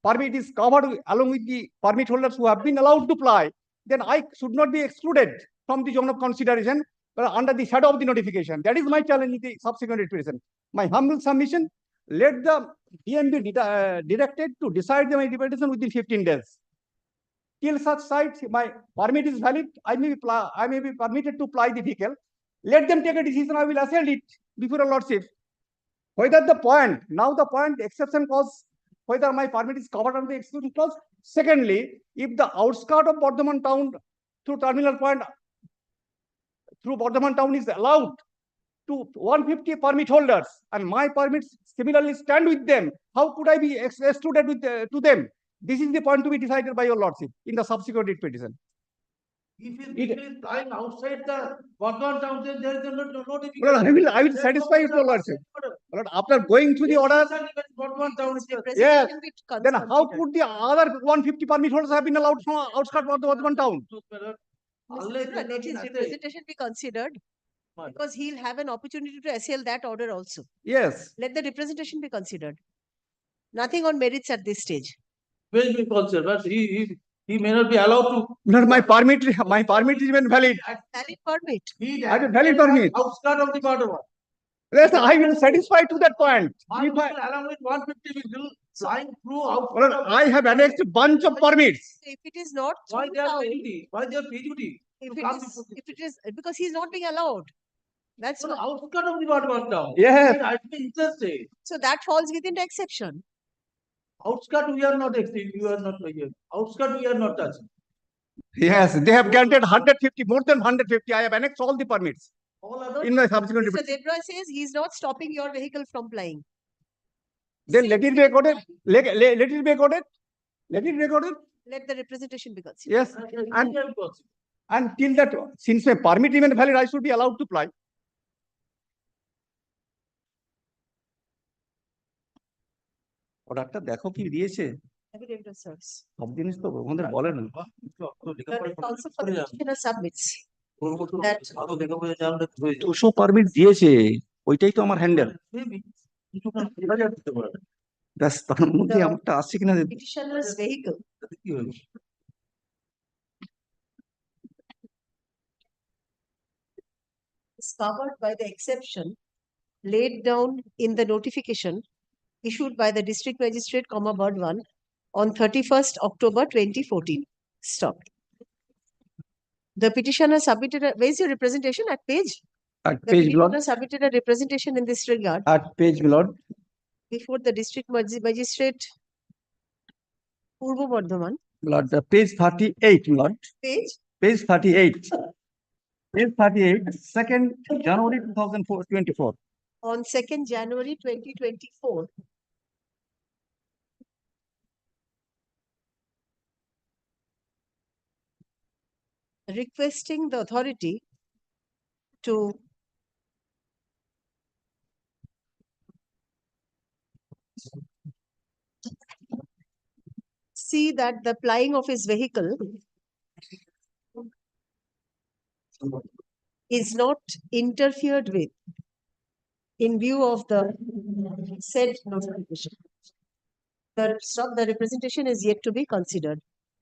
permit is covered along with the permit holders who have been allowed to ply, then I should not be excluded from the zone of consideration, but under the shadow of the notification. That is my challenge in the subsequent petition. My humble submission, let the DMB be directed to decide my petition within 15 days. Till such site, my permit is valid, I may be permitted to ply the vehicle. Let them take a decision, I will assert it before a lordship. Whether the point, now the point exception clause, whether my permit is covered under the exclusion clause. Secondly, if the outskirt of Burdwan town through terminal point through Burdwan town is allowed to 150 permit holders and my permits similarly stand with them, how could I be excluded with to them? This is the point to be decided by your lordship in the subsequent petition.
If it is lying outside the Burdwan town, then there is no difficulty.
Well, I will satisfy your lordship. But after going through the order,
Burdwan town is there.
yes, then how could the other 150 permit holders have been allowed from outskirts of the Burdwan town?
Let his representation be considered, because he'll have an opportunity to assail that order also.
Yes.
Let the representation be considered. Nothing on merits at this stage.
Will be considered, but he may not be allowed to.
No, my permit is even valid.
Valid permit.
I have a valid permit.
Outskirt of the Burdwan.
Yes, I will satisfy to that point.
If along with 150 vehicles flying through outskirt.
Well, I have annexed a bunch of permits.
If it is not,
Why they are PUD? Why they are PUD?
if it is because he's not being allowed. That's
why. Outskirt of the Burdwan town.
Yes.
I'd be interested.
So that falls within the exception.
Outskirt we are not exceeding. You are not here. Outskirt we are not touching.
Yes, they have granted 150, more than 150. I have annexed all the permits. In my subsequent
Mr. Debra says he's not stopping your vehicle from flying.
Then let it be recorded. Let it be recorded. Let it be recorded.
Let the representation be considered.
Yes. And till that, since my permit even valid, I should be allowed to fly.
অর্ডারটা দেখো কি দিয়েছে
Evident of service.
সব জিনিস তো ওদের বলে না
Also for the petitioner submits that
200 permit দিয়েছে ওইটাই তো আমার হ্যান্ডেল ব্যাস তার মধ্যে আমারটা আসছে কিনা
petitioner's vehicle is covered by the exception laid down in the notification issued by the district magistrate, Burdwan on 31st October 2014. Stop. The petitioner submitted where is your representation at page?
At
The
page,
petitioner
Lord.
submitted a representation in this regard
At page, Lord.
before the district magistrate, Purbo Burdwan.
Lord, the page 38, Lord.
Page?
Page 38. Page 38, 2nd January 2024.
On 2nd January 2024. Requesting the authority to see that the plying of his vehicle is not interfered with in view of the said notification. The representation is yet to be considered.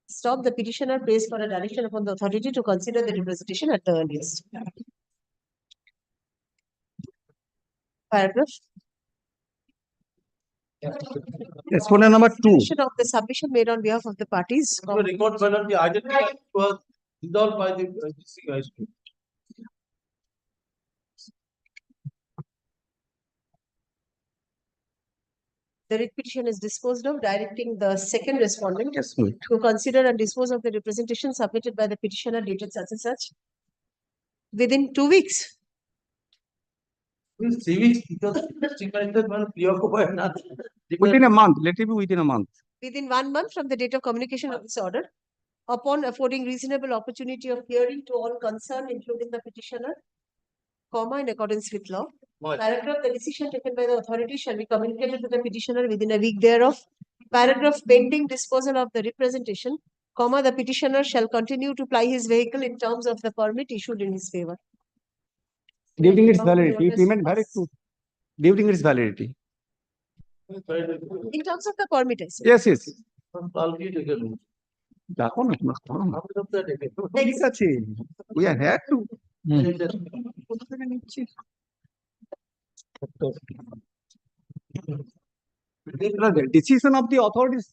Stop. The petitioner prays for a direction upon the authority to consider the representation at the earliest. Paragraph.
Exponent number 2.
Of the submission made on behalf of the parties.
The record will not be identified was resolved by the district magistrate.
the writ petition is disposed of, directing the second respondent
Yes, ma'am.
to consider and dispose of the representation submitted by the petitioner dated such and such within 2 weeks.
3 weeks because preoccupied now.
Within a month, let it be within a month.
Within 1 month from the date of communication of this order, upon affording reasonable opportunity of hearing to all concerned, including the petitioner, comma, in accordance with law. Paragraph, the decision taken by the authority shall be communicated to the petitioner within a week thereof. Paragraph, pending disposal of the representation, comma, the petitioner shall continue to ply his vehicle in terms of the permit issued in his favor.
During its validity, it remained valid during its validity.
In terms of the permit, I said.
Yes, yes.
Next.
ঠিক আছে, we are here to. The decision of the authorities,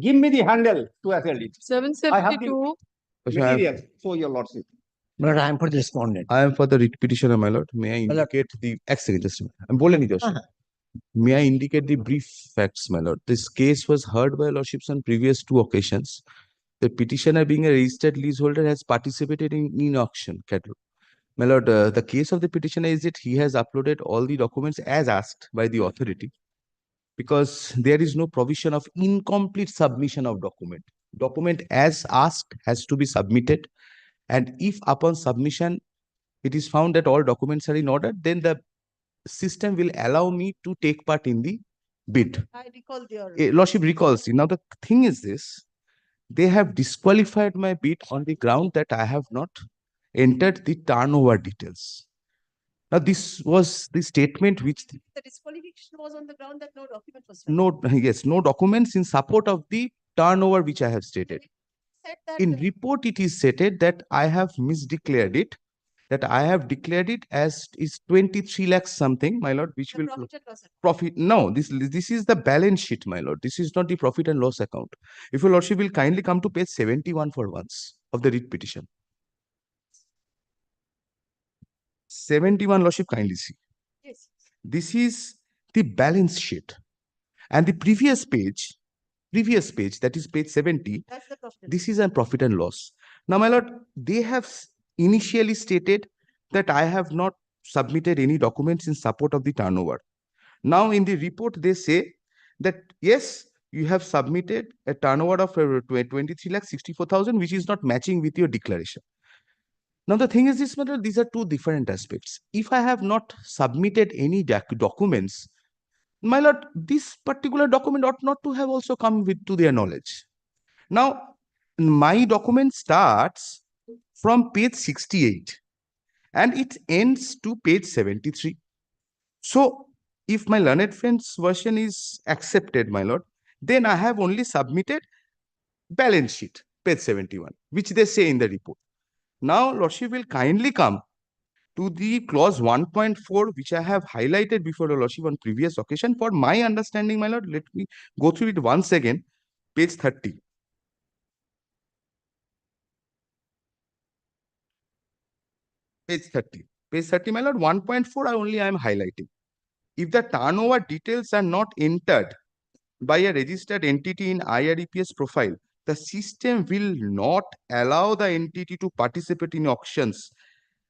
give me the handle to assert it. I have the
772.
material, so your lordship.
But I am for the respondent.
I am for the writ petitioner, my lord. May I indicate the second, just a minute. I'm बोले नहीं Joshi. May I indicate the brief facts, my lord? This case was heard by lordships on previous 2 occasions. The petitioner, being a registered leaseholder, has participated in auction. My lord, the case of the petitioner is that he has uploaded all the documents as asked by the authority, because there is no provision of incomplete submission of document. Document as asked has to be submitted, and if upon submission it is found that all documents are in order, then the system will allow me to take part in the bid.
I recall the order.
Lordship recalls. Now the thing is this, they have disqualified my bid on the ground that I have not entered the turnover details. Now this was the statement which
The disqualification was on the ground that no document was
no documents in support of the turnover which I have stated.
said that
In report it is stated that I have misdeclared it, that I have declared it as is 23 lakhs something, my lord, which will
profit and loss account.
profit. No, this is the balance sheet, my lord. This is not the profit and loss account. If your lordship will kindly come to page 71 for once of the writ petition. 71, lordship, kindly see.
Yes.
This is the balance sheet. And the previous page, that is page 70,
That's the profit.
this is a profit and loss. Now, my lord, they have initially stated that I have not submitted any documents in support of the turnover. Now, in the report, they say that, yes, you have submitted a turnover of 23,64,000, which is not matching with your declaration. Now, the thing is this, matter, these are 2 different aspects. If I have not submitted any documents, my lord, this particular document ought not to have also come to their knowledge. Now, my document starts from page 68 and it ends to page 73. So, if my learned friend's version is accepted, my lord, then I have only submitted balance sheet, page 71, which they say in the report. Now, lordship will kindly come to the clause 1.4, which I have highlighted before the lordship on previous occasion. For my understanding, my lord, let me go through it once again. Page 30. Page 30. Page 30, my lord, 1.4 I am highlighting. If the turnover details are not entered by a registered entity in IREPS profile, the system will not allow the entity to participate in auctions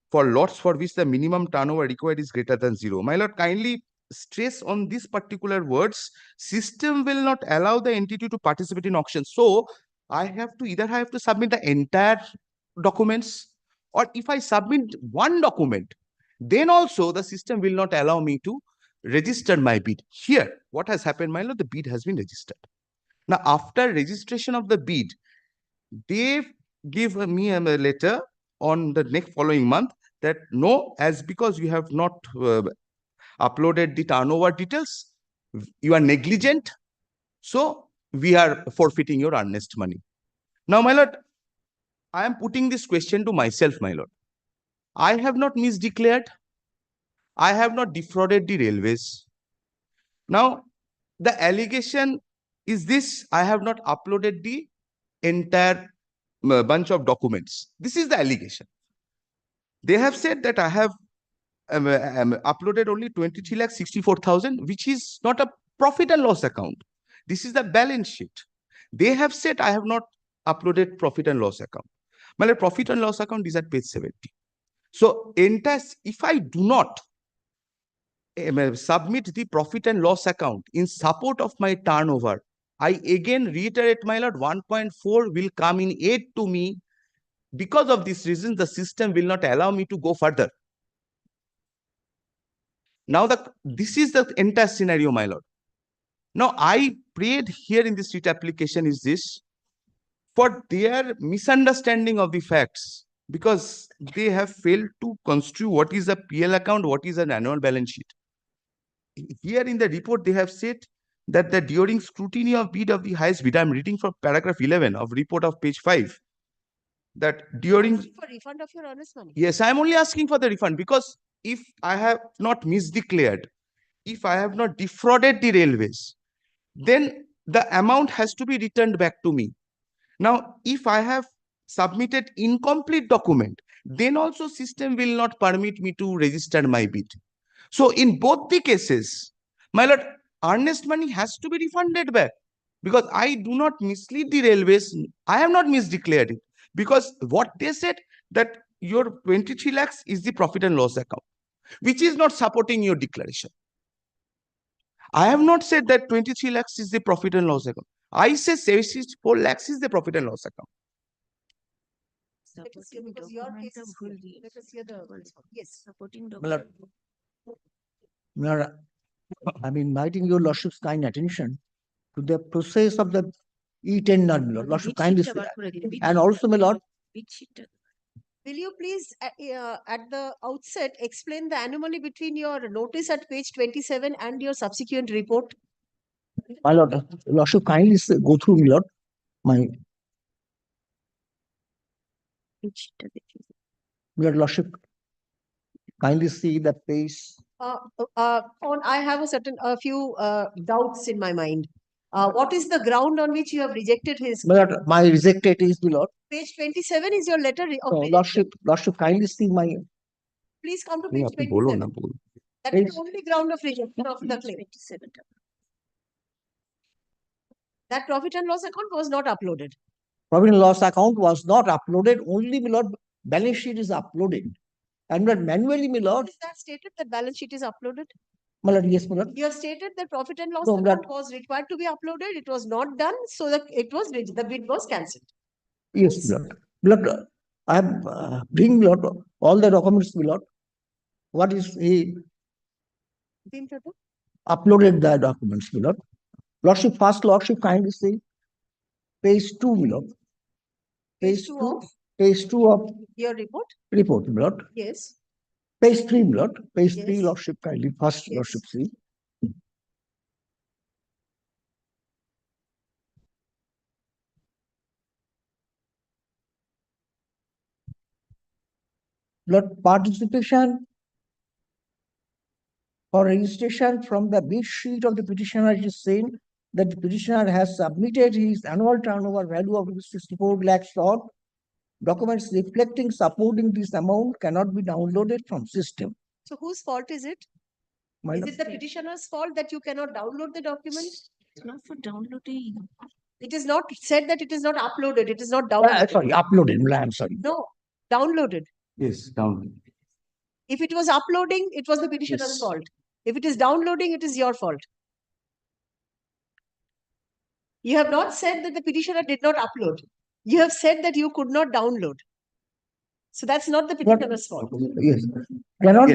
for lots for which the minimum turnover required is greater than 0. My lord, kindly stress on these particular words. System will not allow the entity to participate in auctions. So I have to submit the entire documents, or if I submit one document, then also the system will not allow me to register my bid. Here, what has happened, my lord, the bid has been registered. Now, after registration of the bid, they give me a letter on the next following month that no, as because you have not uploaded the turnover details, you are negligent, so we are forfeiting your earnest money. Now, my lord, I am putting this question to myself, my lord. I have not misdeclared. I have not defrauded the railways. Now, the allegation is this: I have not uploaded the entire bunch of documents. This is the allegation. They have said that I have uploaded only 23,64,000, which is not a profit and loss account. This is the balance sheet. They have said I have not uploaded profit and loss account. My lord, profit and loss account is at page 70. So if I do not submit the profit and loss account in support of my turnover, I again reiterate, my lord, 1.4 will come in aid to me. Because of this reason, the system will not allow me to go further. Now, this is the entire scenario, my lord. Now, I prayed here in this writ application is this, for their misunderstanding of the facts, because they have failed to construe what is a PL account, what is an annual balance sheet. Here in the report, they have said that during scrutiny of bid of the highest bid, I'm reading from paragraph 11 of report of page 5, that during...
For refund of your earnest money.
Yes, I'm only asking for the refund, because if I have not misdeclared, if I have not defrauded the railways, then the amount has to be returned back to me. Now, if I have submitted incomplete document, then also system will not permit me to register my bid. So in both the cases, my lord, earnest money has to be refunded back, because I do not mislead the railways. I have not misdeclared it, because what they said that your 23 lakhs is the profit and loss account, which is not supporting your declaration. I have not said that 23 lakhs is the profit and loss account. I say 74 lakhs is the profit and loss account.
Let us hear, because your case is clear. Let us hear the yes. Supporting
Well, I'm inviting your lordship's kind attention to the process of the E10 lordship kindly, and also, my lord,
Will you please, at the outset, explain the anomaly between your notice at page 27 and your subsequent report?
my lord, lordship kindly go through, my lord, my lordship kindly see the page.
I have a few doubts in my mind. What is the ground on which you have rejected his?
My lord, my rejected is, my lord.
Page 27 is your letter of
No,
rejection.
lordship kindly see my.
Please come to page 27. That is the only ground of rejection of the claim. That profit and loss account was not uploaded.
Profit and loss account was not uploaded. Only, my lord, balance sheet is uploaded. And not manually, my lord.
Is that stated that balance sheet is uploaded?
My lord, yes, my lord.
You have stated that profit and loss
No,
account was required to be uploaded. It was not done, so that the bid was cancelled.
Yes, my lord. My lord, I am bring, my lord, all the documents, my lord. What is he uploaded the documents, my lord? Lordship, first lordship kindly see page 2, my lord.
Page 2 of?
Page 2 of
your report?
Report, my lord.
Yes.
Page 3, my lord. Page 3,
Yes.
lordship kindly. First, lordship see. Lord, participation for registration from the bid sheet of the petitioner is saying that the petitioner has submitted his annual turnover value of 64 lakhs or documents reflecting supporting this amount cannot be downloaded from system.
So whose fault is it?
My
Is
lord.
it the petitioner's fault that you cannot download the document? It's not for downloading. It is not said that it is not uploaded. It is not downloaded.
Sorry, uploaded. I'm sorry.
No, downloaded.
Yes, downloaded.
If it was uploading, it was the petitioner's
Yes.
fault. If it is downloading, it is your fault. You have not said that the petitioner did not upload. You have said that you could not download. So that's not the petitioner's fault.
Yes. Cannot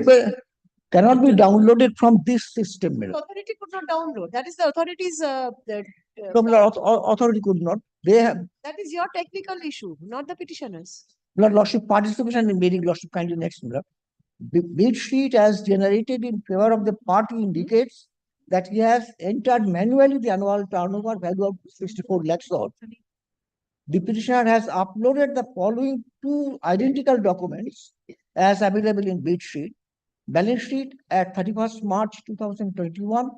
be downloaded from this system.
The authority could not download. That is the authority's.
No, authority could not. They have.
That is your technical issue, not the petitioner's.
Lordship participation in meeting, lordship kindly next. The bid sheet as generated in favor of the party indicates that he has entered manually the annual turnover value of 64 lakhs or. The petitioner has uploaded the following two identical documents as available in bid sheet. Balance sheet at 31st March 2021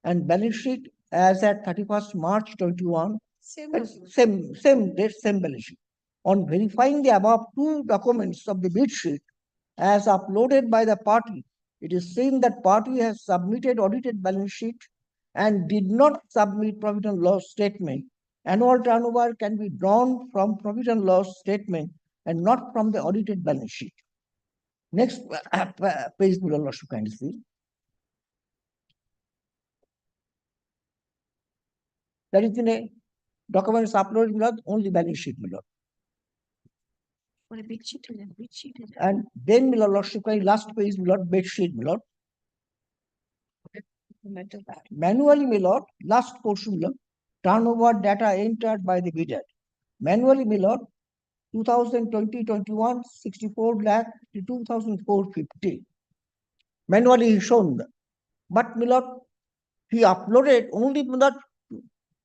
and balance sheet as at 31st March 21. Same date, same balance sheet. On verifying the above two documents of the bid sheet as uploaded by the party, it is seen that party has submitted audited balance sheet and did not submit profit and loss statement, annual turnover can be drawn from profit and loss statement and not from the audited balance sheet. Next page below, Lordship, kindly see. That is in a document is uploaded below, only balance sheet below.
For a big sheet, big sheet.
And then below, Lordship, kindly last page below, bed sheet below. Manually below, last portion below, turnover data entered by the bidder. Manually below, 2020-21, 64 lakh to 2,450. Manually shown. But Milord, he uploaded only Milord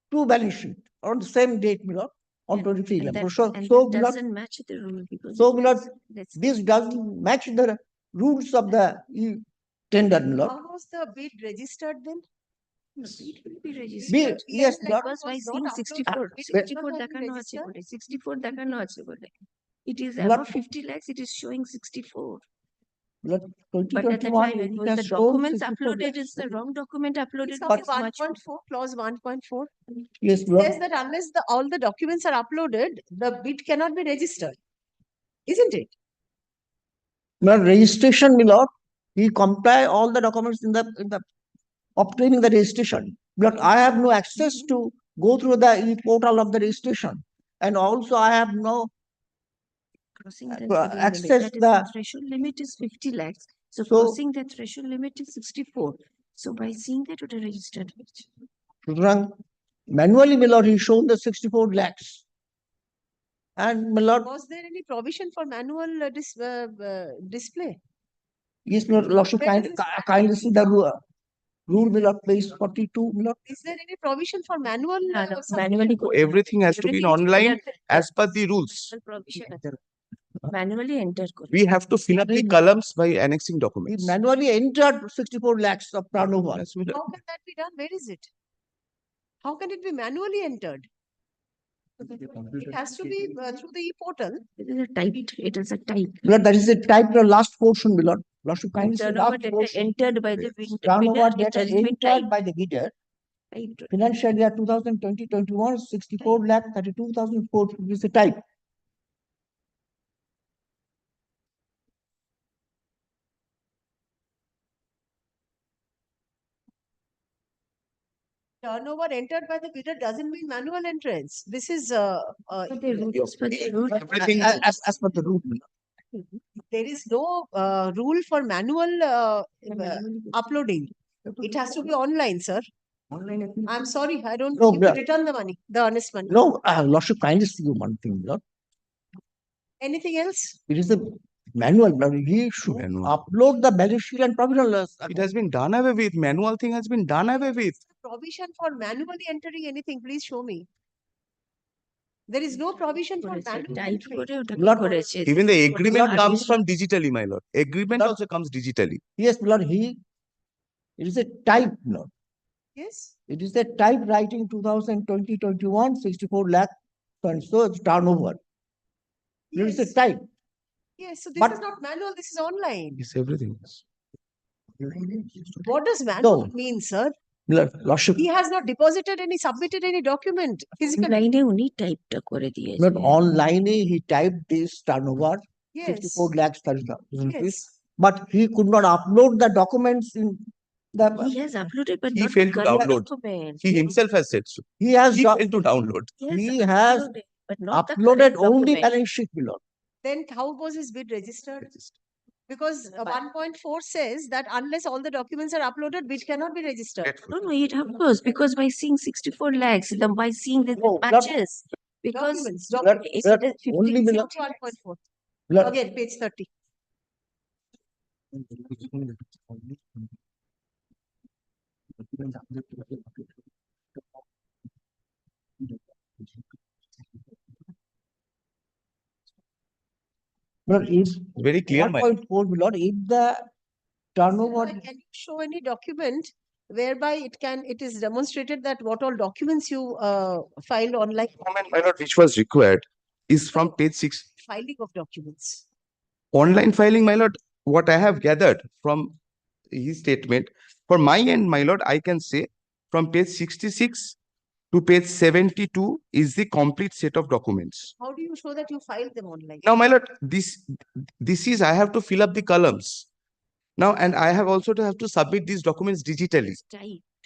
two balance sheet on the same date, Milord, on 23 lakh. So Milord,
Doesn't match the rule because.
so Milord, this doesn't match the rules of the tender, Milord.
How was the bid registered then?
It will be registered.
Yes, Milord.
Because by seeing 64, 64 দেখানো আছে বলে, 64 দেখানো আছে বলে. It is
Milord,
above 50 lakhs, it is showing 64.
Milord,
But at the
2021,
time,
it
it was
has
the
shown
documents
64
uploaded
lakhs.
is the wrong document uploaded.
It's
Because
of
much
1.4, clause 1.4.
Yes,
It
Milord.
says that unless all the documents are uploaded, the bid cannot be registered. Isn't it?
Milord, registration, Milord, he comply all the documents in the obtaining the registration. But I have no access to go through the portal of the registration. And also I have no
Crossing the
access
limit. That is
the
the threshold limit is 50 lakhs. So
So-
crossing the threshold limit is 64. So by seeing that, it is registered.
সুতরাং manually Milord, he shown the 64 lakhs. And Milord,
Was there any provision for manual display?
yes, Milord, Lordship,
Where does this
kindly see the rule, Milord, page 42, Milord.
Is there any provision for manual?
Manually.
Everything has to be online as per the rules.
Provision আছে. Manually enter করে.
We have to fill up the columns by annexing
He
documents.
manually entered 64 lakhs of turnover.
How can that be done? Where is it? How can it be manually entered? It has to be through the e-portal.
It is a type. It is a type.
Milord, that is the type, the last portion, Milord. Lordship, kindly see
Turnover
last
data
portion.
entered by the
Turnover
bidder, it
data
has been
entered
typed.
by the bidder.
Typed.
Financial year 2020-21, 64 lakh 32,450 is the type.
Turnover entered by the bidder doesn't mean manual entrance. This is
Everything
As per the rule.
there is no rule for manual uploading. It has to be online, sir. I'm sorry, I don't
No,
you can
but-
return the money, the honest money.
No, Lordship, kindly see one thing, Milord.
Anything else?
It is a manual, Milord. He should upload the balance sheet and profit and loss.
It has been done away with. Manual thing has been done away with.
Provision for manually entering anything, please show me. There is no provision for manual
Type
entry.
করে ওটা
Milord,
করেছে।
Even the agreement
Milord,
comes
he-
from digitally, my lord. Agreement
Milord-
also comes digitally.
Yes, Milord, it is a type, Milord.
Yes.
It is a type writing 2020-21, 64 lakh, and so it's turnover. It is a
Yes.
type.
Yes, so this
But-
is not manual, this is online.
Yes, everything.
What does manual
No.
mean, sir?
Milord, Lordship,
He has not deposited any, submitted any document physically.
লাইনে উনি টাইপটা করে দিয়েছে।
Milord, online he typed this turnover,
Yes.
64 lakhs 30,000 rupees.
Yes.
But he could not upload the documents in the.
He has uploaded but
He
not
failed to
correct
download.
document.
He himself has said so.
He has
He
do-
failed to download.
he has
uploaded, but not the
uploaded
correct
only
document.
balance sheet, Milord.
Then how was his bid registered? Because 1.4 says that unless all the documents are uploaded, bid cannot be registered.
No, no, it of course, because by seeing 64 lakhs, by seeing the
No, not-
matches, because
Documents,
it
documents.
is
Milord,
50
only
It's
Milord.
not 1.4.
Milord,
Again, page 30.
Milord, if
Very clear, my
1.4, Milord, if the turnover,
Can you show any document whereby it is demonstrated that what all documents you filed online?
comment, my lord, which was required is from page 6.
Filing of documents.
Online filing, my lord, what I have gathered from his statement, for my end, my lord, I can say from page 66 to page 72 is the complete set of documents.
How do you show that you filed them online?
Now, my lord, this is, I have to fill up the columns. Now, and I have also to have to submit these documents digitally.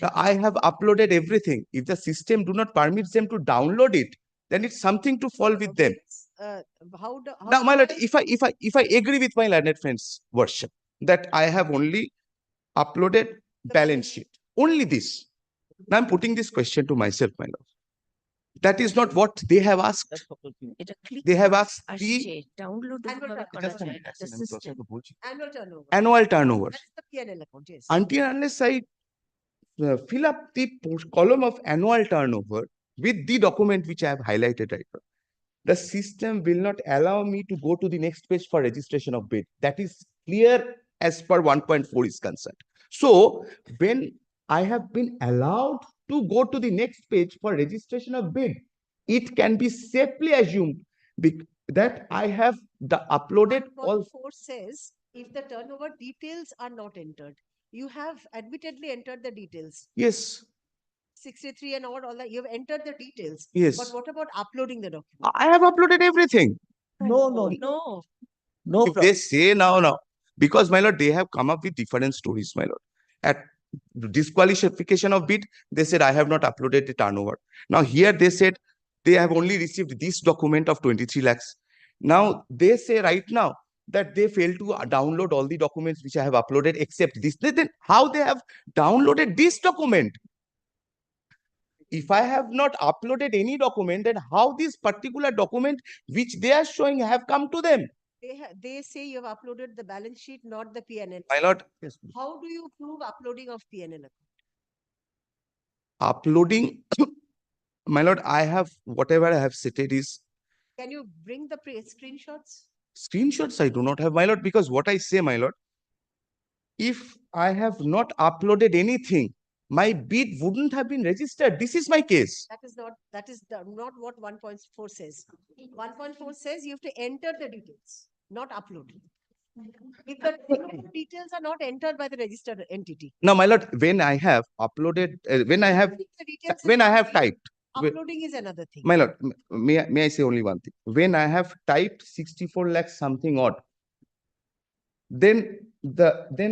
Now, I have uploaded everything. If the system do not permit them to download it, then it's something to fall with them. Now, my lord, if I agree with my learned friend's version that I have only uploaded balance sheet, only this. Now I'm putting this question to myself, my lord. That is not what they have asked. They have asked the
Annual turnover.
annual turnover.
That's the P&L account, yes.
Until unless I fill up the column of annual turnover with the document which I have highlighted right now, the system will not allow me to go to the next page for registration of bid. That is clear as per 1.4 is concerned. So when I have been allowed to go to the next page for registration of bid, it can be safely assumed that I have uploaded all.
1.4 says if the turnover details are not entered, you have admittedly entered the details.
Yes.
63 and all that, you have entered the details.
Yes.
But what about uploading the document?
I have uploaded everything.
No.
If they say now, because my lord, they have come up with different stories, my lord. At disqualification of bid, they said I have not uploaded the turnover. Now here they said they have only received this document of 23 lakhs. Now they say right now that they failed to download all the documents which I have uploaded except this. Then how they have downloaded this document? If I have not uploaded any document, then how this particular document which they are showing have come to them?
They say you have uploaded the balance sheet, not the P&L.
My lord. Yes.
How do you prove uploading of P&L account?
Uploading, my lord, I have, whatever I have stated is.
Can you bring the screenshots?
Screenshots I do not have, my lord, because what I say, my lord, if I have not uploaded anything, my bid wouldn't have been registered. This is my case.
That is not what 1.4 says. 1.4 says you have to enter the details, not upload. If the details are not entered by the registered entity.
Now, my lord, when I have uploaded, when I have typed.
Uploading is another thing.
My lord, may I say only one thing? When I have typed 64 lakhs something odd, then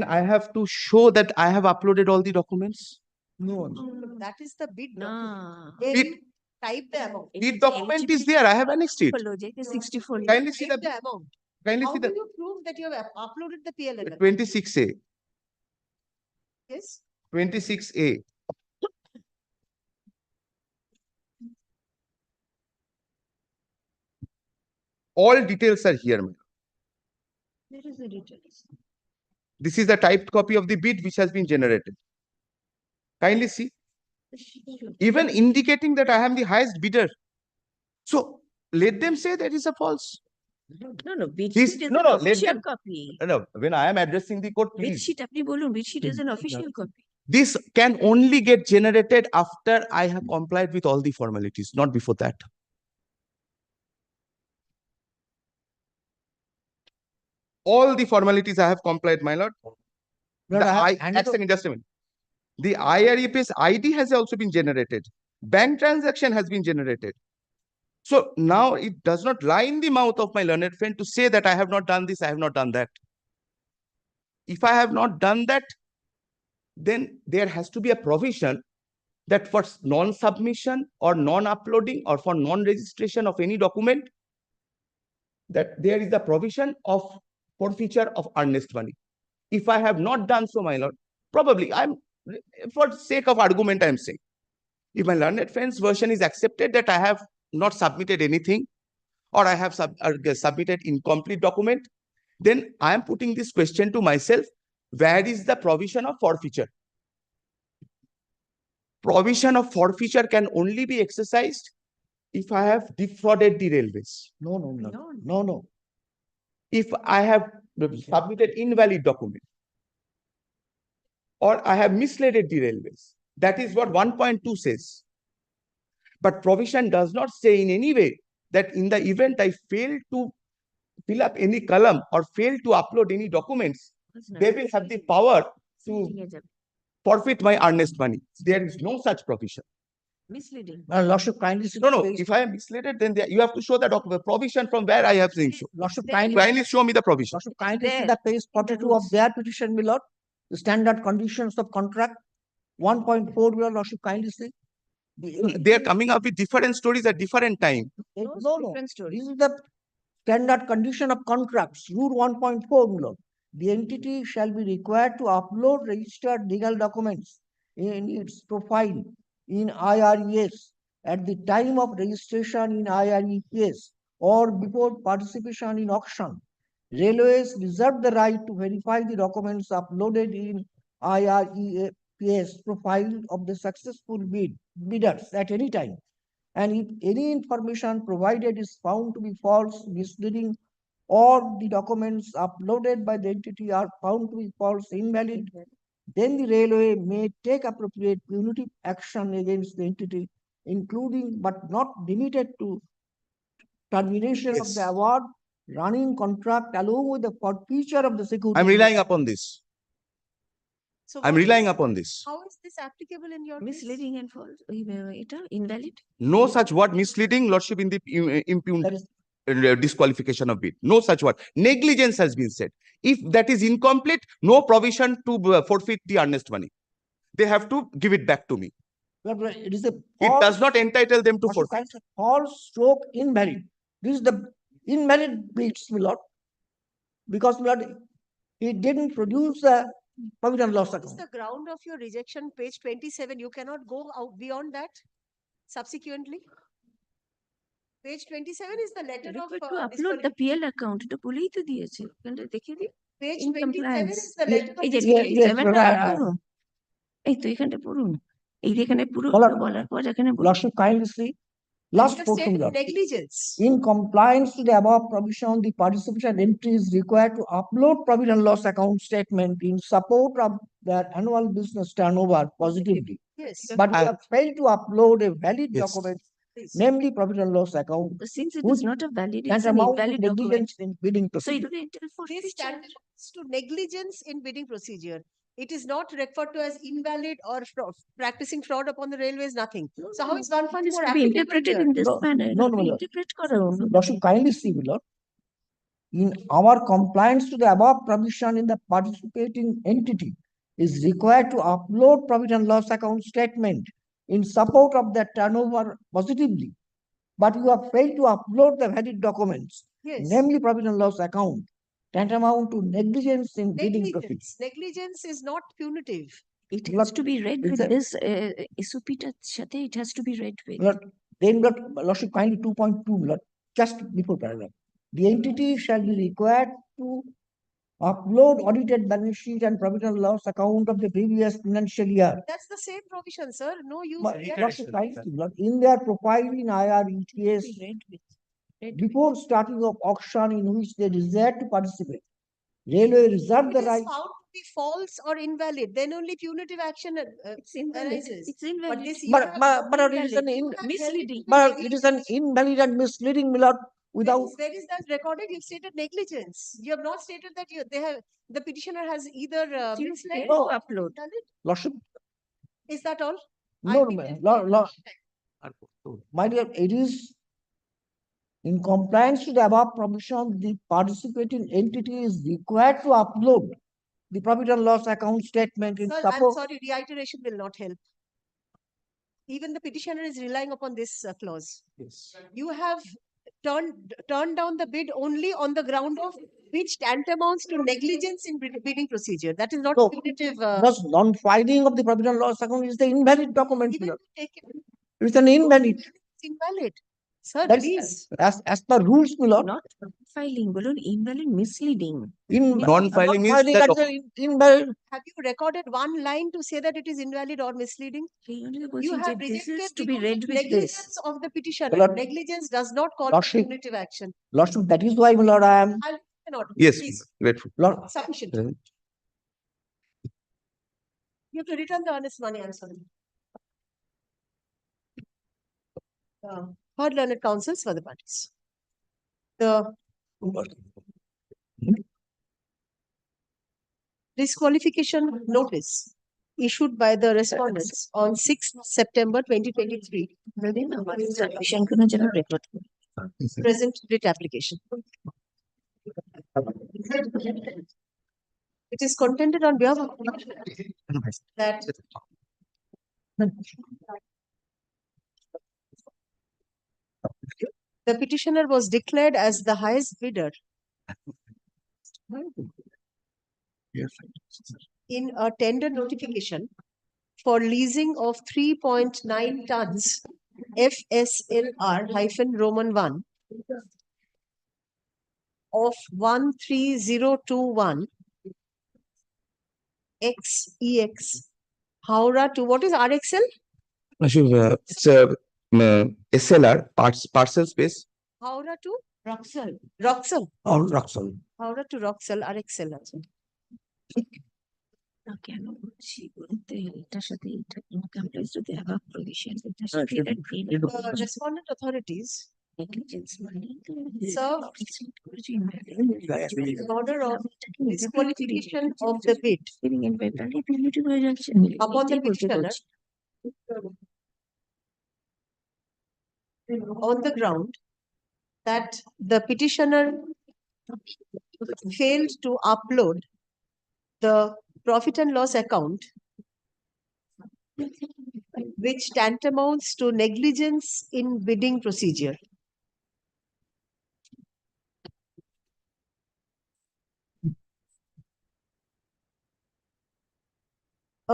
I have to show that I have uploaded all the documents.
No. That is the bid document. Type the amount.
Bid document is there. I have annexed it.
64.
Kindly see the
amount.
Kindly
How
see
do you prove that you have uploaded the PLN?
26A.
Yes.
26A. All details are here, ma'am.
Where is the details?
This is the typed copy of the bid which has been generated. Kindly see. Even indicating that I am the highest bidder. So let them say that is a false.
No, bid sheet is an official copy.
No, when I am addressing the court,
Bid
please.
sheet, apni bolun, bid sheet is an official copy.
This can only get generated after I have complied with all the formalities, not before that. All the formalities I have complied, my lord. Just a minute. The IREPS ID has also been generated. Bank transaction has been generated. So now it does not lie in the mouth of my learned friend to say that I have not done this, I have not done that. If I have not done that, then there has to be a provision that for non-submission or non-uploading or for non-registration of any document, that there is a provision of forfeiture of earnest money. If I have not done so, my lord, probably for sake of argument, I am saying, if my learned friend's version is accepted that I have not submitted anything or I have submitted incomplete document, then I am putting this question to myself, where is the provision of forfeiture? Provision of forfeiture can only be exercised if I have defrauded the railways.
No.
If I have submitted invalid document or I have misled the railways. That is what 1.2 says. But provision does not say in any way that in the event I fail to fill up any column or fail to upload any documents, they will have the power to forfeit my earnest money. There is no such provision.
Misleading.
Lordship kindly.
No. If I am misled, then you have to show the provision from where I have seen.
Lordship
Kindly show me the provision.
Lordship kindly see the page 42 of their petition, my lord. The standard conditions of contract, 1.4, my lordship kindly see.
They are coming up with different stories at different time.
No. This is the standard condition of contracts, rule 1.4, my lord. The entity shall be required to upload registered legal documents in its profile in IRES at the time of registration in IRES or before participation in auction. Railways reserve the right to verify the documents uploaded in IRES profile of the successful bidders at any time. And if any information provided is found to be false, misleading, or the documents uploaded by the entity are found to be false, invalid, then the railway may take appropriate punitive action against the entity, including but not limited to termination of the award, running contract, along with the forfeiture of the security.
I'm relying upon this.
So
I'm
what
relying
is-
upon this.
How is this applicable in your case?
Misleading and false, invalid.
No such word misleading, lordship, in the disqualification of bid. No such word. Negligence has been said. If that is incomplete, no provision to forfeit the earnest money. They have to give it back to me.
It is a
It does not entitle them to forfeit.
False stroke invalid. This is the invalid bids, my lord. Because, my lord, he didn't produce the provision loss
What is
account.
the ground of your rejection? Page 27. You cannot go out beyond that subsequently. Page 27 is the letter of
Required to upload the PL account. এটা বলেই তো দিয়েছে। ওখানটা দেখে দিই।
Page
In
27
compliance.
is the letter of
এই যে
Yes, yes,
27 টা
right.
পড়ুন। এই তো এখানটা পড়ুন। এই যে এখানে পুরো
Well,
বলার পর এখানে বলুন।
Lordship kindly see. Last
You have
portion,
stated
Lord.
negligence.
In compliance to the above provision, the participation entry is required to upload profit and loss account statement in support of their annual business turnover positively.
Yes.
But you have failed to upload a valid
Yes.
document,
Please.
namely profit and loss account,
Since it
which
is not a valid,
can
it's an
amount to
invalid document.
negligence in bidding
So you
procedure.
don't enter for
This stands to negligence in bidding procedure. It is not referred to as invalid or practicing fraud upon the railways, nothing. So how is one fund
It is
more
to be
applicable
interpreted
here?
in this
No,
manner.
no,
It
no,
be
no.
interpret করা অন্য।
Lordship kindly see, my lord. In our compliance to the above provision in the participating entity is required to upload profit and loss account statement in support of that turnover positively. But you have failed to upload the valid documents,
Yes.
namely profit and loss account, tantamount to negligence in bidding procedure.
Negligence is not punitive.
It has to be read
It's
with
a-
this SOP টার সাথে it has to be read with.
Lord, then Lordship kindly 2.2, Lord, just before paragraph. The entity shall be required to upload audited balance sheet and profit and loss account of the previous financial year.
That's the same provision, sir. No use.
But
here.
Lordship kindly see, Lord, in their profile in IRETS
Read with.
before starting of auction in which they desire to participate. Railway reserve
If
the
it is
right.
found to be false or invalid, then only punitive action
It's invalid.
arises.
It's invalid.
But this you
But,
have
but it is
invalid.
an
You have
misleading.
held
but it is an invalid and misleading, my lord, without.
Where is that recorded? You've stated negligence. You have not stated that the petitioner has either
You
misled
failed
or
to upload.
invalid.
Lordship,
Is that all?
no, my dear, it is in compliance to the above provision, the participating entity is required to upload the profit and loss account statement in
Sir, I'm
support.
sorry, reiteration will not help. Even the petitioner is relying upon this clause.
Yes.
You have turned down the bid only on the ground of which tantamounts to negligence in bidding procedure. That is not
No,
punitive.
Thus, non-filing of the profit and loss account is the invalid document, my
Even
lord.
to take it,
It's an invalid.
it's invalid. Sir,
That's
please.
as per rules, my lord.
Not filing, বলুন invalid, misleading.
Non-filing means
Non-filing
that
and invalid.
Have you recorded one line to say that it is invalid or misleading?
সেই অনুযায়ী
You
বলছি যে
have
this
rejected
is to be
because
read
of
with this.
negligence of the petitioner.
Lord-
Negligence does not call for
Lordship.
punitive action.
Lordship, that is why, my lord, I am.
Cannot.
Yes,
Please.
grateful.
Lord,
Sufficient. You have to return the earnest money, I'm sorry. Heard learned counsels for the parties. The disqualification notice issued by the respondents on 6th September 2023. Present writ application. It is contended on behalf of that the petitioner was declared as the highest bidder in a tender notification for leasing of 3.9 tons FSLR-Roman 1 of 13021 XEX Howrah to what is RXL?
It's a SLR, parcel space.
Howrah to Roxel. Roxel.
Or Roxal.
Howrah to Roxel RXL আছে।
না কেন বলছি বলতে এটার সাথে এটা incomplete যদি above provision এটার সাথে এটা
The respondent authorities
negligence মানে
serve an order of disqualification of the bid
হয়ে যাচ্ছে
upon the petitioner on the ground that the petitioner failed to upload the profit and loss account, which tantamounts to negligence in bidding procedure.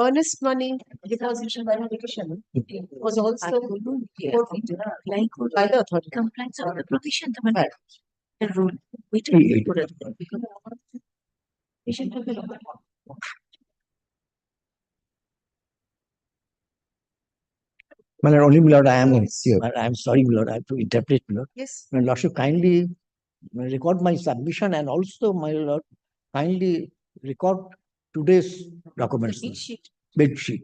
Earnest money deposition by the petitioner was also forfeited by the authority.
Compliance of the provision, the rule.
My lord, only my lord, I am here. I am sorry, my lord, I have to interpret, my lord.
Yes.
My lordship, kindly record my submission and also, my lord, kindly record today's documents.
The bid sheet.
Bid sheet.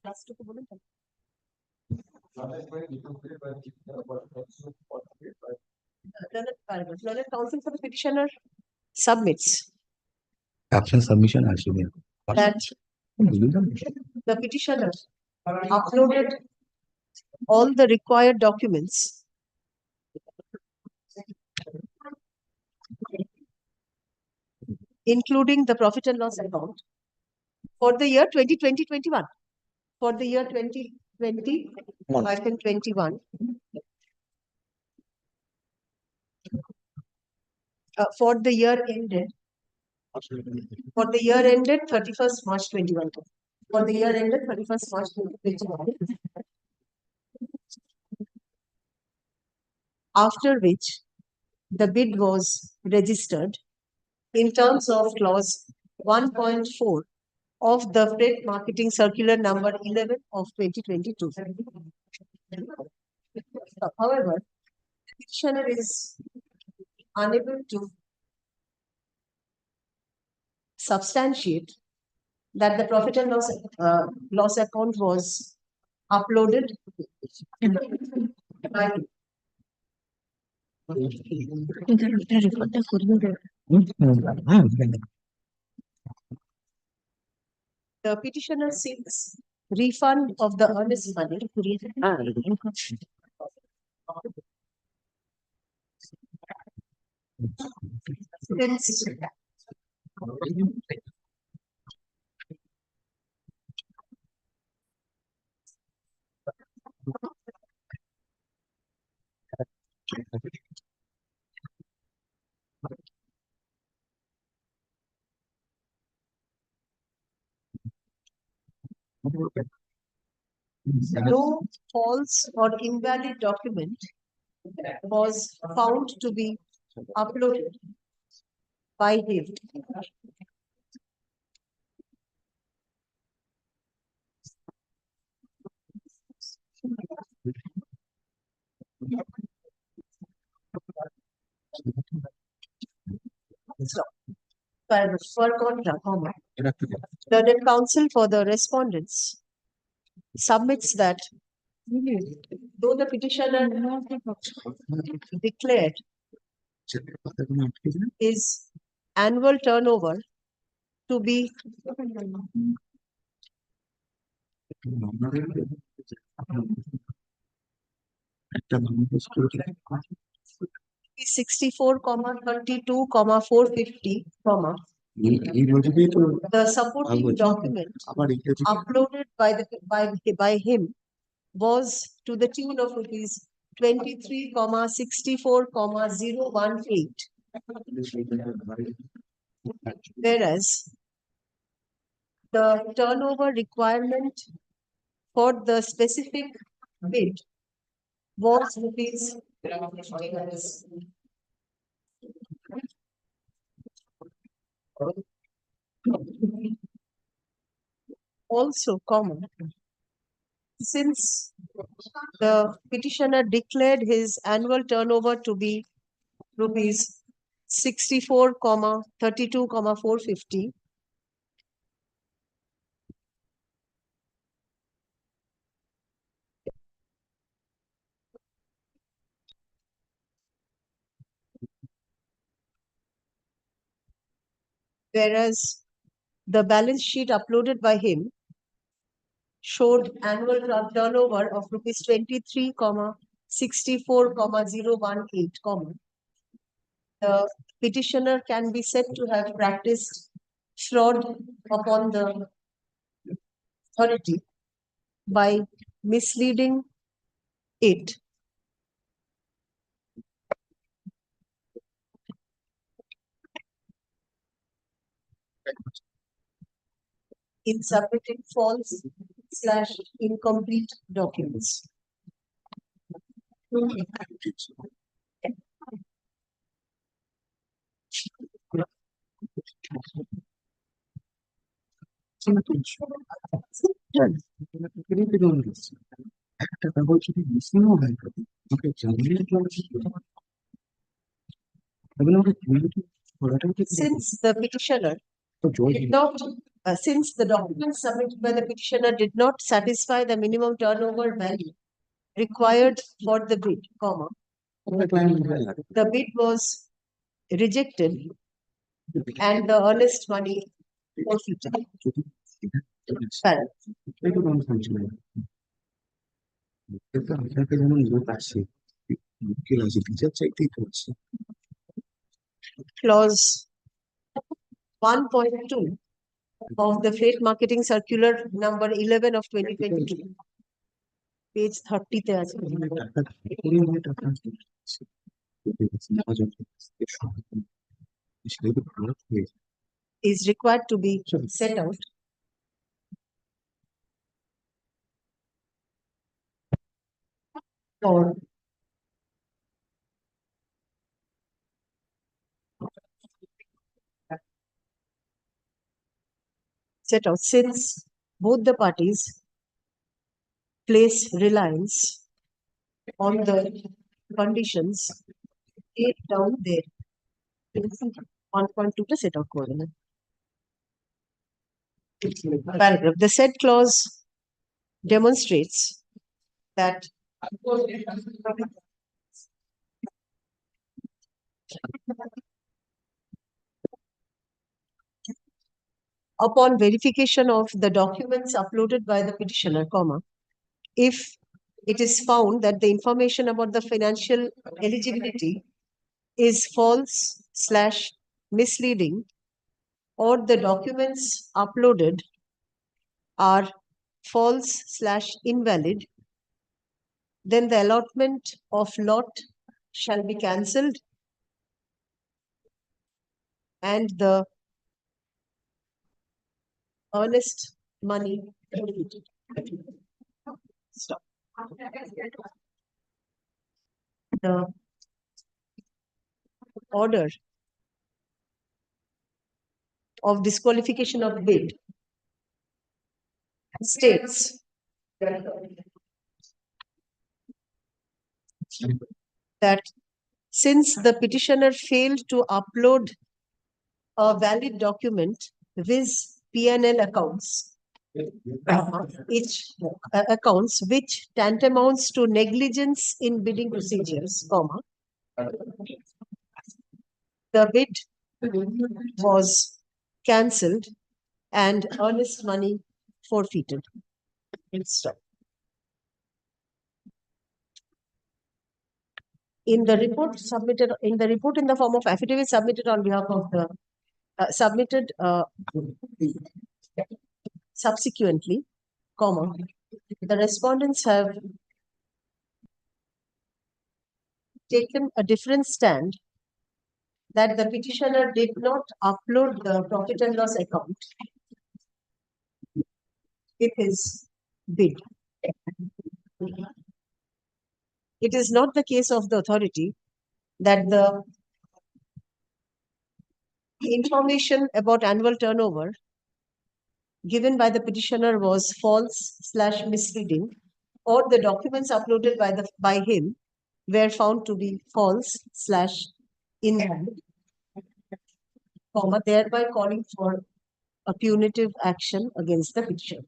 Lastটুকু বলুন তো। Learned counsel for the petitioner submits
Action submission actually.
that the petitioner uploaded all the required documents including the profit and loss account for the year 2020-21. For the year 2020-21. For the year ended. For the year ended 31st March 21. For the year ended 31st March 2021. After which the bid was registered in terms of clause 1.4 of the Freight Marketing Circular number 11 of 2022. However, the petitioner is unable to substantiate that the profit and loss account was uploaded by the petitioner seeks refund of the earnest money since no false or invalid document was found to be uploaded by him. For contra, the counsel for the respondents submits that though the petitioner declared his annual turnover to be 64,32,450, the supporting document uploaded by him was to the tune of rupees 23,64,018, whereas the turnover requirement for the specific bid was rupees. Also common, since the petitioner declared his annual turnover to be rupees 64,32,450, whereas the balance sheet uploaded by him showed annual turnover of rupees 23,64,018, the petitioner can be said to have practiced fraud upon the authority by misleading it in submitting false/incomplete documents. Since the petitioner did not, since the documents submitted by the petitioner did not satisfy the minimum turnover value required for the bid, the bid was rejected and the earnest money forfeited. Clause 1.2 of the Freight Marketing Circular number 11 of 2022, page 30 te ache. Is required to be set out for since both the parties place reliance on the conditions laid down there. 1.2 to set out coordinate. Paragraph. The said clause demonstrates that upon verification of the documents uploaded by the petitioner, if it is found that the information about the financial eligibility is false/misleading, or the documents uploaded are false/invalid, then the allotment of lot shall be cancelled and the earnest money forfeited. Stop. The order of disqualification of bid states that since the petitioner failed to upload a valid document, viz. P&L accounts, each accounts which tantamounts to negligence in bidding procedures, comma, the bid was cancelled and earnest money forfeited. Stop. In the report submitted, in the form of affidavit submitted on behalf of the subsequently, comma, the respondents have taken a different stand that the petitioner did not upload the profit and loss account with his bid. It is not the case of the authority that the information about annual turnover given by the petitioner was false/misleading, or the documents uploaded by him were found to be false/invalid, comma, thereby calling for a punitive action against the petitioner.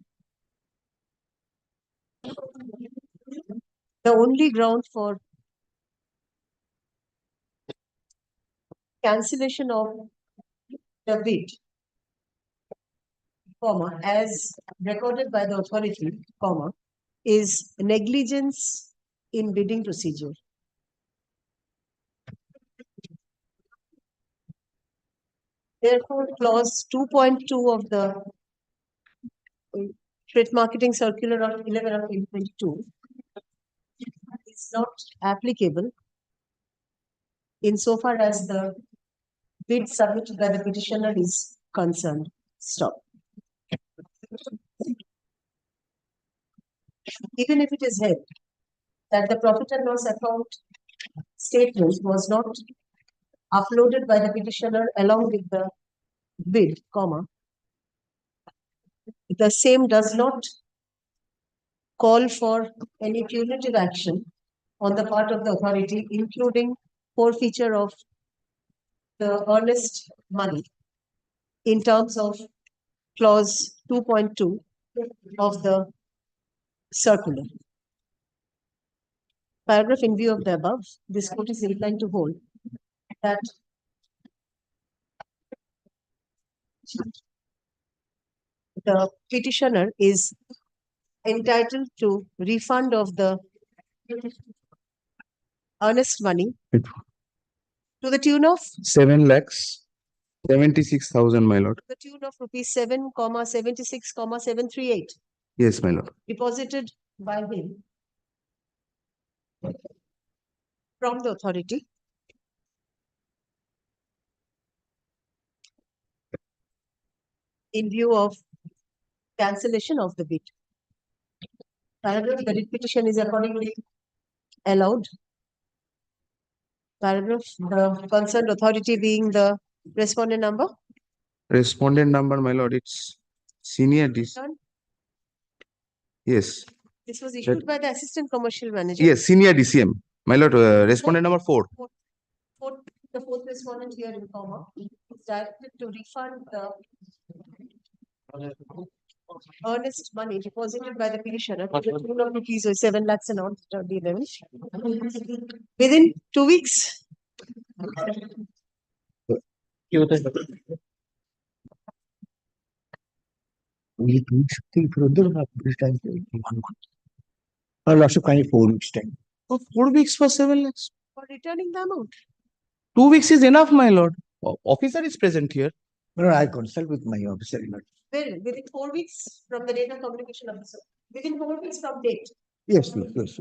The only ground for cancellation of the bid, comma, as recorded by the authority, comma, is negligence in bidding procedure. Therefore, clause 2.2 of the Trade Marketing Circular of 11 of 2022 is not applicable insofar as the bid submitted by the petitioner is concerned. Stop. Even if it is held that the profit and loss account statement was not uploaded by the petitioner along with the bid, comma, the same does not call for any punitive action on the part of the authority, including forfeiture of the earnest money in terms of clause 2.2 of the circular. Paragraph in view of the above, this court is inclined to hold that the petitioner is entitled to refund of the earnest money to the tune of
7,76,000, my lord.
the tune of rupees 7,76,738
Yes, my lord.
deposited by him from the authority in view of cancellation of the bid. Paragraph, the writ petition is accordingly allowed. Paragraph, the concerned authority being the respondent number.
Respondent number, my lord, it's senior DC. Yes.
This was issued by the assistant commercial manager.
Yes, senior DCM. My lord, respondent number 4.
The fourth respondent here in comma is directed to refund the earnest money deposited by the petitioner to the tune of rupees 7 lakhs and odd within 2 weeks.
Only 2 weeks for this time. 1 month. Lots of kind of 4 weeks time.
Oh, 4 weeks for 7 lakhs.
For returning the amount.
2 weeks is enough, my lord. Officer is present here.
No, I consult with my officer.
Well, within 4 weeks from the date of communication of the sir. Within 4 weeks from date.
Yes, yes.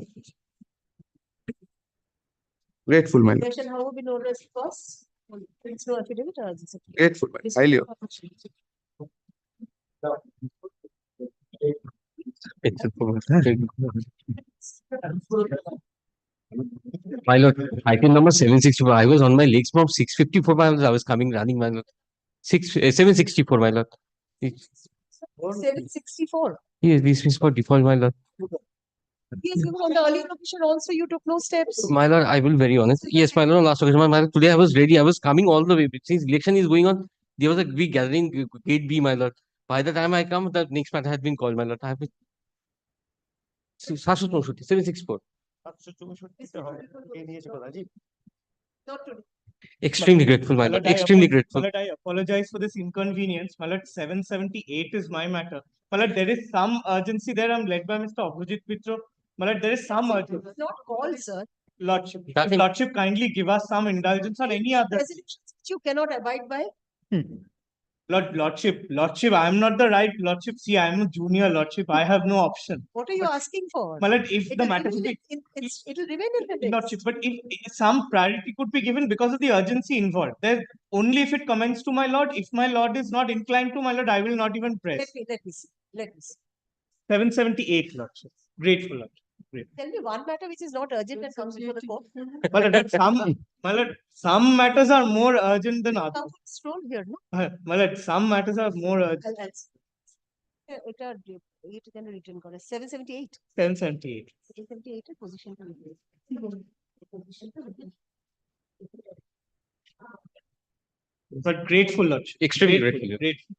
Grateful, my lord.
There shall however be no rest costs. It's no affidavit or
Grateful, highly.
My lord, item number 764. I was on my legs from 6:54. My lord, I was coming running. My lord, 764. My lord.
764.
Yes, this is for default. My lord.
Yes, given on the earlier occasion also you took no steps.
My lord, I will very honest. Yes, my lord, on last occasion, my lord, today I was ready. I was coming all the way. Since election is going on, there was a big gathering, gate B, my lord.
By the time I come, the next matter has been called, my lord. I have been 764.
Not today.
Extremely grateful, my lord. Extremely grateful.
My lord, I apologize for this inconvenience. My lord, 778 is my matter. My lord, there is some urgency there. I'm led by Mr. Abhijit Pitro. My lord, there is some urgency.
It's not called, sir.
Lordship, if
Nothing.
Lordship kindly give us some indulgence on any other.
Resolutions which you cannot abide by.
Lordship, I am not the right Lordship. See, I am a junior Lordship. I have no option.
What are you asking for?
My lord, if
It
the
will
matter
remain it'll remain in the next.
Lordship, but if some priority could be given because of the urgency involved, there only if it comments to my lord. If my lord is not inclined to my lord, I will not even press.
Let me see. Let me see.
778, Lordship. Grateful, Lordship. Great.
Tell me one matter which is not urgent and comes before the court.
My lord, some matters are more urgent than others.
Come scroll here, no?
My lord, some matters are more urgent.
It can be written 778.
778.
778 এর position টা লিখবে। Position টা লিখবে।
But grateful, Lordship.
Extremely
Grateful.
grateful.
Grateful.